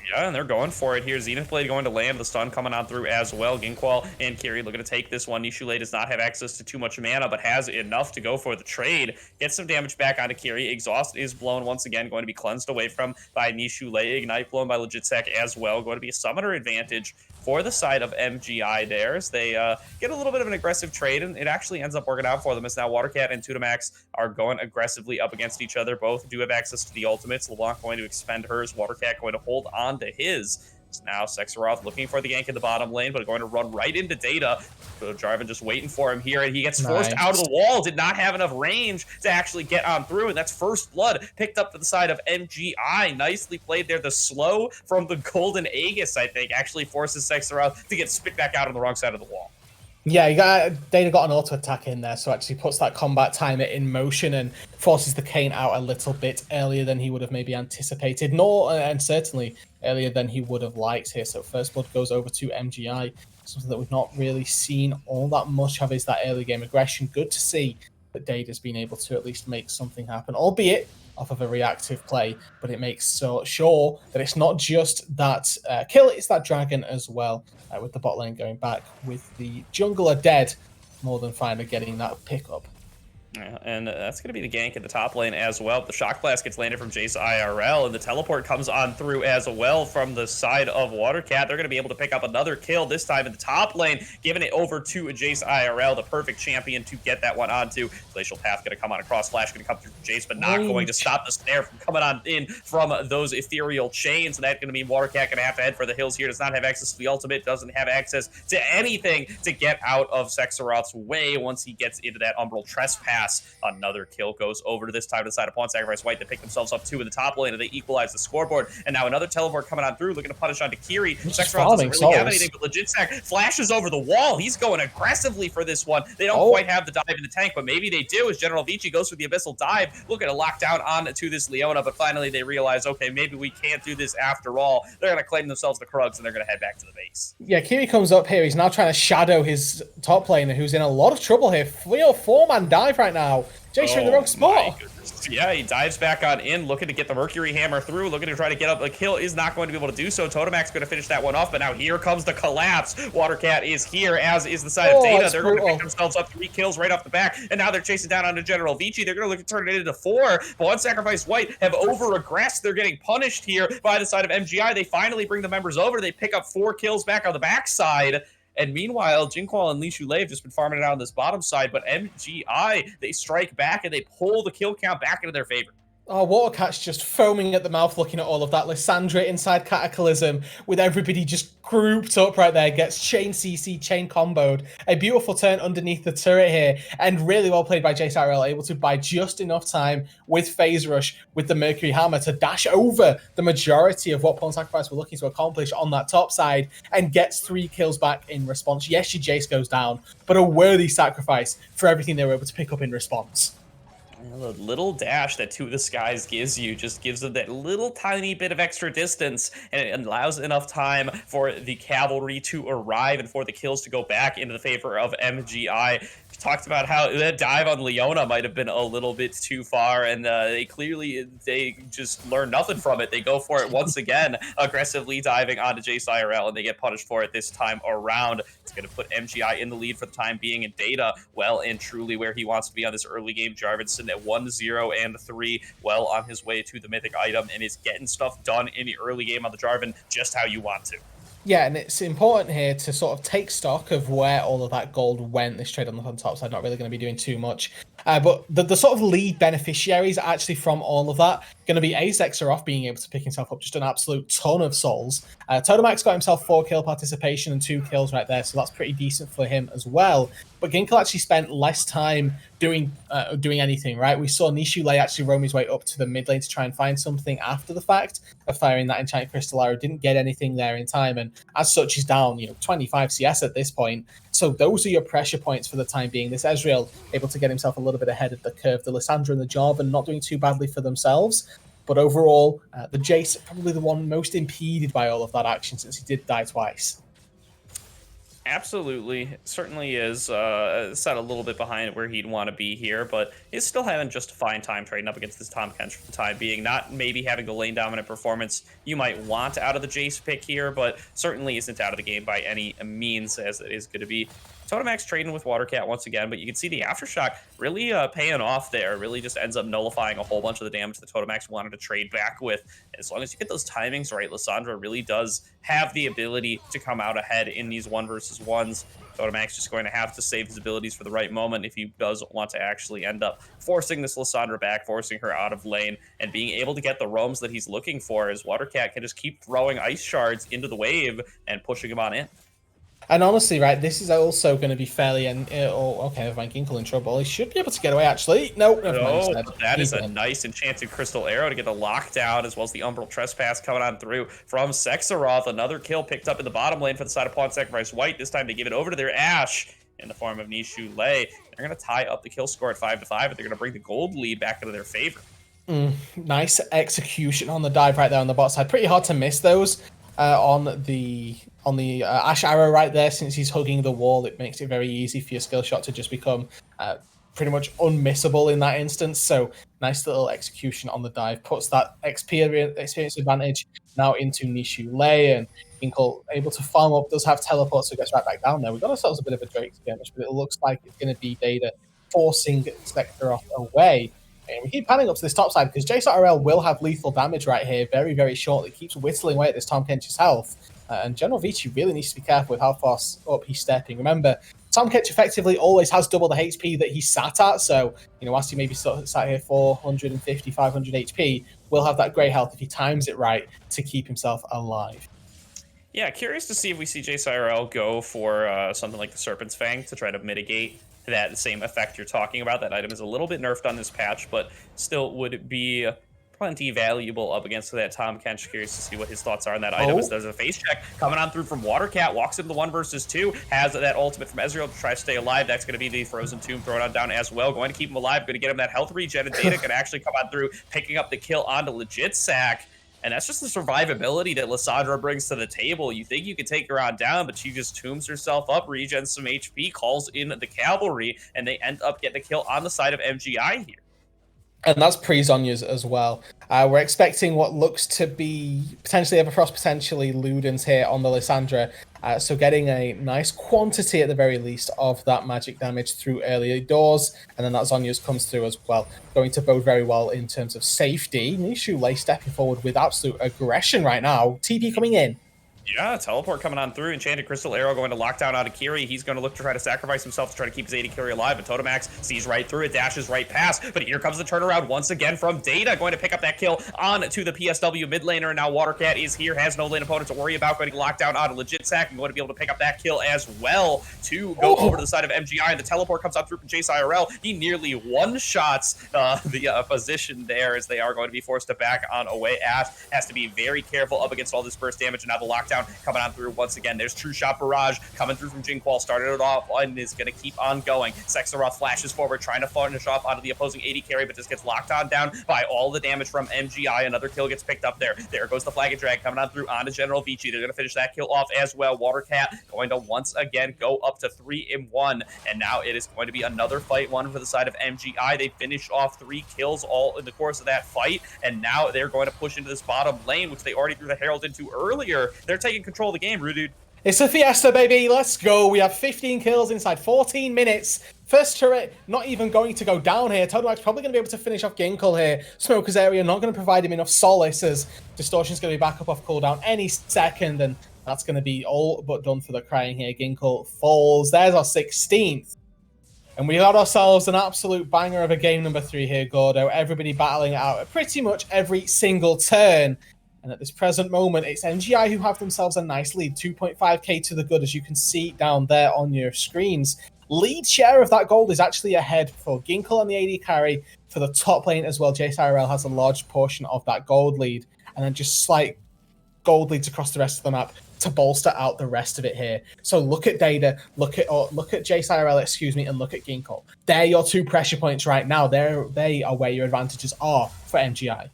Yeah, and they're going for it here. Zenith Blade going to land. The stun coming on through as well. Ginkwall and Kiri looking to take this one. Nishule does not have access to too much mana, but has enough to go for the trade. Get some damage back onto Kiri. Exhaust is blown once again. Going to be cleansed away from by Nishule. Ignite blown by Legit Sack as well. Going to be a summoner advantage for the side of MGI there, as they get a little bit of an aggressive trade, and it actually ends up working out for them, as now Watercat and Tutamax are going aggressively up against each other. Both do have access to the ultimates. LeBlanc going to expend hers, Watercat going to hold on to his. Now Sekhiroth looking for the gank in the bottom lane, but going to run right into Data. So Jarvan just waiting for him here, and he gets forced out of Nice. the wall. Did not have enough range to actually get on through, and that's first blood picked up to the side of MGI. Nicely played there. The slow from the golden Aegis, I think, actually forces Sekhiroth to get spit back out on the wrong side of the wall. Yeah, Data got an auto attack in there, so actually puts that combat timer in motion and forces the Kayn out a little bit earlier than he would have maybe anticipated, and certainly earlier than he would have liked here. So first blood goes over to MGI. Something that we've not really seen all that much of is that early game aggression. Good to see that Data's been able to at least make something happen, albeit off of a reactive play, but it makes so sure that it's not just that kill, it's that dragon as well, with the bot lane going back with the jungler dead, more than fine at getting that pickup. Yeah, and that's going to be the gank in the top lane as well. The Shock Blast gets landed from Jace IRL, and the teleport comes on through as well from the side of Watercat. They're going to be able to pick up another kill, this time in the top lane, giving it over to Jace IRL, the perfect champion to get that one onto. Glacial Path going to come on across, Flash going to come through Jace, but not going to stop the snare from coming on in from those ethereal chains. And that's going to mean Watercat going to have to head for the hills here. Does not have access to the ultimate, doesn't have access to anything to get out of Sekhiroth's way once he gets into that Umbral Trespass. Another kill goes over to this time to the side of Pawn Sacrifice White. They pick themselves up 2 in the top lane, and they equalize the scoreboard. And now another teleport coming on through, looking to punish onto Kiri. Sekhiroth doesn't really have anything, but Legit Sack flashes over the wall. He's going aggressively for this one. They don't quite have the dive in the tank, but maybe they do, as General Vici goes for the Abyssal Dive, looking to lock down onto this Leona, but finally they realize, okay, maybe we can't do this after all. They're going to claim themselves the Krugs, and they're going to head back to the base. Yeah, Kiri comes up here. He's now trying to shadow his top laner, who's in a lot of trouble here. 3 or 4-man dive right now. Jace, you're in the wrong spot. Yeah, he dives back on in, looking to get the Mercury Hammer through, looking to try to get up. The kill is not going to be able to do so. Totemac's going to finish that one off, but now here comes the collapse. Watercat is here, as is the side of Data. They're going to pick themselves up 3 kills right off the back, and now they're chasing down onto General Vici. They're going to look to turn it into 4, but One Sacrifice White have over-aggressed. They're getting punished here by the side of MGI. They finally bring the members over. They pick up 4 kills back on the backside. And meanwhile, Jinqual and Li Shulei have just been farming it out on this bottom side, but MGI, they strike back and they pull the kill count back into their favor. Oh, Watercat's just foaming at the mouth looking at all of that. Lissandra inside Cataclysm with everybody just grouped up right there. Gets chain CC, chain comboed. A beautiful turn underneath the turret here. And really well played by Jace IRL, able to buy just enough time with Phase Rush, with the Mercury Hammer to dash over the majority of what Pawn Sacrifice were looking to accomplish on that top side and gets 3 kills back in response. Yes, your Jace goes down, but a worthy sacrifice for everything they were able to pick up in response. The little dash that Two of the Skies gives you just gives them that little tiny bit of extra distance, and it allows enough time for the cavalry to arrive and for the kills to go back into the favor of MGI. Talked about how that dive on Leona might have been a little bit too far, and they just learn nothing from it. They go for it once again, aggressively diving onto Jace IRL, and they get punished for it this time around. It's going to put MGI in the lead for the time being, and Data well and truly where he wants to be on this early game. Jarvan at 1-0 and 3, well on his way to the mythic item, and is getting stuff done in the early game on the Jarvan just how you want to. Yeah, and it's important here to sort of take stock of where all of that gold went. This trade on the top side, not really going to be doing too much. But the sort of lead beneficiaries actually from all of that going to be Sekhiroth being able to pick himself up just an absolute ton of souls. Totemac's got himself 4 kill participation and 2 kills right there, so that's pretty decent for him as well. But Ginkel actually spent less time doing anything, right? We saw Li Shulei actually roam his way up to the mid lane to try and find something after the fact of firing that Enchanted Crystal Arrow. Didn't get anything there in time, and as such, he's down 25 CS at this point. So those are your pressure points for the time being. This Ezreal able to get himself a little bit ahead of the curve. The Lissandra and the Jarvan not doing too badly for themselves. But overall, the Jace probably the one most impeded by all of that action since he did die twice. Absolutely. It certainly is set a little bit behind where he'd want to be here, but he's still having just a fine time trading up against this Tahm Kench for the time being. Not maybe having the lane dominant performance you might want out of the Jace pick here, but certainly isn't out of the game by any means, as it is going to be Totemac's trading with Watercat once again, but you can see the Aftershock really paying off there. Really just ends up nullifying a whole bunch of the damage the Totemac's wanted to trade back with. As long as you get those timings right, Lissandra really does have the ability to come out ahead in these 1v1s. Totemac's just going to have to save his abilities for the right moment if he does want to actually end up forcing this Lissandra back, forcing her out of lane, and being able to get the roams that he's looking for, as Watercat can just keep throwing ice shards into the wave and pushing him on in. And honestly, right, this is also going to be fairly... okay, never mind, Ginkle in trouble. He should be able to get away, actually. No, never mind. No, that is a nice enchanted crystal arrow to get the lockdown, as well as the Umbral Trespass coming on through from Seksaroth. Another kill picked up in the bottom lane for the side of Pawn Sacrifice White. This time they give it over to their Ashe in the form of Nishu Lei. They're going to tie up the kill score at 5-5, but they're going to bring the gold lead back into their favor. Nice execution on the dive right there on the bot side. Pretty hard to miss those on the Ashe arrow right there. Since he's hugging the wall, it makes it very easy for your skill shot to just become pretty much unmissable in that instance. So nice little execution on the dive. Puts that experience advantage now into Nishu Lei, and Ginkle able to farm up, does have teleport, so gets right back down there. We've got ourselves a bit of a Drake skirmish, but it looks like it's going to be Data forcing Sektaroth away. And we keep panning up to this top side because JSRL will have lethal damage right here very, very shortly. It keeps whittling away at this Tahm Kench's health. And General Vici really needs to be careful with how far up he's stepping. Remember, Tahm Kench effectively always has double the HP that he's sat at. So, whilst he maybe sat here 450, 500 HP, will have that grey health if he times it right to keep himself alive. Yeah, curious to see if we see JSRL go for something like the Serpent's Fang to try to mitigate that same effect you're talking about. That item is a little bit nerfed on this patch, but still would be plenty valuable up against that Tahm Kench. Curious to see what his thoughts are on that item. There's a face check coming on through from Watercat, walks into the 1 versus 2, has that ultimate from Ezreal to try to stay alive. That's going to be the Frozen Tomb thrown on down as well. Going to keep him alive, going to get him that health regen, and Data can actually come on through, picking up the kill onto Legit Sack. And that's just the survivability that Lissandra brings to the table. You think you could take her on down, but she just tombs herself up, regens some HP, calls in the cavalry, and they end up getting a kill on the side of MGI here. And that's pre-Zhonya's as well. We're expecting what looks to be potentially Everfrost, potentially Ludens here on the Lissandra. So getting a nice quantity at the very least of that magic damage through early doors. And then that Zhonya's comes through as well. Going to bode very well in terms of safety. Nishu Lei stepping forward with absolute aggression right now. TP coming in. Yeah, teleport coming on through. Enchanted Crystal Arrow going to lock down out of Kiri. He's going to look to try to sacrifice himself to try to keep his AD carry alive, but Totemax sees right through it, dashes right past. But here comes the turnaround once again from Data, going to pick up that kill on to the PSW mid laner. And now Watercat is here, has no lane opponent to worry about, going to lock down out of Legit Sack and going to be able to pick up that kill as well to go over to the side of MGI. And the teleport comes up through from Jace IRL. He nearly one-shots the position there, as they are going to be forced to back on away. Ashe has to be very careful up against all this burst damage, and now the lockdown coming on through once again. There's True Shot Barrage coming through from Jinqual. Started it off and is going to keep on going. Seksaroth flashes forward, trying to finish off onto the opposing AD carry, but just gets locked on down by all the damage from MGI. Another kill gets picked up there. There goes the Flag and Drag coming on through onto General Vici. They're going to finish that kill off as well. Watercat going to once again go up to 3-1, and now it is going to be another fight one for the side of MGI. They finished off 3 kills all in the course of that fight, and now they're going to push into this bottom lane, which they already threw the Herald into earlier. They're taking control of the game, Rude. It's a fiesta, baby. Let's go. We have 15 kills inside 14 minutes. First turret not even going to go down here. Totemac's probably going to be able to finish off Ginkle here. Smoker's area not going to provide him enough solace, as Distortion's going to be back up off cooldown any second, and that's going to be all but done for the crying here. Ginkle falls. There's our 16th. And we got ourselves an absolute banger of a game number 3 here, Gordo. Everybody battling it out at pretty much every single turn. And at this present moment, it's MGI who have themselves a nice lead, 2.5k to the good, as you can see down there on your screens. Lead share of that gold is actually ahead for Ginkle on the AD carry. For the top lane as well, JSRL has a large portion of that gold lead. And then just slight gold leads across the rest of the map to bolster out the rest of it here. So look at Data, look at JSRL, excuse me, and look at Ginkle. They're your 2 pressure points right now. They are where your advantages are for MGI.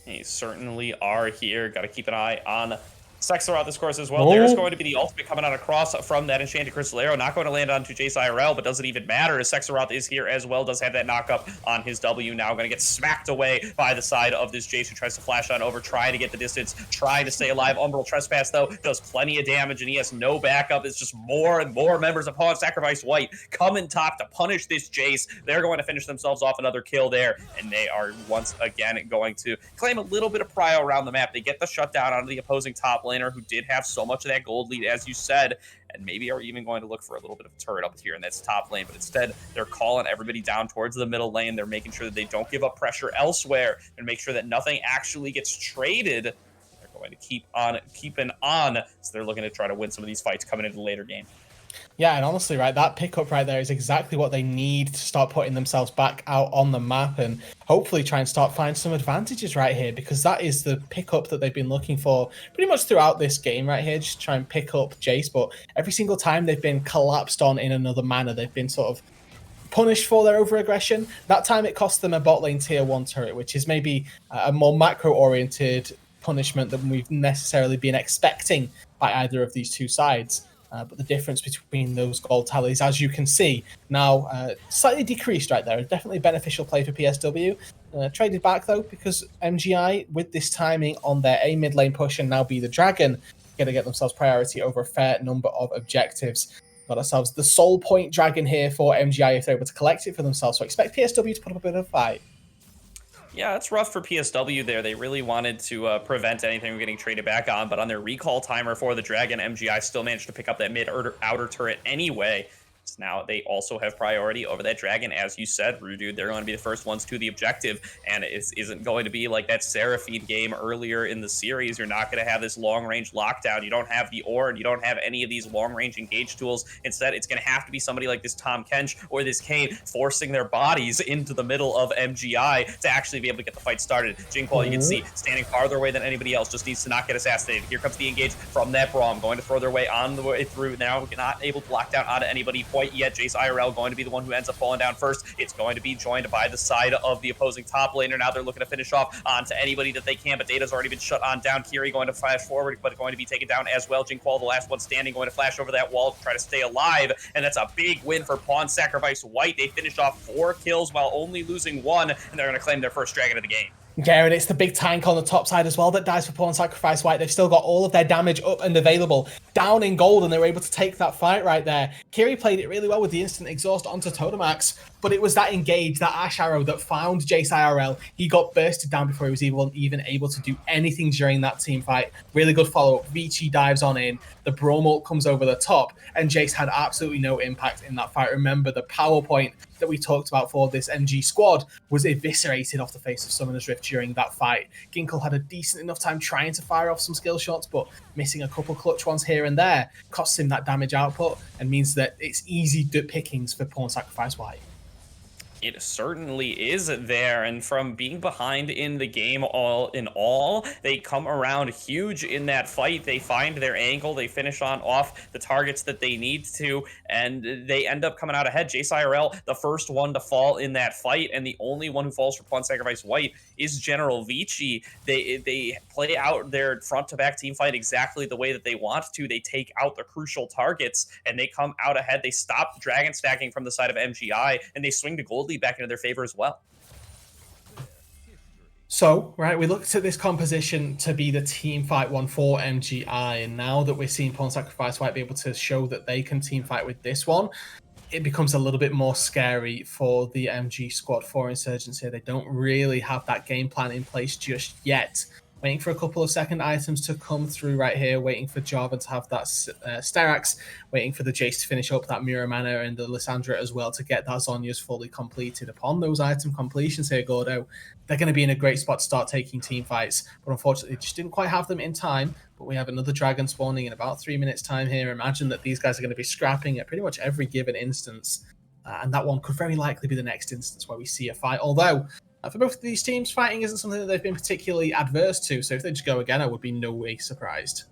They certainly are here. Got to keep an eye on Sek'Sar this course as well. There's Oh, going to be the ultimate coming out across from that Enchanted Crystal Arrow. Not going to land onto Jace IRL, but doesn't even matter as Sek'Sar is here as well. Does have that knock up on his W. Now going to get smacked away by the side of this Jace who tries to flash on over, trying to get the distance, trying to stay alive. Umbral Trespass, though, does plenty of damage, and he has no backup. It's just more and more members of Pawn Sacrifice White coming top to punish this Jace. They're going to finish themselves off another kill there, and they are once again going to claim a little bit of prio around the map. They get the shutdown onto the opposing top laner, who did have so much of that gold lead, as you said, and maybe are even going to look for a little bit of a turret up here in this top lane. But instead, they're calling everybody down towards the middle lane. They're making sure that they don't give up pressure elsewhere and make sure that nothing actually gets traded. They're going to keep on keeping on, so they're looking to try to win some of these fights coming into the later game. yeah, and honestly, right, that pickup right there is exactly what they need to start putting themselves back out on the map and hopefully try and start finding some advantages right here, because that is the pickup that they've been looking for pretty much throughout this game right here. Just try and pick up Jace, but every single time they've been collapsed on in another manner, they've been sort of punished for their over-aggression. That time it cost them a bot lane tier 1 turret, which is maybe a more macro-oriented punishment than we've necessarily been expecting by either of these two sides. But the difference between those gold tallies, as you can see, now slightly decreased right there. Definitely a beneficial play for PSW. Traded back, though, because MGI, with this timing on their A mid lane push and now be the Dragon, going to get themselves priority over a fair number of objectives. Got ourselves the soul point Dragon here for MGI if they're able to collect it for themselves. So expect PSW to put up a bit of a fight. Yeah, it's rough for PSW there. They really wanted to prevent anything from getting traded back on, but on their recall timer for the Dragon, MGI still managed to pick up that mid-outer turret anyway. So now they also have priority over that Dragon. As you said, Rudude, they're going to be the first ones to the objective, and it isn't going to be like that Seraphine game earlier in the series. You're not going to have this long-range lockdown. You don't have the Ore, and you don't have any of these long-range engage tools. Instead, it's going to have to be somebody like this Tom Kench or this Kane forcing their bodies into the middle of MGI to actually be able to get the fight started. Jinqual, you can see, standing farther away than anybody else, just needs to not get assassinated. Here comes the engage from that Braum, going to throw their way on the way through. Now not able to lock down onto anybody quite yet. Jace IRL going to be the one who ends up falling down first. It's going to be joined by the side of the opposing top laner. Now they're looking to finish off onto anybody that they can, but Data's already been shut on down. Kiri going to flash forward, but going to be taken down as well. Jinqual, the last one standing, going to flash over that wall to try to stay alive, and that's a big win for Pawn Sacrifice White. They finish off 4 kills while only losing 1, and they're going to claim their first Dragon of the game. Yeah, and it's the big tank on the top side as well that dies for Pawn Sacrifice White. They've still got all of their damage up and available, down in gold, and they were able to take that fight right there. Kiri played it really well with the instant exhaust onto Totemax, but it was that engage, that Ash Arrow that found Jace IRL. He got bursted down before he was even able to do anything during that team fight. Really good follow-up. Vici dives on in, the Braum ult comes over the top, and Jace had absolutely no impact in that fight. Remember, the power point that we talked about for this MG squad was eviscerated off the face of Summoner's Rift during that fight. Ginkel had a decent enough time trying to fire off some skill shots, but missing a couple clutch ones here and there costs him that damage output and means that it's easy pickings for Pawn Sacrifice White. It certainly is there, and from being behind in the game all in all, they come around huge in that fight. They find their angle, they finish on off the targets that they need to, and they end up coming out ahead. Jace IRL, the first one to fall in that fight, and the only one who falls for Pawn Sacrifice White is General Vici. They play out their front-to-back team fight exactly the way that they want to. They take out the crucial targets, and they come out ahead. They stop the Dragon stacking from the side of MGI, and they swing to gold lead back into their favor as well. So, right, we looked at this composition to be the team fight one for MGI, and now that we're seeing Pawn Sacrifice White be able to show that they can team fight with this one, it becomes a little bit more scary for the MG squad for Insurgents here. They don't really have that game plan in place just yet. Waiting for a couple of second items to come through right here, waiting for Jarvan to have that Sterax, waiting for the Jace to finish up that Mirror Mana and the Lissandra as well to get that Zhonya's fully completed. Upon those item completions here, Gordo, they're going to be in a great spot to start taking team fights, but unfortunately just didn't quite have them in time. But we have another Dragon spawning in about 3 minutes time here. Imagine that these guys are going to be scrapping at pretty much every given instance, and that one could very likely be the next instance where we see a fight, although for both of these teams, fighting isn't something that they've been particularly adverse to, so if they just go again, I would be no way surprised.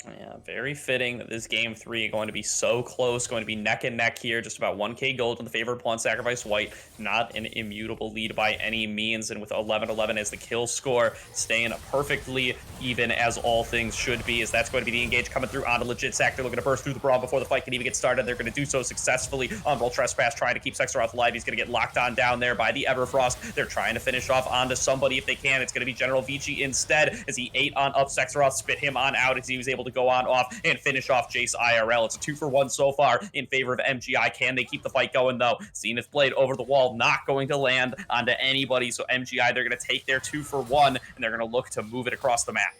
Yeah, very fitting that this game three going to be so close, going to be neck and neck here, just about 1k gold in the favor of Pawn Sacrifice White. Not an immutable lead by any means, and with 11-11 as the kill score, staying perfectly even as all things should be, as that's going to be the engage coming through onto Legit Sack. They're looking to burst through the brawl before the fight can even get started. They're going to do so successfully. Roll Trespass trying to keep Sexaroth alive. He's going to get locked on down there by the Everfrost. They're trying to finish off onto somebody if they can. It's going to be General Vici instead, as he ate on up Sexaroth, spit him on out as he was able to go on off and finish off Jace IRL. It's a 2-for-1 so far in favor of MGI. Can they keep the fight going though? Zenith Blade over the wall, not going to land onto anybody. So MGI, they're going to take their 2-for-1 and they're going to look to move it across the map.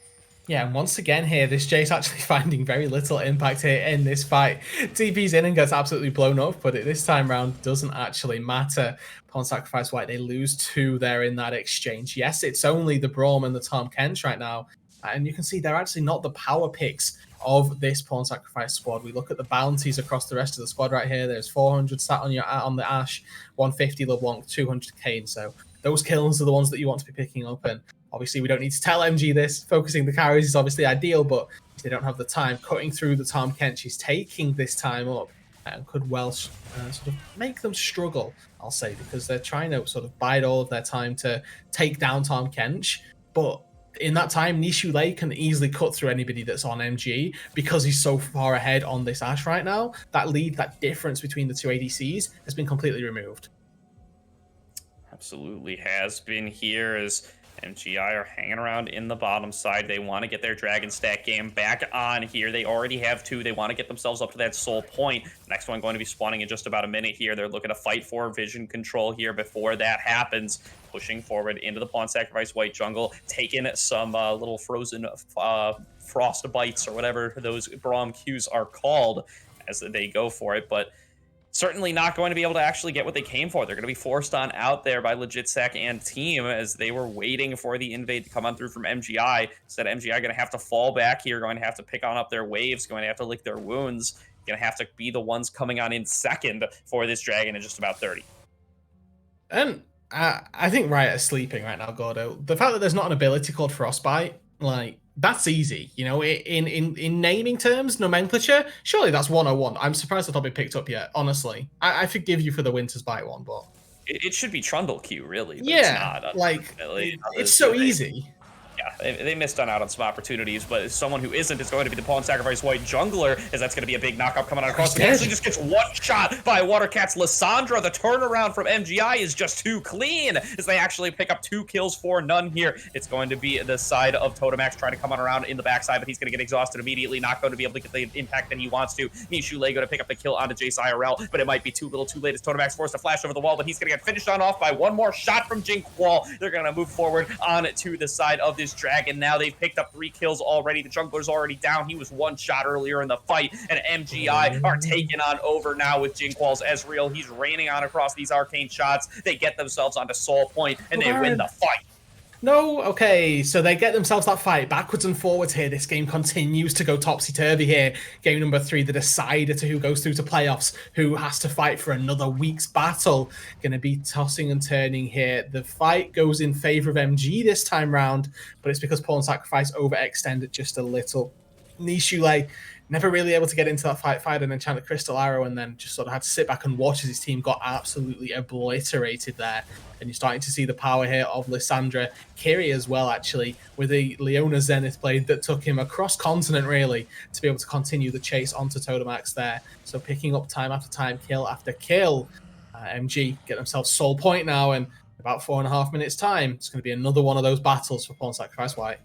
Yeah, and once again here, this Jace actually finding very little impact here in this fight. TP's in and gets absolutely blown up, but this time round doesn't actually matter. Pawn Sacrifice White, they lose 2 there in that exchange. Yes, it's only the Braum and the Tom Kents right now, and you can see they're actually not the power picks of this Pawn Sacrifice squad. We look at the bounties across the rest of the squad right here. There's 400 stat on the Ashe, 150 LeBlanc, 200 Kane. So those kills are the ones that you want to be picking up. And obviously, we don't need to tell MG this. Focusing the carries is obviously ideal, but if they don't have the time, cutting through the Tom Kent, she's taking this time up and could well sort of make them struggle, I'll say, because they're trying to sort of bide all of their time to take down Tom Kench. But in that time, Nishu Lei can easily cut through anybody that's on MG because he's so far ahead on this Ashe right now. That lead, that difference between the two ADCs has been completely removed. Absolutely has been here, as MGI are hanging around in the bottom side. They want to get their Dragon Stack game back on here. They already have 2. They want to get themselves up to that soul point. Next one going to be spawning in just about a minute here. They're looking to fight for vision control here before that happens. Pushing forward into the Pawn Sacrifice White jungle, taking some little frozen frost bites or whatever those Braum Qs are called as they go for it. But certainly not going to be able to actually get what they came for. They're going to be forced on out there by Legit Sack and team, as they were waiting for the invade to come on through from MGI. Instead, MGI going to have to fall back here, going to have to pick on up their waves, going to have to lick their wounds, going to have to be the ones coming on in second for this dragon in just about 30. And I think Riot is sleeping right now, Gordo. The fact that there's not an ability called Frostbite, like, that's easy. You know, in naming terms, nomenclature, surely that's 101. I'm surprised that's not been picked up yet, honestly. I forgive you for the Winter's Bite one, but... It should be Trundle Q, really. But yeah, it's not, like, it's so easy. Yeah, they missed out on some opportunities, but someone who isn't is going to be the Pawn Sacrifice White jungler, as that's going to be a big knockup coming out across. But he actually just gets one shot by Watercat's Lissandra. The turnaround from MGI is just too clean, as they actually pick up 2 kills for none here. It's going to be the side of Totemax trying to come on around in the backside, but he's going to get exhausted immediately, not going to be able to get the impact that he wants to. Nishu Lei going to pick up the kill onto Jace IRL, but it might be too little too late as Totemax forced to flash over the wall, but he's going to get finished on off by one more shot from Jink Wall. They're going to move forward on to the side of this dragon. Now they've picked up 3 kills already. The jungler's already down. He was 1 shot earlier in the fight, and MGI are taking on over now with Jinkwall's Ezreal. He's raining on across these arcane shots. They get themselves onto Soul Point, and they win the fight. No, okay, so they get themselves that fight backwards and forwards here. This game continues to go topsy-turvy here. Game number 3, the decider to who goes through to playoffs, who has to fight for another week's battle. Going to be tossing and turning here. The fight goes in favor of MG this time round, but it's because Pawn Sacrifice overextended just a little. Nishu Lei never really able to get into that fight, fired an enchanted crystal arrow, and then just sort of had to sit back and watch as his team got absolutely obliterated there. And you're starting to see the power here of Lissandra. Kiri as well, actually, with a Leona Zenith blade that took him across continent, really, to be able to continue the chase onto Totemax there. So picking up time after time, kill after kill. MG get themselves Soul Point now, and about 4.5 minutes time, it's going to be another one of those battles for Pawn Sacrifice White.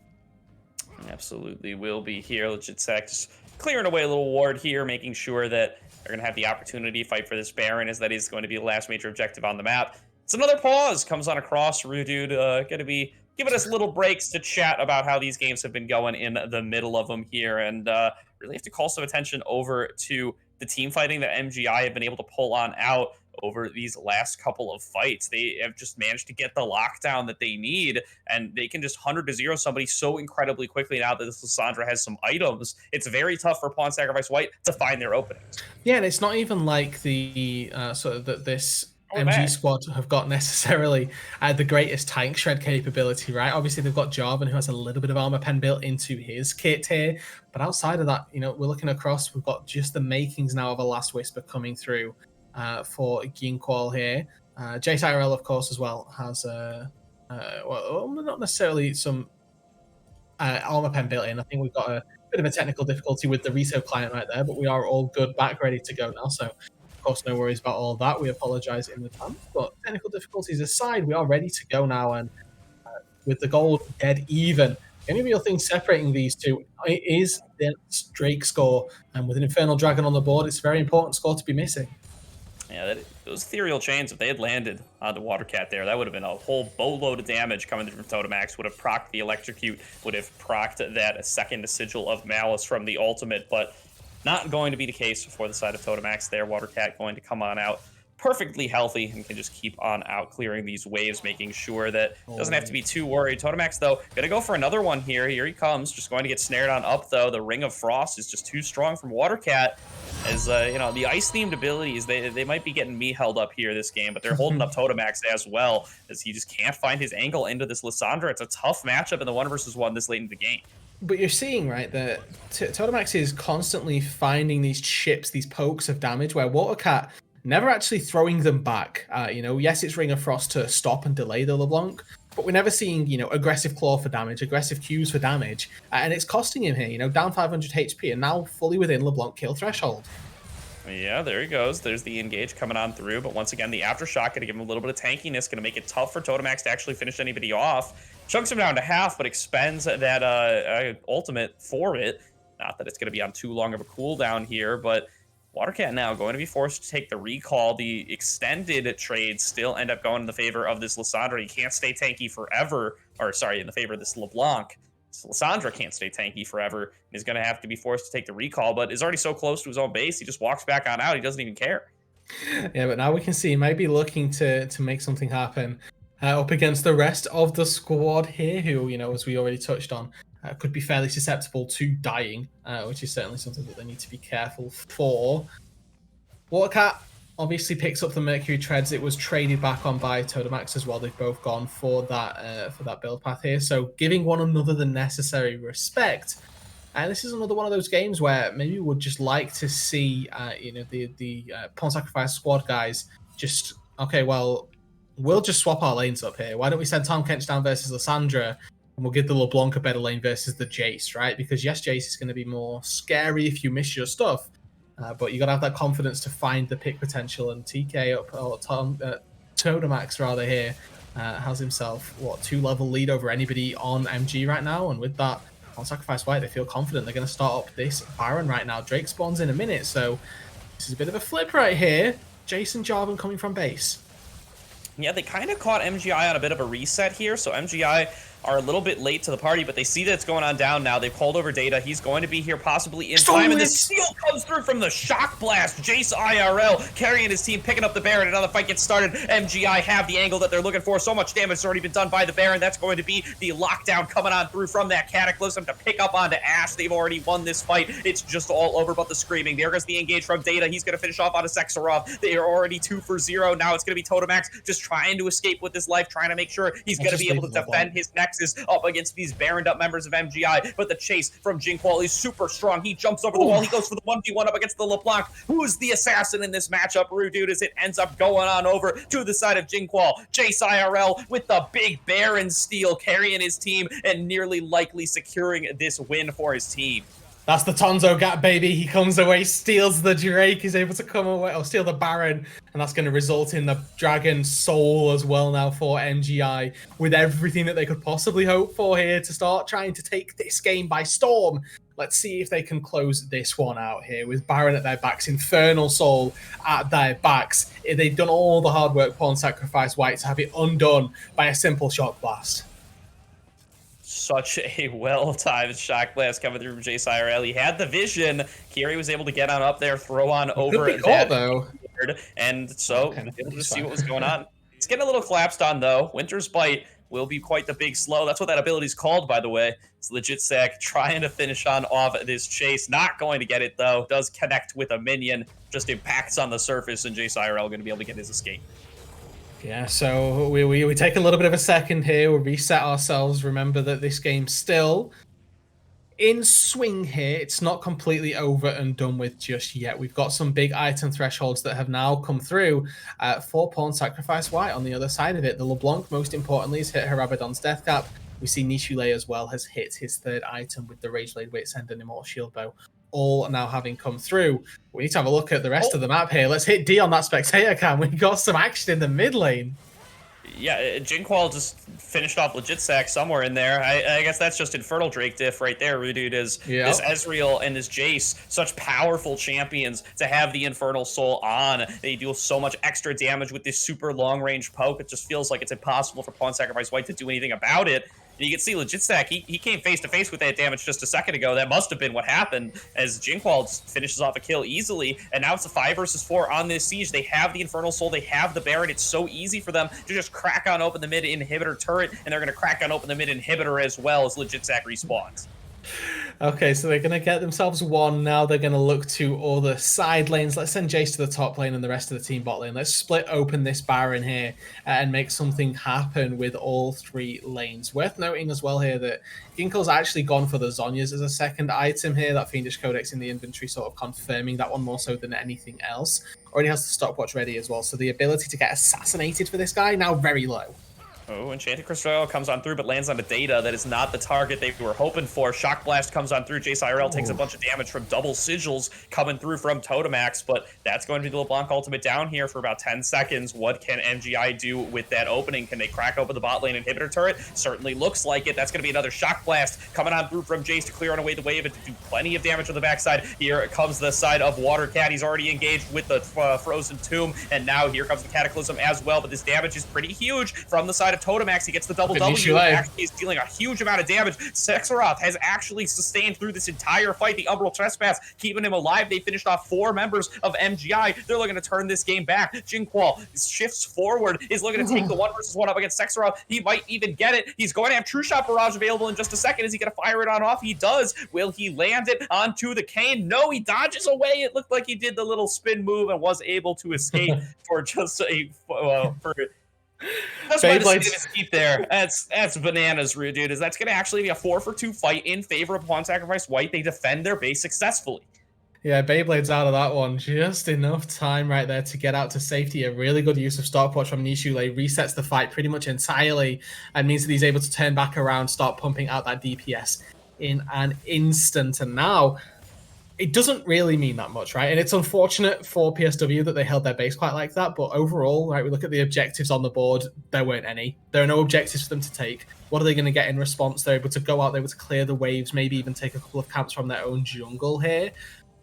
Absolutely will be here. Legit Sack just clearing away a little ward here, making sure that they're going to have the opportunity to fight for this Baron, as that is going to be the last major objective on the map. It's another pause. Comes on across. Rudude going to be giving us little breaks to chat about how these games have been going in the middle of them here, and really have to call some attention over to the team fighting that MGI have been able to pull on out over these last couple of fights. They have just managed to get the lockdown that they need, and they can just 100-0 somebody so incredibly quickly now that this Lissandra has some items. It's very tough for Pawn Sacrifice White to find their openings. Yeah, and it's not even like the sort of this Or MG back. squad have got necessarily the greatest tank shred capability, right? Obviously, they've got Jarvan, who has a little bit of armor pen built into his kit here. But outside of that, we're looking across. We've got just the makings now of a Last Whisper coming through for Ginkwall here. Jace IRL, of course, as well, has well, not necessarily some armor pen built in. I think we've got a bit of a technical difficulty with the reso client right there, but we are all good back, ready to go now. So, of course, no worries about all that. We apologize in advance, but technical difficulties aside, we are ready to go now. And with the gold dead even, the only real thing separating these two is the Drake score. And with an Infernal Dragon on the board, it's a very important score to be missing. Yeah, those ethereal chains, if they had landed on the Watercat there, that would have been a whole boatload of damage coming through from Totemax. Would have procced the Electrocute, would have procced that second Sigil of Malice from the ultimate, but not going to be the case for the side of Totemax there. Watercat going to come on out perfectly healthy and can just keep on out clearing these waves, making sure that doesn't have to be too worried. Totemax, though, gonna go for another one here. Here he comes, just going to get snared on up, though. The Ring of Frost is just too strong from Watercat. As the ice-themed abilities, they might be getting me held up here this game, but they're holding up Totemax as well, as he just can't find his angle into this Lissandra. It's a tough matchup in the 1-versus-1 this late in the game. But you're seeing, right, that Totemax is constantly finding these chips, these pokes of damage, where Watercat never actually throwing them back. Yes, it's Ring of Frost to stop and delay the LeBlanc, but we're never seeing, aggressive claw for damage, aggressive Qs for damage, and it's costing him here, down 500 HP and now fully within LeBlanc kill threshold. Yeah, there he goes. There's the engage coming on through, but once again, the aftershock going to give him a little bit of tankiness, going to make it tough for Totemax to actually finish anybody off. Chunks him down to half, but expends that ultimate for it. Not that it's going to be on too long of a cooldown here, but Watercat now going to be forced to take the recall. The extended trades still end up going in the favor of this Lissandra. He can't stay tanky forever, or sorry, in the favor of this LeBlanc. So Lissandra can't stay tanky forever. He's going to have to be forced to take the recall, but is already so close to his own base, he just walks back on out. He doesn't even care. Yeah, but now we can see he might be looking to make something happen up against the rest of the squad here, who, as we already touched on, could be fairly susceptible to dying, which is certainly something that they need to be careful for. Watercat obviously picks up the Mercury Treads. It was traded back on by Totemax as well. They've both gone for that build path here, so giving one another the necessary respect. And this is another one of those games where maybe we would just like to see, the Pawn Sacrifice squad guys just, okay, well, we'll just swap our lanes up here. Why don't we send Tom Kench down versus Lissandra, and we'll give the LeBlanc a better lane versus the Jace, right? Because yes, Jace is going to be more scary if you miss your stuff, but you got to have that confidence to find the pick potential. And TK up, or Totemax rather here, has himself, 2-level lead over anybody on MG right now, and with that, on Sacrifice White, they feel confident they're going to start up this Baron right now. Drake spawns in a minute, so this is a bit of a flip right here. Jason Jarvan coming from base. Yeah, they kind of caught MGI on a bit of a reset here, so MGI are a little bit late to the party, but they see that it's going on down now. They've called over Data. He's going to be here possibly in time, and the steal comes through from the Shock Blast. Jace IRL carrying his team, picking up the Baron. Another fight gets started. MGI have the angle that they're looking for. So much damage has already been done by the Baron. That's going to be the lockdown coming on through from that Cataclysm to pick up onto Ash. They've already won this fight. It's just all over but the screaming. There goes the engage from Data. He's going to finish off onto Sexarov. They are already 2 for 0. Now it's going to be Totemax just trying to escape with his life, trying to make sure he's going to be able to defend his Nexus up against these Baroned up members of MGI, but the chase from Jinkwall is super strong. He jumps over the wall. He goes for the 1v1 up against the LeBlanc. Who's the assassin in this matchup, Rudude, as it ends up going on over to the side of Jinkwall. Jace IRL with the big Baron steal, carrying his team and nearly likely securing this win for his team. That's the Tonzo gap, baby. He comes away, steals the Drake, is able to come away, or steal the Baron, and that's going to result in the Dragon Soul as well now for MGI, with everything that they could possibly hope for here to start trying to take this game by storm. Let's see if they can close this one out here with Baron at their backs, Infernal Soul at their backs. They've done all the hard work, Pawn Sacrifice White, to have it undone by a simple Shock Blast. Such a well-timed Shock Blast coming through from Jace IRL. He had the vision. Kiri was able to get on up there, throw on over that board, and so able to see what was going on. It's getting a little collapsed on, though. Winter's Bite will be quite the big slow. That's what that ability's called, by the way. It's legit Sack trying to finish on off this chase. Not going to get it, though. Does connect with a minion. Just impacts on the surface, and Jace IRL going to be able to get his escape. Yeah, so we take a little bit of a second here, we reset ourselves, remember that this game's still in swing here. It's not completely over and done with just yet. We've got some big item thresholds that have now come through for Pawn Sacrifice White on the other side of it. The LeBlanc, most importantly, has hit her Abaddon's Death Cap. We see Nishule as well has hit his third item with the Rage Blade Wit's End and Immortal Shield Bow, all now having come through. We need to have a look at the rest of the map here. Let's hit D on that spectator cam. We got some action in the mid lane. Yeah, Jinqual just finished off Legit Sack somewhere in there. I guess that's just Infernal Drake diff right there, Rudude, is this Ezreal and this Jace, such powerful champions to have the Infernal Soul on. They deal so much extra damage with this super long-range poke. It just feels like it's impossible for Pawn Sacrifice White to do anything about it. And you can see Legit Stack, he came face-to-face with that damage just a second ago. That must have been what happened, as Jinqual finishes off a kill easily, and now it's a 5 versus 4 on this siege. They have the Infernal Soul, they have the Baron. It's so easy for them to just crack on open the mid inhibitor turret, and they're going to crack on open the mid inhibitor as well as Legit Stack respawns. Okay, so they're going to get themselves one. Now they're going to look to all the side lanes. Let's send Jace to the top lane and the rest of the team bot lane. Let's split open this Baron here and make something happen with all three lanes. Worth noting as well here that Ginkle's actually gone for the Zhonya's as a second item here. That Fiendish Codex in the inventory sort of confirming that one more so than anything else. Already has the stopwatch ready as well. So the ability to get assassinated for this guy now very low. Oh, Enchanted Crystal comes on through, but lands on a Data that is not the target they were hoping for. Shock Blast comes on through. Jace IRL takes a bunch of damage from double sigils coming through from Totemax, but that's going to be the LeBlanc ultimate down here for about 10 seconds. What can MGI do with that opening? Can they crack open the bot lane inhibitor turret? Certainly looks like it. That's going to be another Shock Blast coming on through from Jace to clear on away the wave and to do plenty of damage on the backside. Here comes the side of Watercat. He's already engaged with the Frozen Tomb, and now here comes the Cataclysm as well, but this damage is pretty huge from the side of Totemax. He gets the double W, actually is dealing a huge amount of damage. Sekhiroth has actually sustained through this entire fight the Umbral Trespass, keeping him alive. They finished off 4 members of MGI. They're looking to turn this game back. Jinqual shifts forward, is looking to take the 1 versus 1 up against Sekhiroth. He might even get it. He's going to have True Shot Barrage available in just a second. Is he going to fire it on off? He does. Will he land it onto the Kayn? No, he dodges away. It looked like he did the little spin move and was able to escape for just a that's why the escape there. That's bananas, rude dude. Is that's going to actually be a 4-for-2 fight in favor of Pawn Sacrifice White. They defend their base successfully. Yeah, Beyblade's out of that one. Just enough time right there to get out to safety. A really good use of stopwatch from Nishule. Resets the fight pretty much entirely and means that he's able to turn back around, start pumping out that DPS in an instant. And now it doesn't really mean that much, right? And it's unfortunate for PSW that they held their base quite like that. But overall, right, we look at the objectives on the board. There weren't any. There are no objectives for them to take. What are they going to get in response? They're able to go out, they're able to clear the waves, maybe even take a couple of camps from their own jungle here.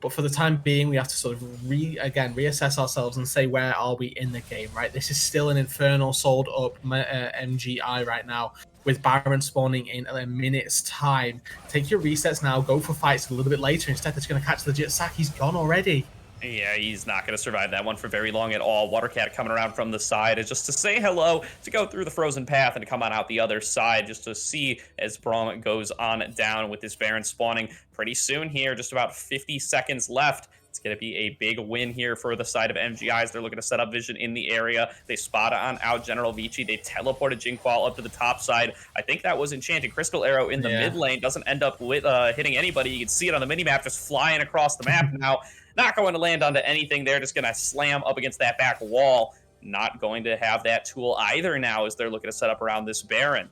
But for the time being, we have to sort of reassess ourselves and say, where are we in the game, right? This is still an Infernal sold up MGI right now, with Baron spawning in a minute's time. Take your resets now, go for fights a little bit later. Instead, it's going to catch Legit Sack. He's gone already. Yeah, he's not going to survive that one for very long at all. Watercat coming around from the side is just to say hello, to go through the frozen path and to come on out the other side just to see as Braum goes on down with this Baron spawning pretty soon here. Just about 50 seconds left. It's going to be a big win here for the side of MGIs. They're looking to set up vision in the area. They spot on out General Vici. They teleported Jinqual up to the top side. I think that was Enchanted Crystal Arrow in the mid lane. Doesn't end up with hitting anybody. You can see it on the minimap just flying across the map now. Not going to land onto anything. They're just going to slam up against that back wall. Not going to have that tool either now as they're looking to set up around this Baron.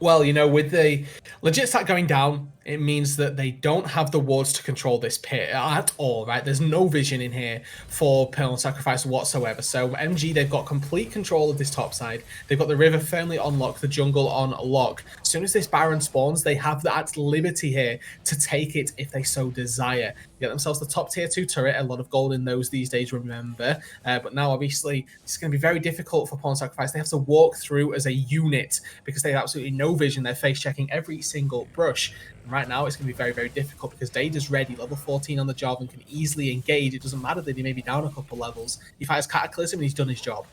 Well, you know, with the Legit Stack going down, it means that they don't have the wards to control this pit at all, right? There's no vision in here for Pawn Sacrifice whatsoever. So MG, they've got complete control of this top side. They've got the river firmly on lock, the jungle on lock. As soon as this Baron spawns, they have that liberty here to take it if they so desire. Get themselves the top tier 2 turret, a lot of gold in those these days, remember. But now, obviously, it's going to be very difficult for Pawn Sacrifice. They have to walk through as a unit because they have absolutely no vision. They're face checking every single brush. And right now, it's going to be very, very difficult because Data's ready, level 14 on the job, and can easily engage. It doesn't matter that he may be down a couple levels. He fires Cataclysm and he's done his job.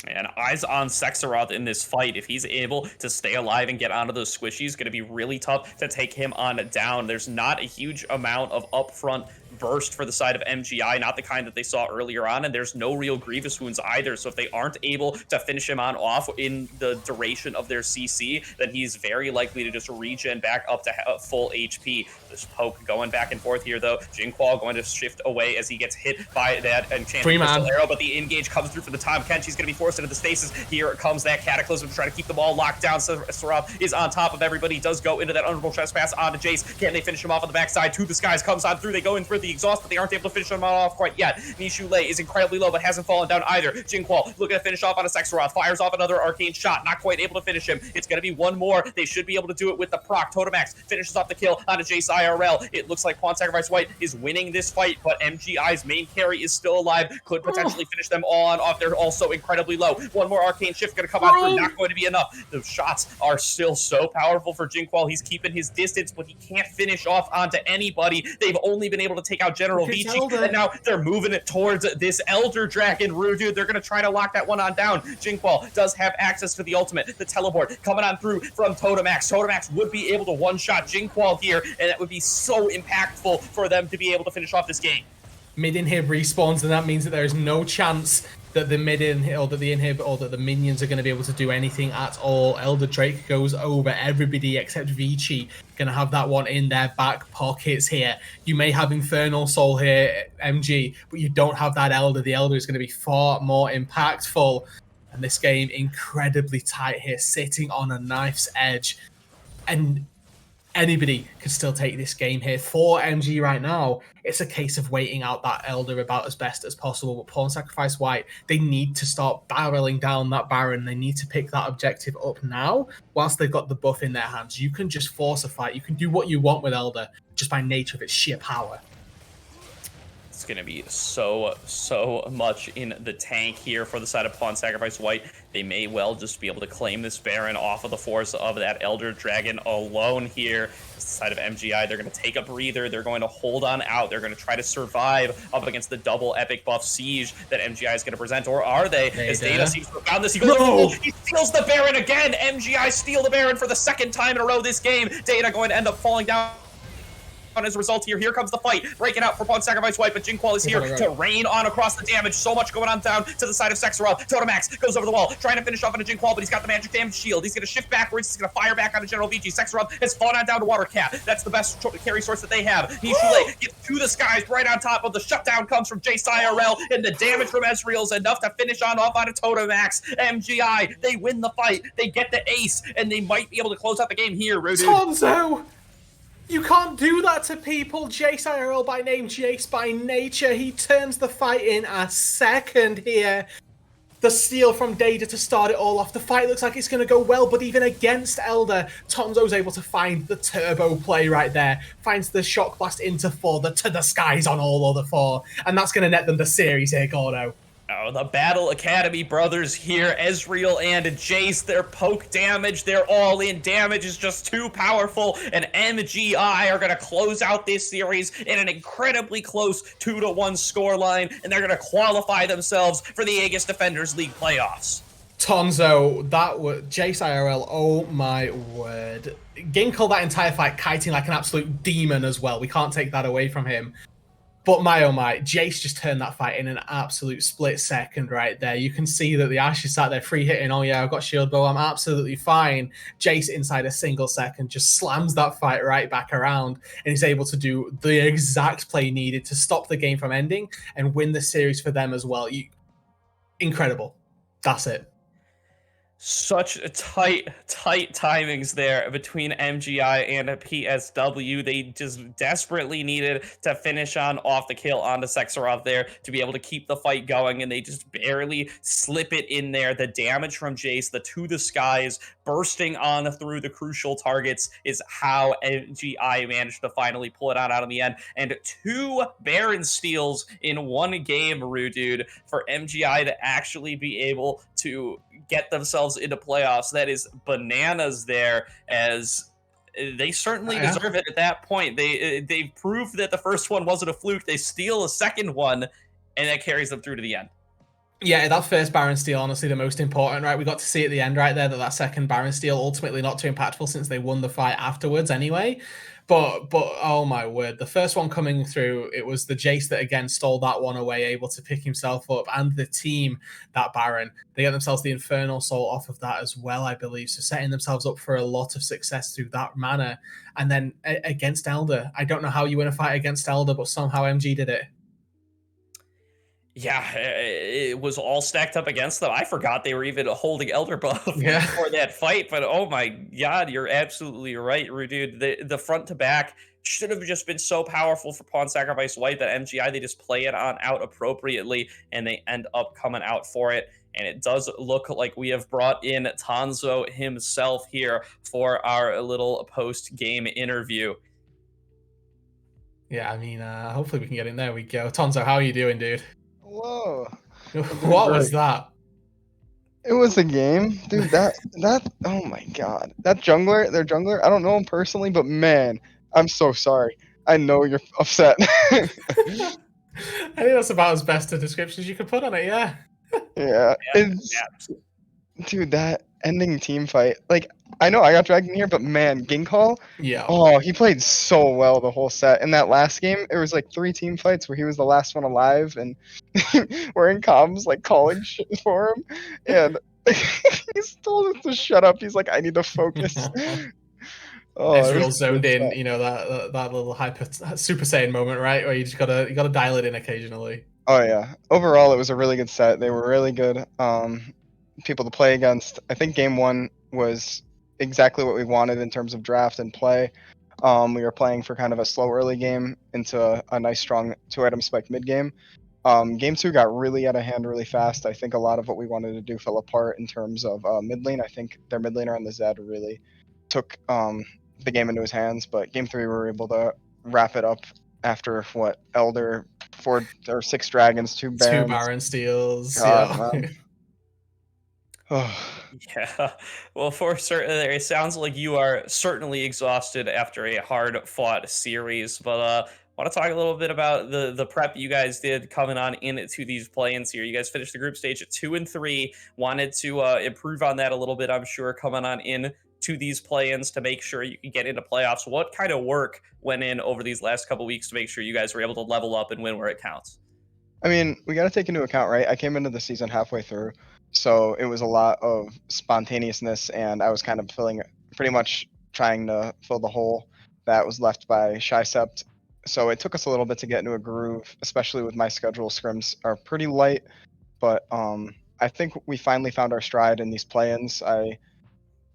And eyes on Sekhiroth in this fight. If he's able to stay alive and get onto those squishies, going to be really tough to take him on down. There's not a huge amount of upfront burst for the side of MGI, not the kind that they saw earlier on, and there's no real Grievous wounds either. So if they aren't able to finish him on off in the duration of their CC, then he's very likely to just regen back up to full HP. This poke going back and forth here, though. Jinqual going to shift away as he gets hit by that enchanted crystal arrow, but the engage comes through for the time. Kenchi's going to be forced into the stasis. Here comes that Cataclysm to try to keep them all locked down. So Sarath is on top of everybody. He does go into that honorable trespass onto Jace. Can they finish him off on the backside? To the skies comes on through. They go in for the exhaust, but they aren't able to finish him off quite yet. Nishu Lei is incredibly low, but hasn't fallen down either. Jinqual looking to finish off on a Sexaroth. Fires off another arcane shot. Not quite able to finish him. It's going to be one more. They should be able to do it with the proc. Totemax finishes off the kill onto Jace IRL. It looks like Pawn Sacrifice White is winning this fight, but MGI's main carry is still alive. Could potentially finish them all on off. They're also incredibly low. One more arcane shift going to come out through. Not going to be enough. The shots are still so powerful for Jinqual. He's keeping his distance, but he can't finish off onto anybody. They've only been able to take out General Vici, and now they're moving it towards this Elder Dragon. Dude, they're going to try to lock that one on down. Jinqual does have access to the ultimate. The teleport coming on through from Totemax. Totemax would be able to one-shot Jinqual here, and that would be so impactful for them to be able to finish off this game. Mid-inhib respawns, and that means that there is no chance that the mid-inhib or that the inhib or that the minions are going to be able to do anything at all. Elder Drake goes over everybody except Vici. Going to have that one in their back pockets here. You may have Infernal Soul here, MG, but you don't have that Elder. The Elder is going to be far more impactful. And this game incredibly tight here, sitting on a knife's edge. And anybody could still take this game here. For MG right now, it's a case of waiting out that Elder about as best as possible. But Pawn Sacrifice White, they need to start barreling down that Baron. They need to pick that objective up now whilst they've got the buff in their hands. You can just force a fight. You can do what you want with Elder just by nature of its sheer power. It's going to be so much in the tank here for the side of Pawn Sacrifice White. They may well just be able to claim this Baron off of the force of that Elder Dragon alone here. The side of MGI, they're going to take a breather. They're going to hold on out. They're going to try to survive up against the double epic buff siege that MGI is going to present. Or are they? As Data seems to have found this. He goes, he steals the Baron again. MGI steal the Baron for the second time in a row this game. Data going to end up falling down as a result here. Here comes the fight, breaking out for Pawn Sacrifice White, but Jinqual is here to rain on across the damage. So much going on down to the side of Sexaroth. Totemax goes over the wall, trying to finish off on a Jinqual, but he's got the magic damage shield. He's going to shift backwards. He's going to fire back on a General Vici. Sexaroth has fallen on down to Water Cat. That's the best carry source that they have. Nishule gets to the skies right on top of the shutdown comes from Jace IRL, and the damage from Ezreal is enough to finish on off on a Totemax. MGI, they win the fight. They get the ace, and they might be able to close out the game here, Rudu. Tonzo! You can't do that to people. Jace IRL by name, Jace by nature. He turns the fight in a second here. The steal from Data to start it all off. The fight looks like it's going to go well, but even against Elder, Tonzo's able to find the turbo play right there. Finds the shock blast into 4, the to the skies on all other 4. And that's going to net them the series here, Gordo. Oh, the Battle Academy brothers here, Ezreal and Jace, their poke damage, their all-in damage is just too powerful, and MGI are going to close out this series in an incredibly close 2-1 scoreline, and they're going to qualify themselves for the Aegis Defenders League playoffs. Tonzo, that was Jace IRL, oh my word. Ginkle that entire fight kiting like an absolute demon as well. We can't take that away from him. But my oh my, Jace just turned that fight in an absolute split second right there. You can see that the Ashe is sat there free hitting. Oh yeah, I've got shield bow, I'm absolutely fine. Jace inside a single second just slams that fight right back around and is able to do the exact play needed to stop the game from ending and win the series for them as well. Incredible. That's it. Such tight timings there between MGI and PSW. They just desperately needed to finish on off the kill onto Sexaroth there to be able to keep the fight going, and they just barely slip it in there. The damage from Jace, the to the skies, bursting on through the crucial targets is how MGI managed to finally pull it out in the end. And 2 Baron steals in one game, dude, for MGI to actually be able to get themselves into playoffs. That is bananas there, as they certainly deserve it at that point. They've proved that the first one wasn't a fluke. They steal a second one, and that carries them through to the end. Yeah, that first Baron steal, honestly, the most important, right? We got to see at the end right there that second Baron steal ultimately not too impactful since they won the fight afterwards anyway. But oh my word, the first one coming through, it was the Jace that again stole that one away, able to pick himself up, and the team, that Baron, they get themselves the Infernal Soul off of that as well, I believe. So setting themselves up for a lot of success through that manner. And then against Elder, I don't know how you win a fight against Elder, but somehow MG did it. Yeah, it was all stacked up against them. I forgot they were even holding Elder buff Yeah. for that fight, but oh my god, you're absolutely right, dude. The front to back should have just been so powerful for Pawn Sacrifice White that MGI they just play it on out appropriately and they end up coming out for it. And it does look like we have brought in Tanzo himself here for our little post game interview. Yeah, I mean, hopefully we can get in there. We go. Tonzo, how are you doing, dude? Whoa. I'm doing What was great. that? It was a game, dude. That oh my god, that jungler, their jungler. I don't know him personally, but man, I'm so sorry. I know you're upset. I think that's about as best a description as you could put on it. Yeah. Yeah, Yeah, it's dude, that ending team fight. Like, I know I got dragged in here, but man, Ginkall, Yeah. oh, he played so well the whole set. In that last game, there was like 3 team fights where he was the last one alive, and we're in comms like calling shit for him, and he's told us to shut up. He's like, I need to focus. Oh, it was Ezreal a zoned good in, set. that little hyper Super Saiyan moment, right? Where you gotta dial it in occasionally. Oh yeah. Overall, it was a really good set. They were really good people to play against. I think game one was exactly what we wanted in terms of draft and play. We were playing for kind of a slow early game into a nice strong 2 item spike mid game. Game two got really out of hand really fast. I think a lot of what we wanted to do fell apart in terms of mid lane. I think their mid laner on the Zed really took the game into his hands. But game three, we were able to wrap it up after what Elder 4 or 6 dragons, 2 Two barons. Baron steals. God, Yeah. man. Yeah, well, for certain, it sounds like you are certainly exhausted after a hard-fought series. But want to talk a little bit about the prep you guys did coming on into these play-ins here. You guys finished the group stage at 2-3. Wanted to improve on that a little bit, I'm sure, coming on in to these play-ins to make sure you can get into playoffs. What kind of work went in over these last couple weeks to make sure you guys were able to level up and win where it counts? I mean, we got to take into account, right? I came into the season halfway through, so it was a lot of spontaneousness, and I was kind of pretty much trying to fill the hole that was left by Shysept. So it took us a little bit to get into a groove, especially with my schedule. Scrims are pretty light, but I think we finally found our stride in these play-ins.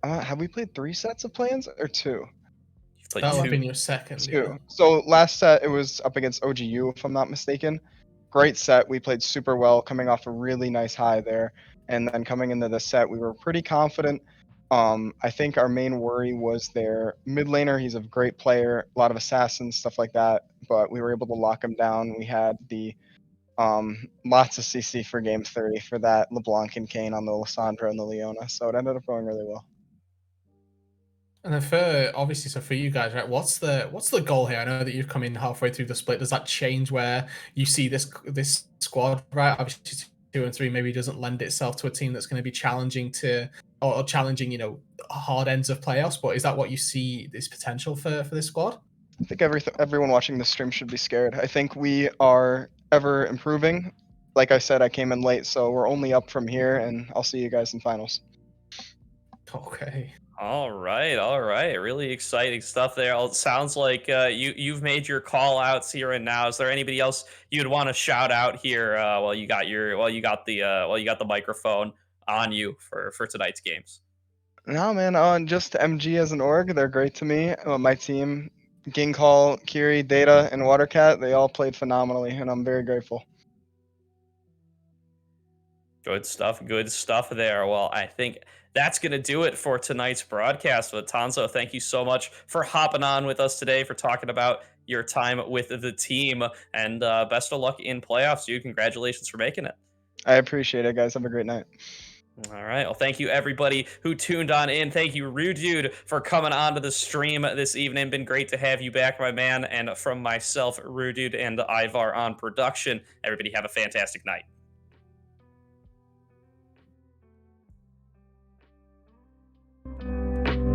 Have we played 3 sets of play-ins or 2? You've played That'll have two. been your second. 2. Yeah. So last set it was up against OGU, if I'm not mistaken. Great set. We played super well, coming off a really nice high there. And then coming into the set, we were pretty confident. I think our main worry was their mid laner. He's a great player, a lot of assassins, stuff like that. But we were able to lock him down. We had the lots of CC for game 30 for that LeBlanc and Kane on the Lissandra and the Leona. So it ended up going really well. And then for obviously, so for you guys, right? What's the goal here? I know that you've come in halfway through the split. Does that change where you see this squad, right? Obviously, 2 and 3 maybe doesn't lend itself to a team that's going to be challenging or challenging, hard ends of playoffs. But is that what you see this potential for this squad? I think everyone watching this stream should be scared. I think we are ever improving. Like I said, I came in late, so we're only up from here, and I'll see you guys in finals. Okay. All right, all right. Really exciting stuff there. It sounds like you've made your call outs here and now. Is there anybody else you'd want to shout out here while you got the microphone on you for tonight's games? No, man, just MG as an org, they're great to me. My team, Ginkall, Kiri, Data, and Watercat, they all played phenomenally, and I'm very grateful. Good stuff. Good stuff there. Well, I think that's going to do it for tonight's broadcast. But Tanzo, thank you so much for hopping on with us today, for talking about your time with the team, and best of luck in playoffs, dude. Congratulations for making it. I appreciate it, guys. Have a great night. All right. Well, thank you everybody who tuned on in. Thank you, Rude Dude, for coming on to the stream this evening. Been great to have you back, my man. And from myself, Rude Dude, and Ivar on production, everybody have a fantastic night.